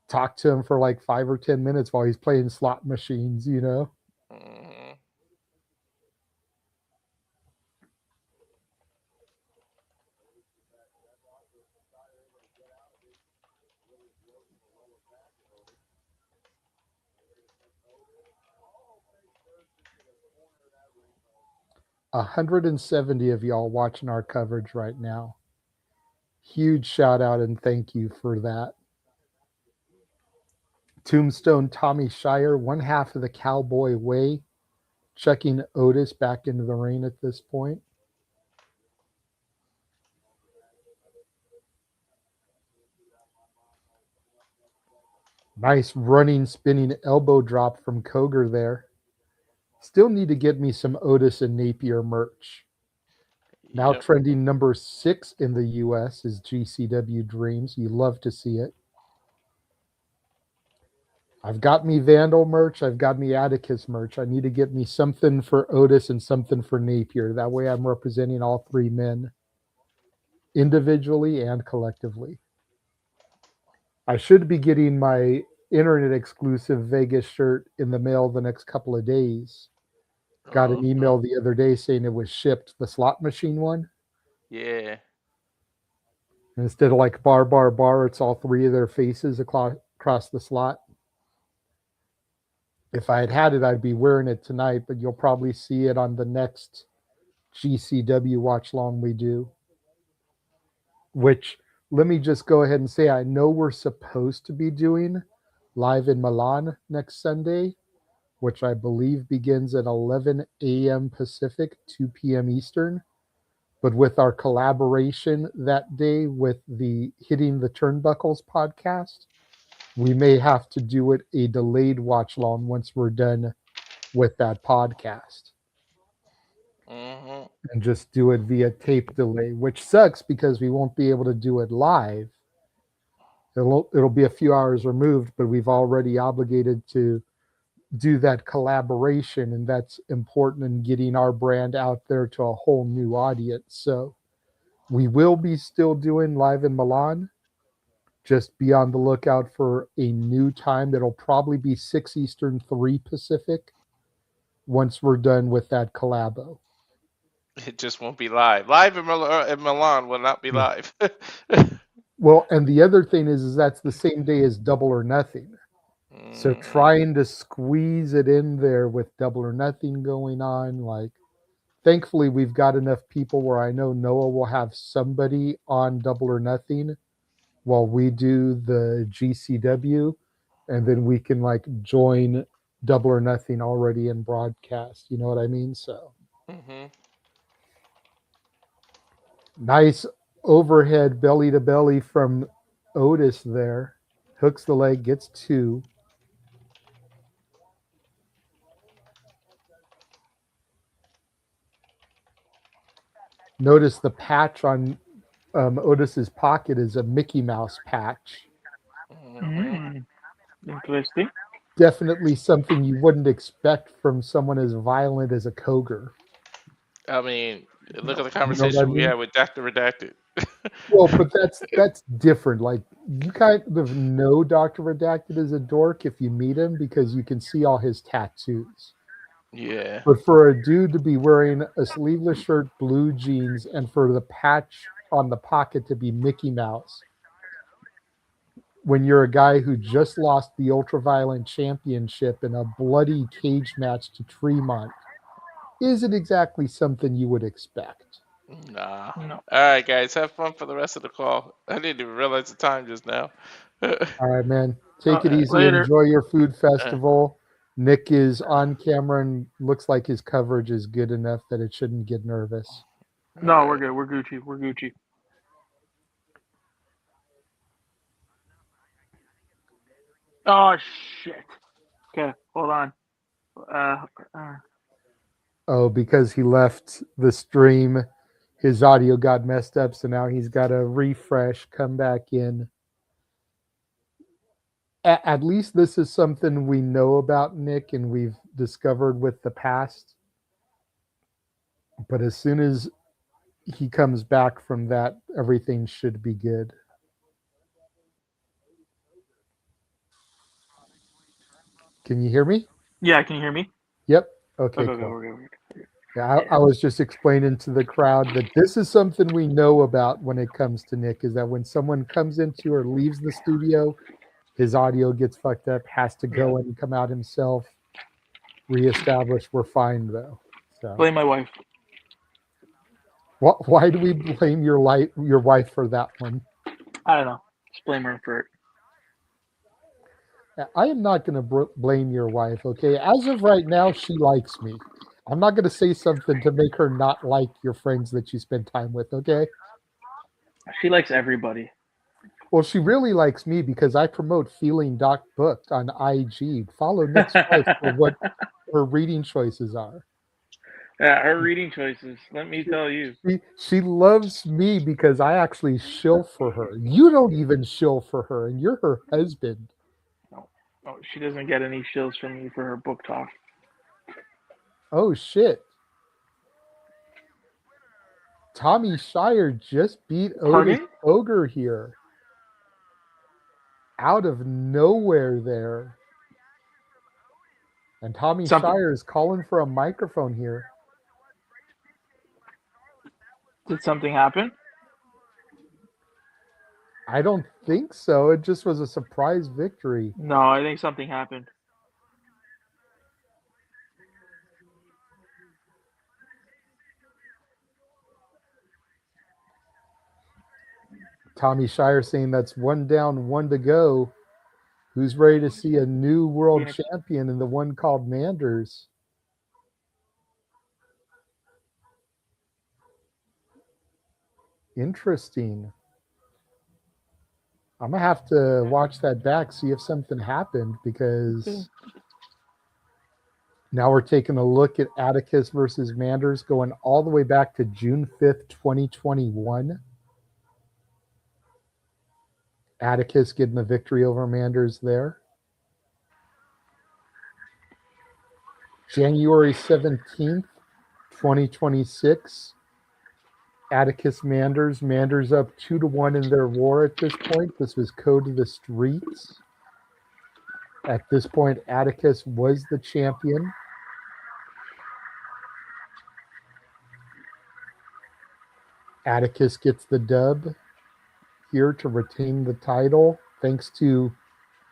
[SPEAKER 2] talked to him for like 5 or 10 minutes while he's playing slot machines,
[SPEAKER 5] Mhm.
[SPEAKER 2] 170 of y'all watching our coverage right now. Huge shout out and thank you for that. Tombstone Tommy Shire, one half of the Cowboy Way, checking Otis back into the ring at this point. Nice running, spinning elbow drop from Cogar there. Still need to get me some Otis and Napier merch. Now
[SPEAKER 5] Yep.
[SPEAKER 2] trending number 6 in the US is GCW Dreams. You love to see it. I've got me Vandal merch. I've got me Atticus merch. I need to get me something for Otis and something for Napier. That way I'm representing all 3 men individually and collectively. I should be getting my internet exclusive Vegas shirt in the mail the next couple of days. Got an email the other day saying it was shipped, the slot machine one.
[SPEAKER 5] Yeah.
[SPEAKER 2] And instead of like bar, bar, bar, it's all 3 of their faces across the slot. If I had had it, I'd be wearing it tonight, but you'll probably see it on the next GCW watch long we do. Which, let me just go ahead and say, I know we're supposed to be doing live in Milan next Sunday, which I believe begins at 11 a.m. Pacific, 2 p.m. Eastern. But with our collaboration that day with the Hitting the Turnbuckles podcast, we may have to do it a delayed watch long once we're done with that podcast.
[SPEAKER 5] Mhm.
[SPEAKER 2] And just do it via tape delay, which sucks because we won't be able to do it live. It'll be a few hours removed, but we've already obligated to do that collaboration, and that's important in getting our brand out there to a whole new audience. So we will be still doing live in Milan. Just be on the lookout for a new time that'll probably be 6 Eastern, 3 Pacific once we're done with that collabo.
[SPEAKER 5] It just won't be live. Live in Milan will not be live.
[SPEAKER 2] Well, and the other thing is that's the same day as Double or Nothing. So trying to squeeze it in there with Double or Nothing going on, like, thankfully we've got enough people where I know Noah will have somebody on Double or Nothing while we do the GCW, and then we can like join Double or Nothing already in broadcast. You know what I mean? So nice overhead belly to belly from Otis there. Hooks the leg, gets 2. Notice the patch on Otis's pocket is a Mickey Mouse patch.
[SPEAKER 3] Interesting.
[SPEAKER 2] Definitely something you wouldn't expect from someone as violent as a Cogar.
[SPEAKER 5] I mean, look at the conversation we had with Dr. Redacted.
[SPEAKER 2] Well, but that's different. Like, you kind of know Dr. Redacted is a dork if you meet him because you can see all his tattoos.
[SPEAKER 5] Yeah.
[SPEAKER 2] But for a dude to be wearing a sleeveless shirt, blue jeans, and for the patch on the pocket to be Mickey Mouse, when you're a guy who just lost the Ultraviolent Championship in a bloody cage match to Tremont, isn't exactly something you would expect.
[SPEAKER 5] Nah.
[SPEAKER 3] No.
[SPEAKER 5] All right, guys, have fun for the rest of the call. I didn't even realize the time just now.
[SPEAKER 2] All right, man. Take it easy.
[SPEAKER 3] Later.
[SPEAKER 2] Enjoy your food festival. Nick is on camera and looks like his coverage is good enough that it shouldn't get nervous.
[SPEAKER 3] No, we're good. We're Gucci. We're Gucci. Oh shit. Okay, hold on.
[SPEAKER 2] Oh, because he left the stream, his audio got messed up, so now he's got to refresh, come back in. At least this is something we know about Nick and we've discovered with the past. But as soon as he comes back from that, everything should be good. Can you hear me?
[SPEAKER 3] Yeah, can you hear me?
[SPEAKER 2] Yep. Okay,
[SPEAKER 3] Okay,
[SPEAKER 2] cool.
[SPEAKER 3] we're good.
[SPEAKER 2] Yeah, I was just explaining to the crowd that this is something we know about when it comes to Nick, is that when someone comes into or leaves the studio, his audio gets fucked up, has to go in and come out himself, reestablish. We're fine, though. So
[SPEAKER 3] Blame my wife.
[SPEAKER 2] why do we blame your wife for that one?
[SPEAKER 3] I don't know. Just blame her for it.
[SPEAKER 2] I am not going to blame your wife, okay? As of right now, she likes me. I'm not going to say something to make her not like your friends that you spend time with, okay?
[SPEAKER 3] She likes everybody.
[SPEAKER 2] Well, she really likes me because I promote Feeling Doc Booked on IG. Follow Nick's wife for what her reading choices are.
[SPEAKER 3] Yeah, her reading choices. Let me tell you.
[SPEAKER 2] She loves me because I actually shill for her. You don't even shill for her, and you're her husband.
[SPEAKER 3] No, she doesn't get any shills from me for her book talk.
[SPEAKER 2] Oh, shit. Tommy Shire just beat Otis Cogar here. Out of nowhere there. And Tommy Shire is calling for a microphone here.
[SPEAKER 3] Did something happen?
[SPEAKER 2] I don't think so. It just was a surprise victory.
[SPEAKER 3] No, I think something happened.
[SPEAKER 2] Tommy Shire saying that's 1 down, 1 to go. Who's ready to see a new world champion in the one called Manders? Interesting. I'm going to have to watch that back, see if something happened, because now we're taking a look at Atticus versus Manders going all the way back to June 5th, 2021. Atticus getting the victory over Manders there. January 17th, 2026. Atticus Manders. Manders up 2-1 in their war at this point. This was Code to the Streets. At this point, Atticus was the champion. Atticus gets the dub here to retain the title, thanks to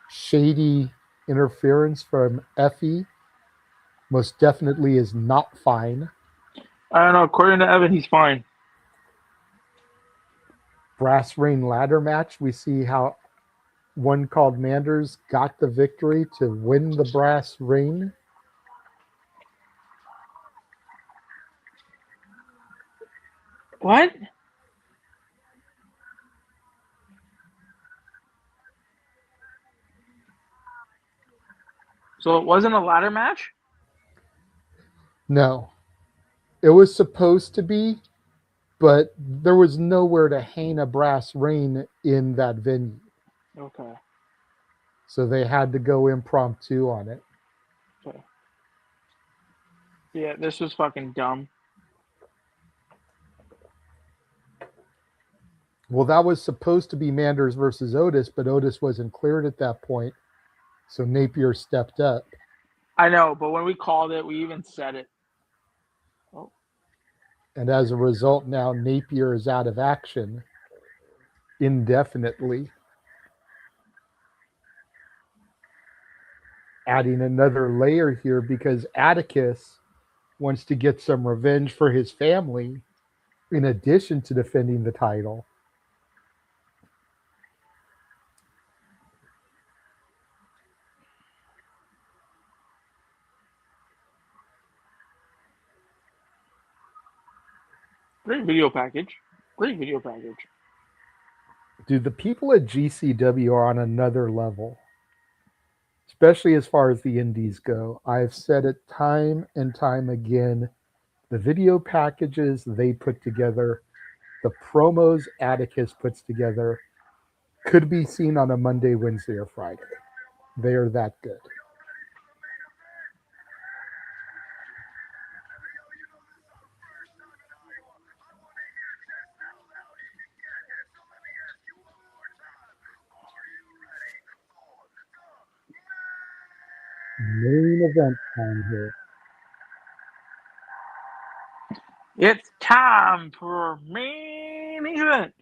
[SPEAKER 2] shady interference from Effie. Most definitely is not fine.
[SPEAKER 3] I don't know. According to Evan, he's fine.
[SPEAKER 2] Brass ring ladder match. We see how one called Manders got the victory to win the brass ring.
[SPEAKER 3] What? So it wasn't a ladder match?
[SPEAKER 2] No. It was supposed to be, but there was nowhere to hang a brass ring in that venue.
[SPEAKER 3] Okay.
[SPEAKER 2] So they had to go impromptu on it.
[SPEAKER 3] Okay. Yeah, this was fucking dumb.
[SPEAKER 2] Well, that was supposed to be Manders versus Otis, but Otis wasn't cleared at that point. So Napier stepped up.
[SPEAKER 3] I know, but when we called it, we even said it. Oh.
[SPEAKER 2] And as a result, now Napier is out of action indefinitely. Adding another layer here because Atticus wants to get some revenge for his family in addition to defending the title.
[SPEAKER 3] Great video package. Great video package.
[SPEAKER 2] Dude, the people at GCW are on another level, especially as far as the indies go. I've said it time and time again. The video packages they put together, the promos Atticus puts together, could be seen on a Monday, Wednesday, or Friday. They are that good. Main event time here.
[SPEAKER 3] It's time for main event.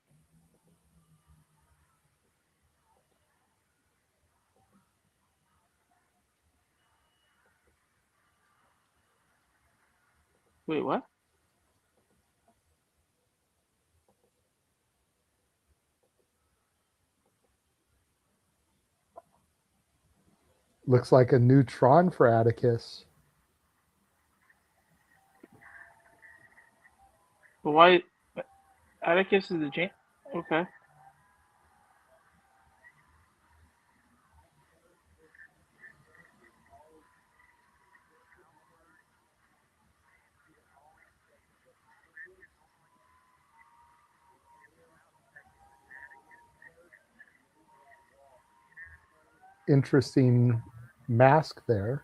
[SPEAKER 3] Wait, what?
[SPEAKER 2] Looks like a neutron for Atticus.
[SPEAKER 3] But why? Atticus is the champ. Okay.
[SPEAKER 2] Interesting mask there.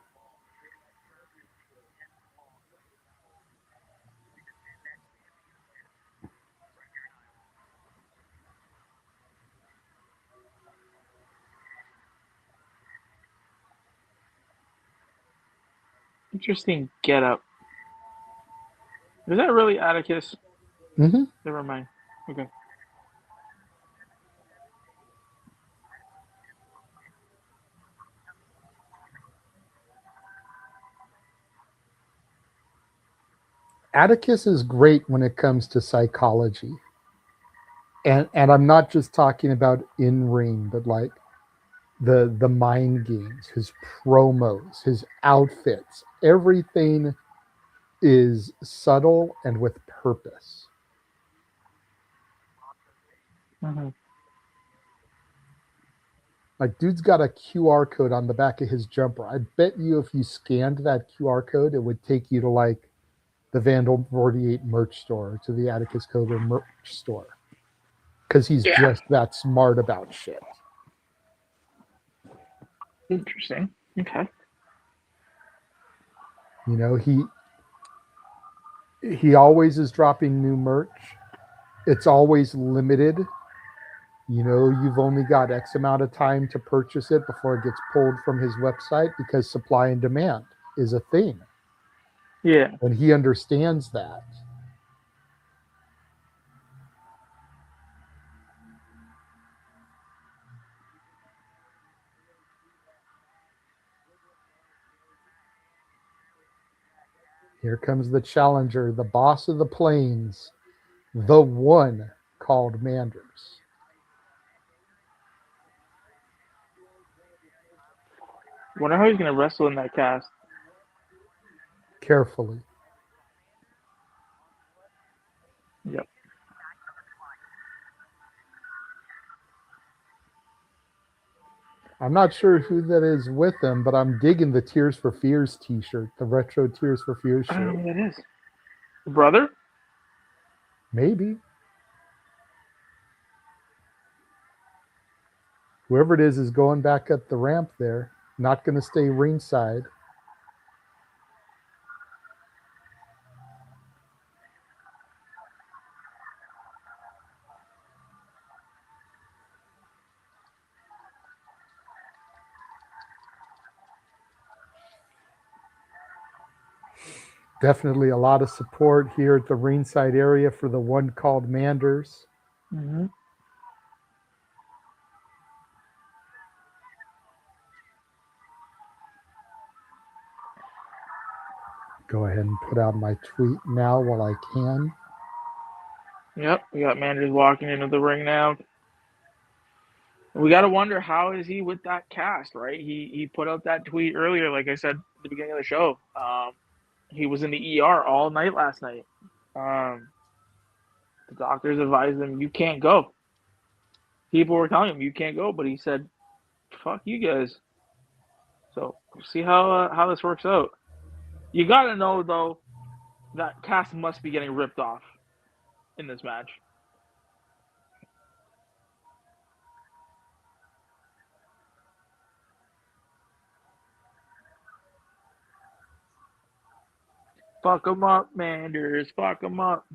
[SPEAKER 3] Interesting getup. Is that really Atticus?
[SPEAKER 2] Mm-hmm.
[SPEAKER 3] Never mind. Okay.
[SPEAKER 2] Atticus is great when it comes to psychology. And I'm not just talking about in ring, but like the mind games, his promos, his outfits, everything is subtle and with purpose.
[SPEAKER 3] Mm-hmm.
[SPEAKER 2] Like, dude's got a QR code on the back of his jumper. I bet you if you scanned that QR code, it would take you to like the Vandal 48 merch store, to the Atticus Cogar merch store. Because he's just that smart about shit.
[SPEAKER 3] Interesting. Okay.
[SPEAKER 2] You know, he always is dropping new merch. It's always limited. You know, you've only got X amount of time to purchase it before it gets pulled from his website, because supply and demand is a thing.
[SPEAKER 3] Yeah.
[SPEAKER 2] And he understands that. Here comes the challenger, the boss of the plains, the one called Manders.
[SPEAKER 3] Wonder how he's gonna wrestle in that cast.
[SPEAKER 2] Carefully.
[SPEAKER 3] Yep.
[SPEAKER 2] I'm not sure who that is with him, but I'm digging the Tears for Fears t-shirt, the retro Tears for Fears
[SPEAKER 3] I don't
[SPEAKER 2] shirt.
[SPEAKER 3] know who that is. The brother?
[SPEAKER 2] Maybe. Whoever it is going back up the ramp there. Not going to stay ringside. Definitely a lot of support here at the ringside area for the one called Manders.
[SPEAKER 3] Mm-hmm.
[SPEAKER 2] Go ahead and put out my tweet now while I can.
[SPEAKER 3] Yep, we got Manders walking into the ring now. We got to wonder how is he with that cast, right? He put out that tweet earlier, like I said at the beginning of the show. He was in the ER all night last night. The doctors advised him you can't go. People were telling him you can't go, but he said, "Fuck you guys." So we'll see how this works out. You got to know though that cast must be getting ripped off in this match. Fuck them up, Manders. Fuck them up.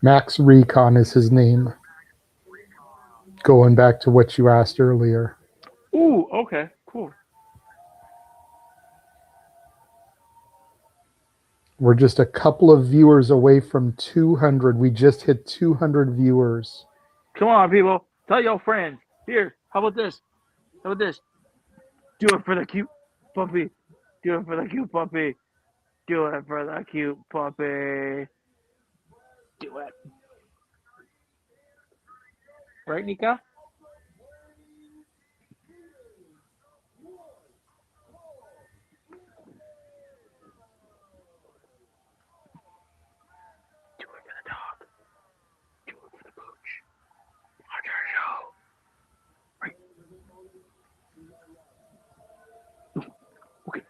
[SPEAKER 2] Max Recon is his name. Going back to what you asked earlier.
[SPEAKER 3] Ooh, okay, cool.
[SPEAKER 2] We're just a couple of viewers away from 200. We just hit 200 viewers.
[SPEAKER 3] Come on, people. Tell your friends. Here, how about this? How about this? Do it for the cute puppy. Do it for the cute puppy. Do it for the cute puppy. Do it. Right, Nika? Do it for the dog. Do it for the pooch. Watch our show. Right.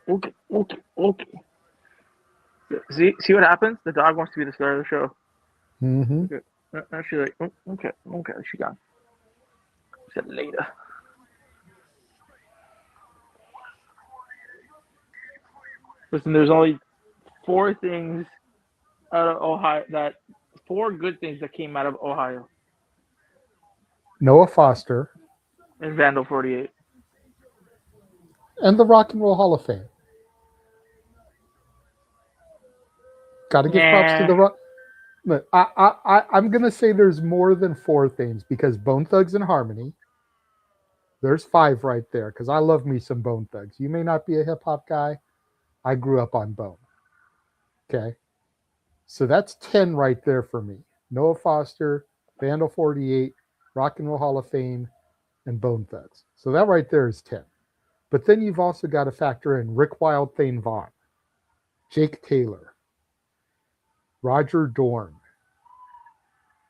[SPEAKER 3] Okay. See what happens? The dog wants to be the star of the show.
[SPEAKER 2] Mm-hmm.
[SPEAKER 3] Okay. Now she's like, oh, okay, she gone. Said later. Listen, there's only 4 things out of Ohio 4 good things that came out of Ohio.
[SPEAKER 2] Noah Foster.
[SPEAKER 3] And Vandal 48.
[SPEAKER 2] And the Rock and Roll Hall of Fame. Got to give props to the Rock. Look, I'm going to say there's more than 4 things because Bone Thugs and Harmony. There's 5 right there because I love me some Bone Thugs. You may not be a hip-hop guy. I grew up on Bone. Okay? So that's 10 right there for me. Noah Foster, Vandal 48, Rock and Roll Hall of Fame, and Bone Thugs. So that right there is 10. But then you've also got to factor in Rick Wild Thane Vaughn, Jake Taylor, Roger Dorn,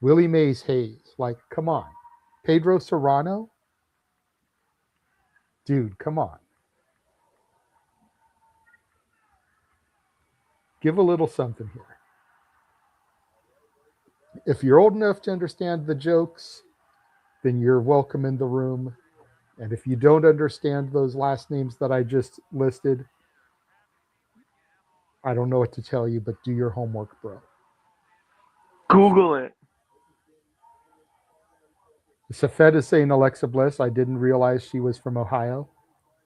[SPEAKER 2] Willie Mays Hayes. Like, come on. Pedro Serrano? Dude, come on. Give a little something here. If you're old enough to understand the jokes, then you're welcome in the room. And if you don't understand those last names that I just listed, I don't know what to tell you, but do your homework, bro.
[SPEAKER 3] Google it.
[SPEAKER 2] Safed is saying Alexa Bliss. I didn't realize she was from Ohio.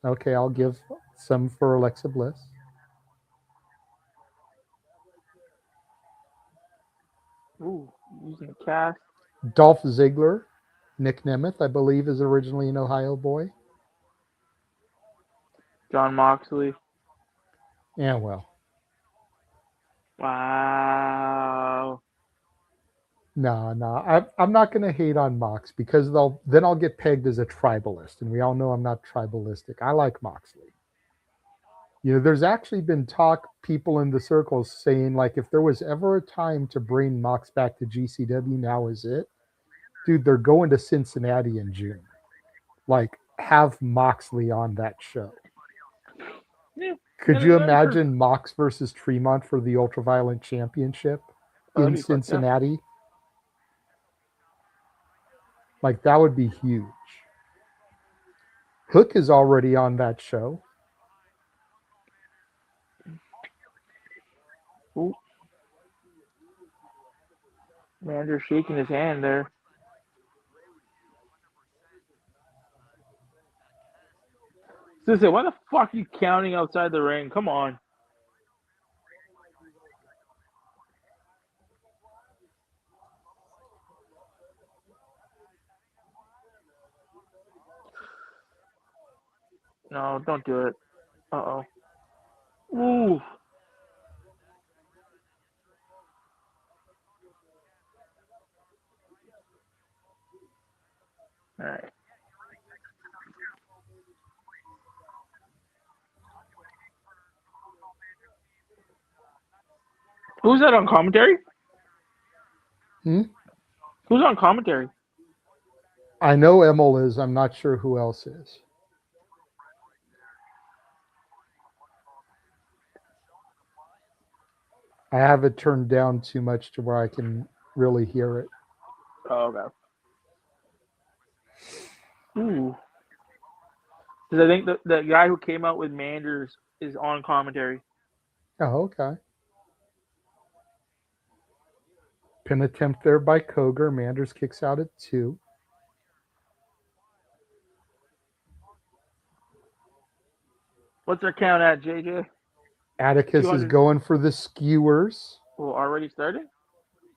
[SPEAKER 2] Okay, I'll give some for Alexa Bliss.
[SPEAKER 3] Ooh, using the cast.
[SPEAKER 2] Dolph Ziggler, Nick Nemeth, I believe, is originally an Ohio boy.
[SPEAKER 3] John Moxley.
[SPEAKER 2] Yeah, well.
[SPEAKER 3] Wow.
[SPEAKER 2] No. I'm not going to hate on Mox because then I'll get pegged as a tribalist, and we all know I'm not tribalistic. I like Moxley. You know, there's actually been people in the circles saying, like, if there was ever a time to bring Mox back to GCW, now is it. Dude, they're going to Cincinnati in June. Like, have Moxley on that show.
[SPEAKER 3] Yeah.
[SPEAKER 2] Could you imagine Mox versus Tremont for the Ultraviolent Championship in Cincinnati? Like, that would be huge. Hook is already on that show.
[SPEAKER 3] Manders shaking his hand there. Sissy, why the fuck are you counting outside the ring? Come on. No, don't do it. Uh-oh. Ooh. All right. Who's that on commentary?
[SPEAKER 2] Hmm?
[SPEAKER 3] Who's on commentary?
[SPEAKER 2] I know Emil is. I'm not sure who else is. I have it turned down too much to where I can really hear it.
[SPEAKER 3] Oh, okay. Ooh. Because I think the guy who came out with Manders is on commentary.
[SPEAKER 2] Oh, okay. Pin attempt there by Cogar. Manders kicks out at 2.
[SPEAKER 3] What's our count at, JJ?
[SPEAKER 2] Atticus is
[SPEAKER 3] 200.
[SPEAKER 2] going for the skewers.
[SPEAKER 3] Oh, already started?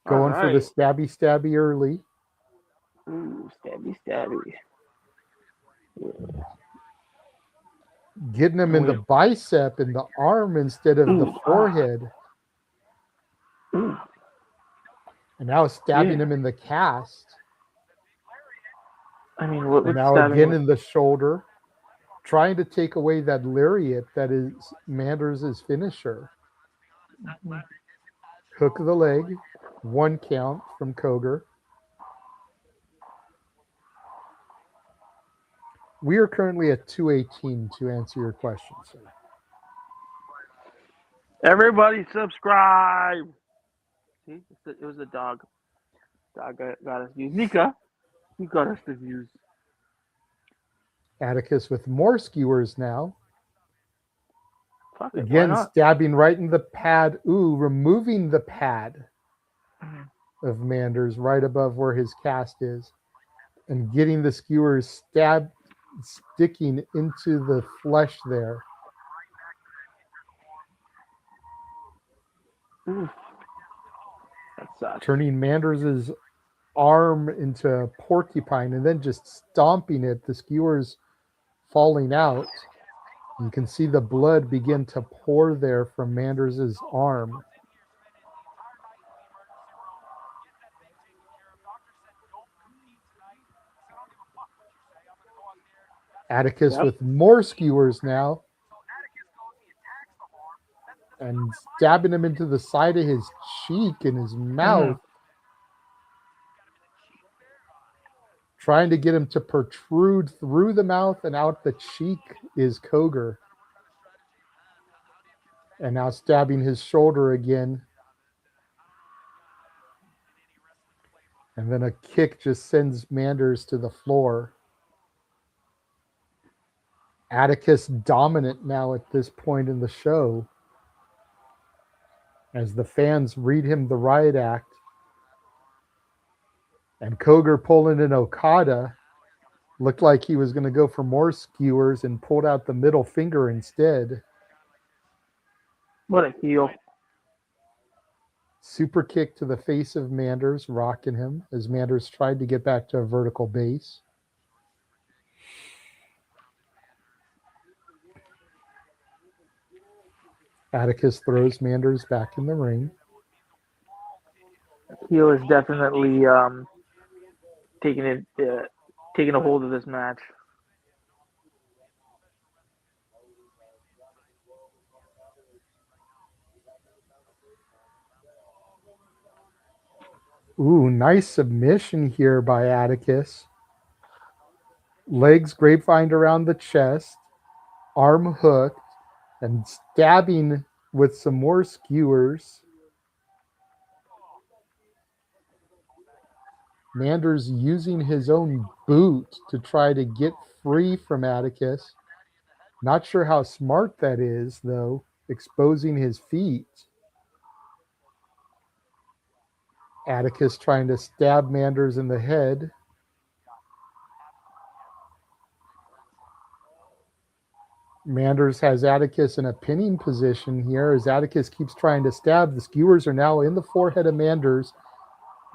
[SPEAKER 2] Going for the
[SPEAKER 3] Alright.
[SPEAKER 2] stabby early.
[SPEAKER 3] Ooh, stabby.
[SPEAKER 2] Getting him in the bicep and the arm instead of the forehead.
[SPEAKER 3] Ooh.
[SPEAKER 2] And now stabbing him in the cast.
[SPEAKER 3] I mean, what
[SPEAKER 2] And
[SPEAKER 3] would
[SPEAKER 2] now
[SPEAKER 3] stabbing
[SPEAKER 2] again in the shoulder. Trying to take away that lariat that is Manders' finisher. Hook of the leg. 1 count from Cogar. We are currently at 218 to answer your question, sir.
[SPEAKER 3] Everybody subscribe. See, it was a dog. Dog got us views. Nika, you got us the views.
[SPEAKER 2] Atticus with more skewers now.
[SPEAKER 3] Fuck it,
[SPEAKER 2] Again,
[SPEAKER 3] why not?
[SPEAKER 2] stabbing right in the pad. Ooh, removing the pad of Manders right above where his cast is. And getting the skewers sticking into the flesh there.
[SPEAKER 3] Ooh. That sucks.
[SPEAKER 2] Turning Manders' arm into a porcupine and then just stomping it. The skewers falling out. You can see the blood begin to pour there from Manders' arm. Atticus with more skewers now. And stabbing him into the side of his cheek and his mouth. Trying to get him to protrude through the mouth and out the cheek is Cogar. And now stabbing his shoulder again. And then a kick just sends Manders to the floor. Atticus dominant now at this point in the show. As the fans read him the riot act. And Cogar pulling an Okada. Looked like he was going to go for more skewers and pulled out the middle finger instead.
[SPEAKER 3] What a heel.
[SPEAKER 2] Super kick to the face of Manders, rocking him as Manders tried to get back to a vertical base. Atticus throws Manders back in the ring.
[SPEAKER 3] Heel is definitely taking a hold of this match.
[SPEAKER 2] Ooh, nice submission here by Atticus. Legs grapevine around the chest, arm hooked, and stabbing with some more skewers. Manders using his own boot to try to get free from Atticus. Not sure how smart that is, though, exposing his feet. Atticus trying to stab Manders in the head. Manders has Atticus in a pinning position here as Atticus keeps trying to stab. The skewers are now in the forehead of Manders.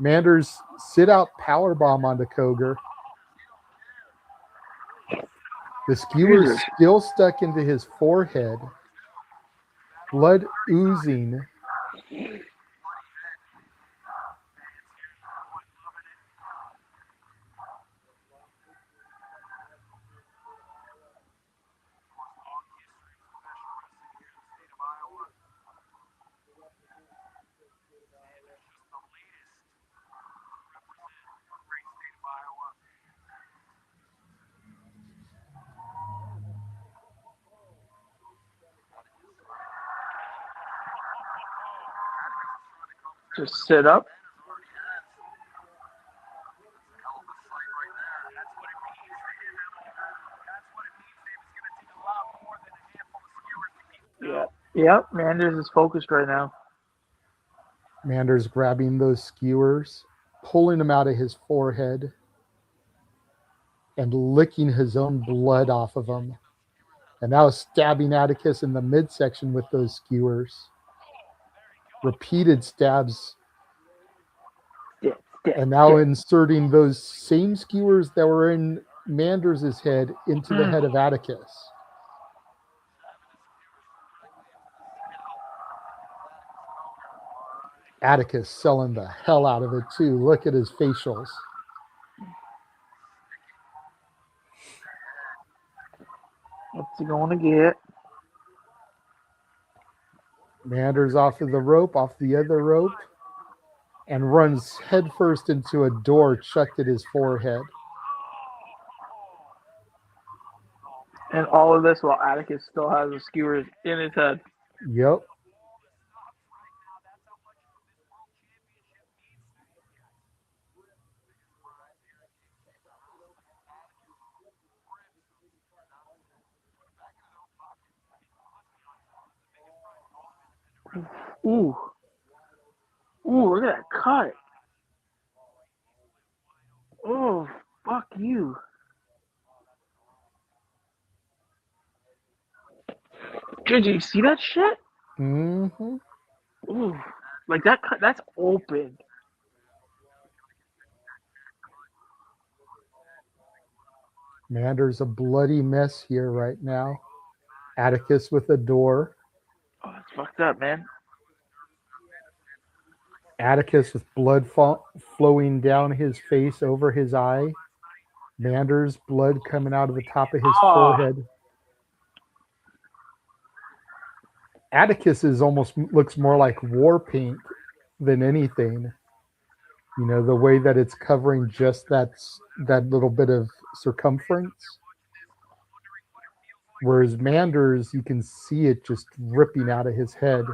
[SPEAKER 2] Manders sit out powerbomb onto Cogar. The skewer's
[SPEAKER 3] Jesus.
[SPEAKER 2] still stuck into his forehead. Blood oozing.
[SPEAKER 3] Just sit up. Yeah. Yep. Manders is focused right now.
[SPEAKER 2] Manders grabbing those skewers, pulling them out of his forehead, and licking his own blood off of them. And now stabbing Atticus in the midsection with those skewers. Repeated stabs. And now inserting those same skewers that were in Manders' head into the head of Atticus. Atticus selling the hell out of it too. Look at his facials.
[SPEAKER 3] What's he going to get?
[SPEAKER 2] Manders off of the rope, off the other rope, and runs headfirst into a door chucked at his forehead.
[SPEAKER 3] And all of this while Atticus still has the skewers in his head.
[SPEAKER 2] Yep.
[SPEAKER 3] Ooh. Ooh, look at that cut. Oh, fuck you. Did you see that shit?
[SPEAKER 2] Mm-hmm.
[SPEAKER 3] Ooh. Like that cut, that's open.
[SPEAKER 2] Manders a bloody mess here right now. Atticus with a door.
[SPEAKER 3] Oh, that's fucked up, man.
[SPEAKER 2] Atticus with blood flowing down his face over his eye. Manders blood coming out of the top of his forehead. Atticus is almost looks more like war paint than anything. You know, the way that it's covering just that little bit of circumference. Whereas Manders, you can see it just ripping out of his head.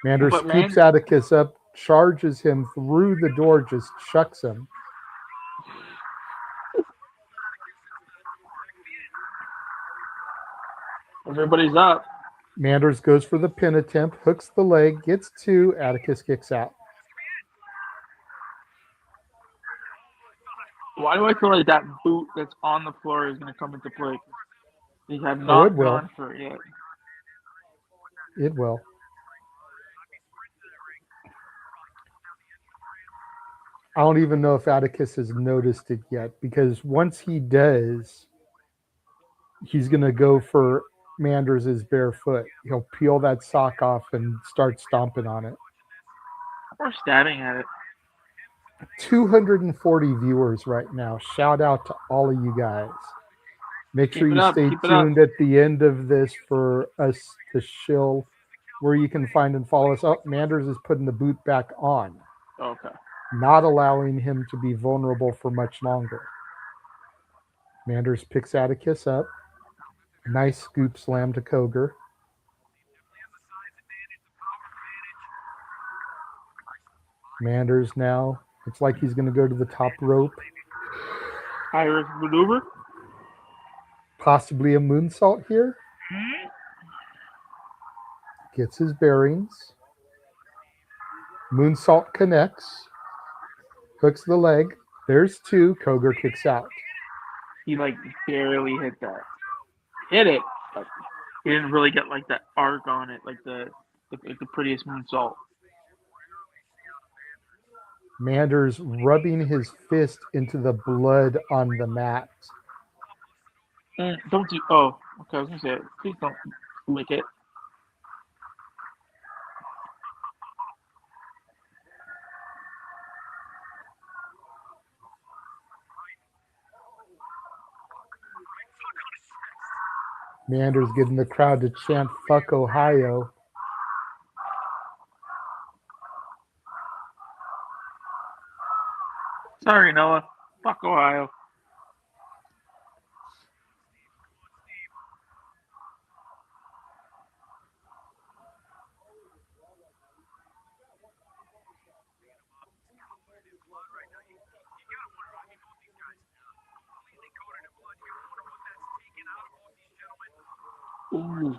[SPEAKER 2] Manders scoops Atticus up, charges him through the door, just chucks him.
[SPEAKER 3] Everybody's up.
[SPEAKER 2] Manders goes for the pin attempt, hooks the leg, gets two, Atticus kicks out.
[SPEAKER 3] Why do I feel like that boot that's on the floor is going to come into play? They have not gone for it yet.
[SPEAKER 2] It will. I don't even know if Atticus has noticed it yet, because once he does, he's going to go for Manders' bare foot. He'll peel that sock off and start stomping on it.
[SPEAKER 3] Or stabbing at it.
[SPEAKER 2] 240 viewers right now. Shout out to all of you guys. Make sure you stay tuned at the end of this for us to shill where you can find and follow us. Oh, Manders is putting the boot back on.
[SPEAKER 3] Okay.
[SPEAKER 2] Not allowing him to be vulnerable for much longer. Manders picks Atticus up. Nice scoop slam to Cogar. Manders now. It's like he's going to go to the top rope.
[SPEAKER 3] Irish maneuver.
[SPEAKER 2] Possibly a moonsault here. Gets his bearings. Moonsault connects. hooks the leg. There's 2. Cogar kicks out.
[SPEAKER 3] He like barely hit that. Hit it, but he didn't really get like that arc on it, like the prettiest moonsault.
[SPEAKER 2] Manders rubbing his fist into the blood on the mat.
[SPEAKER 3] Don't do. Oh, okay. I was gonna say, please don't lick it.
[SPEAKER 2] Manders getting the crowd to chant "Fuck Ohio."
[SPEAKER 3] Sorry, Noah. Fuck Ohio. Ooh.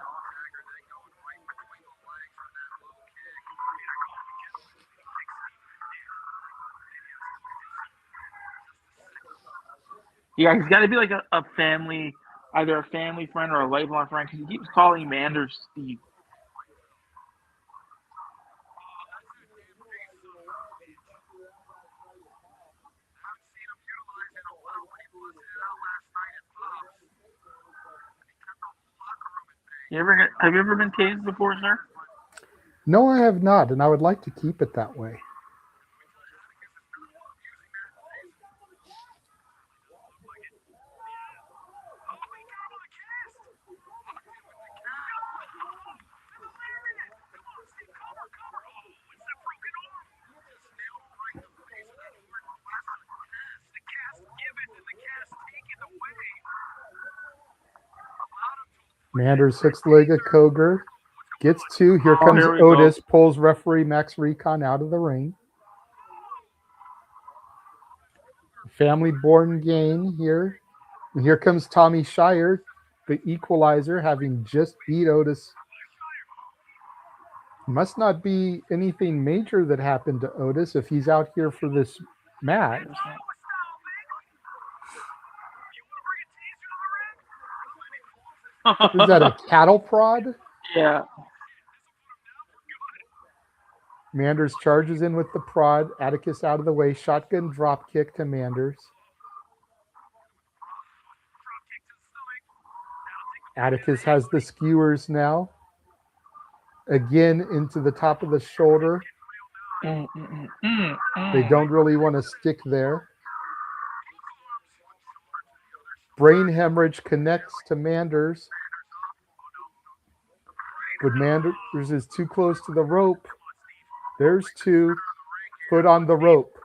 [SPEAKER 3] Yeah, he's got to be like a family, either a family friend or a lifelong friend, because he keeps calling Manders Steve. Have you ever been tased before, sir?
[SPEAKER 2] No, I have not, and I would like to keep it that way. Manders hooks the leg of Cogar. Gets 2. Here comes Otis. Pulls referee Max Recon out of the ring. Family born game here. And here comes Tommy Shire, the equalizer, having just beat Otis. Must not be anything major that happened to Otis if he's out here for this match. Is that a cattle prod?
[SPEAKER 3] Yeah.
[SPEAKER 2] Manders charges in with the prod. Atticus out of the way. Shotgun drop kick to Manders. Atticus has the skewers now. Again into the top of the shoulder. They don't really want to stick there. Brain hemorrhage connects to Manders. But Manders is too close to the rope. There's 2. Foot on the rope.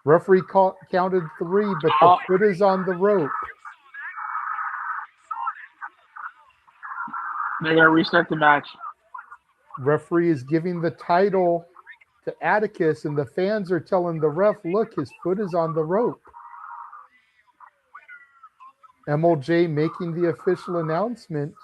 [SPEAKER 2] Referee counted 3, but the foot is on the rope.
[SPEAKER 3] They're going to restart the match.
[SPEAKER 2] Referee is giving the title to Atticus, and the fans are telling the ref, look, his foot is on the rope. MLJ making the official announcement.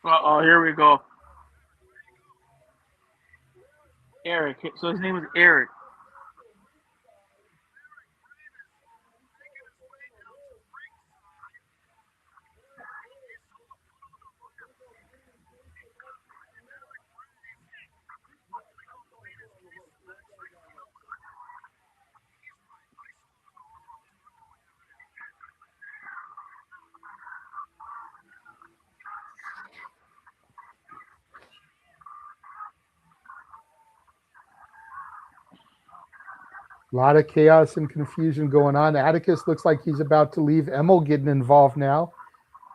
[SPEAKER 3] Uh-oh, here we go. Arik. So his name was Arik.
[SPEAKER 2] A lot of chaos and confusion going on. Atticus looks like he's about to leave. Emil getting involved now.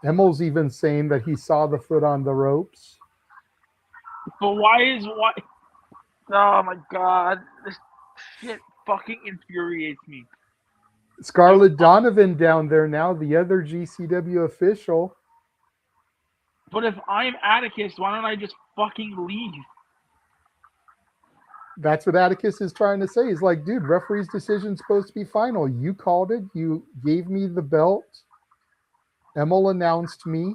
[SPEAKER 2] Emil's even saying that he saw the foot on the ropes.
[SPEAKER 3] But why? Oh my god. This shit fucking infuriates me.
[SPEAKER 2] Scarlett Donovan down there now, the other GCW official.
[SPEAKER 3] But if I'm Atticus, why don't I just fucking leave?
[SPEAKER 2] That's what Atticus is trying to say. He's like, dude, referee's decision's supposed to be final. You called it. You gave me the belt. Emil announced me.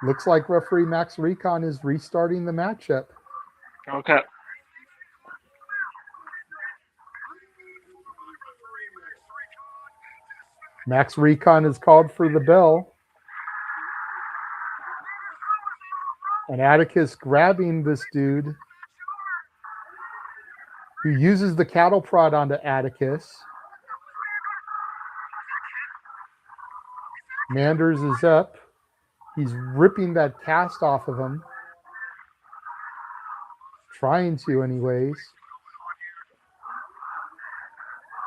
[SPEAKER 2] Looks like referee Max Recon is restarting the matchup.
[SPEAKER 3] Okay.
[SPEAKER 2] Max Recon is called for the bell. And Atticus grabbing this dude who uses the cattle prod onto Atticus. Manders is up. He's ripping that cast off of him. Trying to, anyways.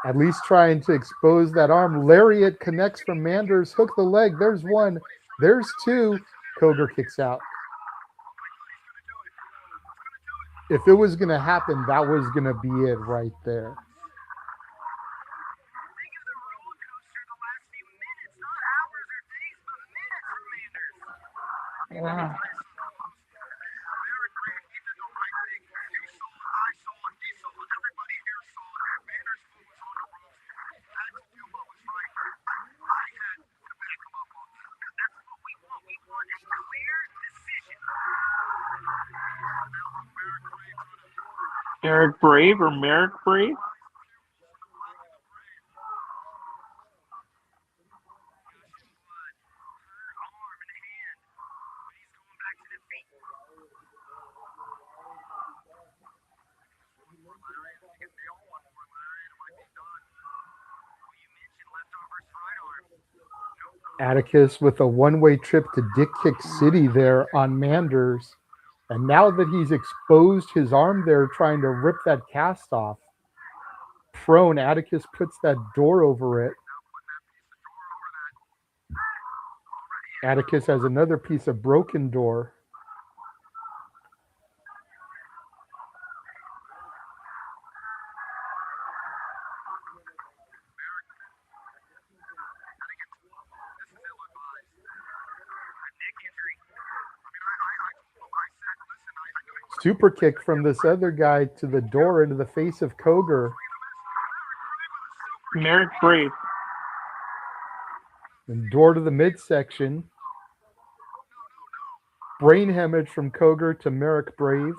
[SPEAKER 2] At least trying to expose that arm. Lariat connects from Manders. Hook the leg. There's one. There's two. Cogar kicks out. If it was going to happen, that was going to be it right there.
[SPEAKER 3] Yeah. Eric Brave or Merrick Brave?
[SPEAKER 2] Atticus with a one-way trip to Dick Kick City there on Manders. And now that he's exposed his arm there trying to rip that cast off, prone, Atticus puts that door over it. Atticus has another piece of broken door. Super kick from this other guy to the door into the face of Cogar.
[SPEAKER 3] Merrick Brave.
[SPEAKER 2] And door to the midsection. Brain hemorrhage from Cogar to Merrick Brave.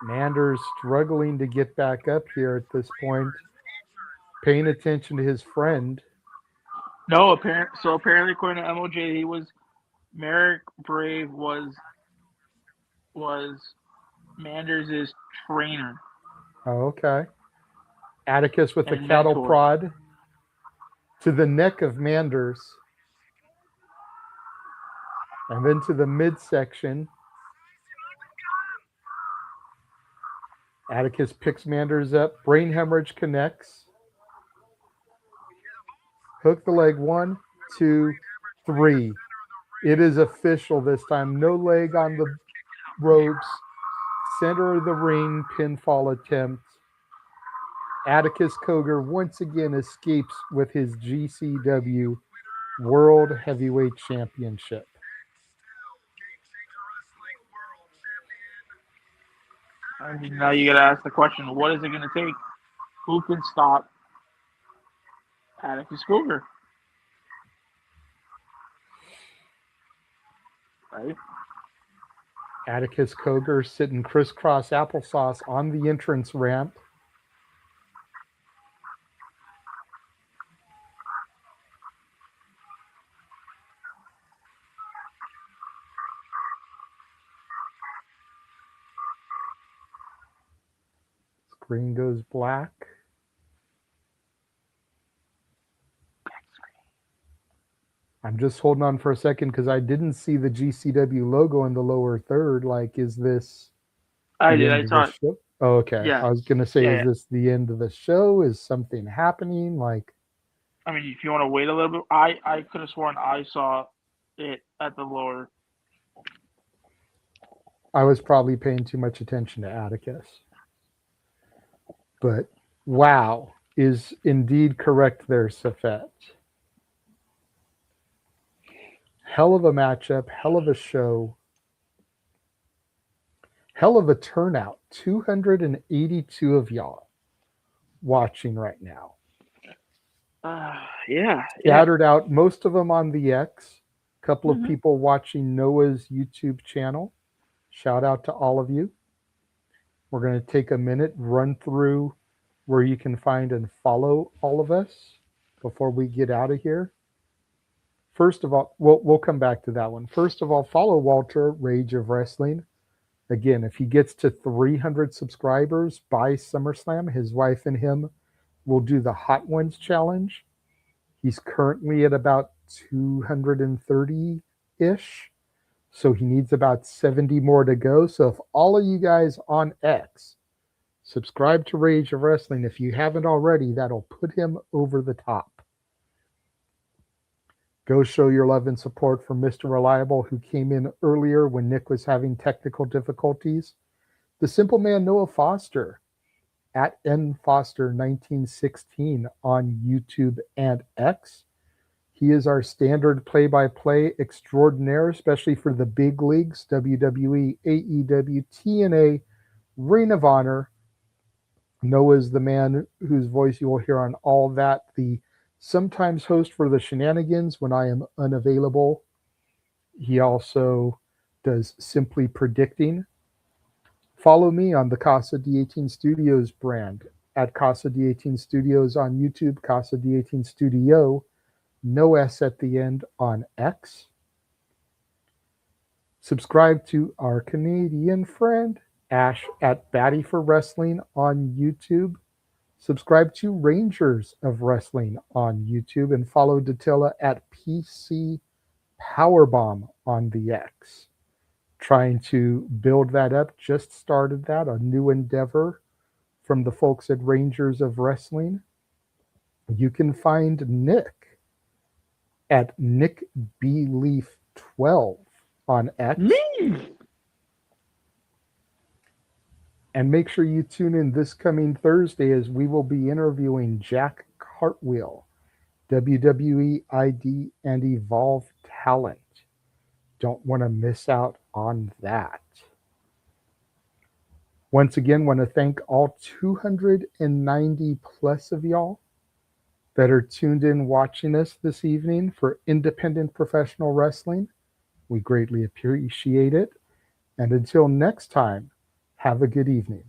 [SPEAKER 2] Manders struggling to get back up here at this point. Paying attention to his friend.
[SPEAKER 3] No, apparently according to MOJ, he was Merrick Brave was Manders' trainer.
[SPEAKER 2] Oh, okay. Atticus with the
[SPEAKER 3] And
[SPEAKER 2] cattle
[SPEAKER 3] mentor.
[SPEAKER 2] prod to the neck of Manders. And then to the midsection. Atticus picks Manders up. Brain hemorrhage connects. Hook the leg. 1, 2, 3. It is official this time. No leg on the ropes. Center of the ring pinfall attempt. Atticus Cogar once again escapes with his GCW World Heavyweight Championship.
[SPEAKER 3] I mean, now you got to ask the question: what is it going to take? Who can stop Atticus Cogar? Right?
[SPEAKER 2] Atticus Cogar sitting crisscross applesauce on the entrance ramp. Screen goes black. I'm just holding on for a second because I didn't see the GCW logo in the lower third. Like, is this
[SPEAKER 3] I
[SPEAKER 2] the
[SPEAKER 3] did.
[SPEAKER 2] end
[SPEAKER 3] I
[SPEAKER 2] of
[SPEAKER 3] saw
[SPEAKER 2] the
[SPEAKER 3] it.
[SPEAKER 2] show? Oh, okay.
[SPEAKER 3] Yeah.
[SPEAKER 2] I was going to say,
[SPEAKER 3] Yeah.
[SPEAKER 2] is this the end of the show? Is something happening? Like,
[SPEAKER 3] I mean, if you want to wait a little bit, I could have sworn I saw it at the lower.
[SPEAKER 2] I was probably paying too much attention to Atticus. But wow is indeed correct there, Safet. Hell of a matchup, hell of a show, hell of a turnout. 282 of y'all watching right now.
[SPEAKER 7] Yeah.
[SPEAKER 2] Scattered out, most of them on the X. A couple of people watching Noah's YouTube channel. Shout out to all of you. We're going to take a minute, run through where you can find and follow all of us before we get out of here. First of all, we'll come back to that one. First of all, follow Walter, Rage of Wrestling. Again, if he gets to 300 subscribers by SummerSlam, his wife and him will do the Hot Ones Challenge. He's currently at about 230-ish. So he needs about 70 more to go. So if all of you guys on X subscribe to Rage of Wrestling, if you haven't already, that'll put him over the top. Go show your love and support for Mr. Reliable, who came in earlier when Nick was having technical difficulties. The Simple Man Noah Foster, at nfoster1916 on YouTube and X. He is our standard play-by-play extraordinaire, especially for the big leagues, WWE, AEW, TNA, Ring of Honor. Noah's the man whose voice you will hear on all that. The sometimes host for the Shenanigans when I am unavailable. He also does Simply Predicting. Follow me on the Casa D18 Studios brand at Casa D18 Studios on YouTube, Casa D18 Studio, no S at the end on X. Subscribe to our Canadian friend Ash at Batty for Wrestling on YouTube. Subscribe to Rangers of Wrestling on YouTube and follow Datilla at PC Powerbomb on the X. Trying to build that up, just started that, a new endeavor from the folks at Rangers of Wrestling. You can find Nick at Nick B. Leaf 12 on X. And make sure you tune in this coming Thursday as we will be interviewing Jack Cartwheel, WWE ID and Evolve talent. Don't want to miss out on that. Once again, want to thank all 290 plus of y'all that are tuned in watching us this evening for independent professional wrestling. We greatly appreciate it. And until next time, have a good evening.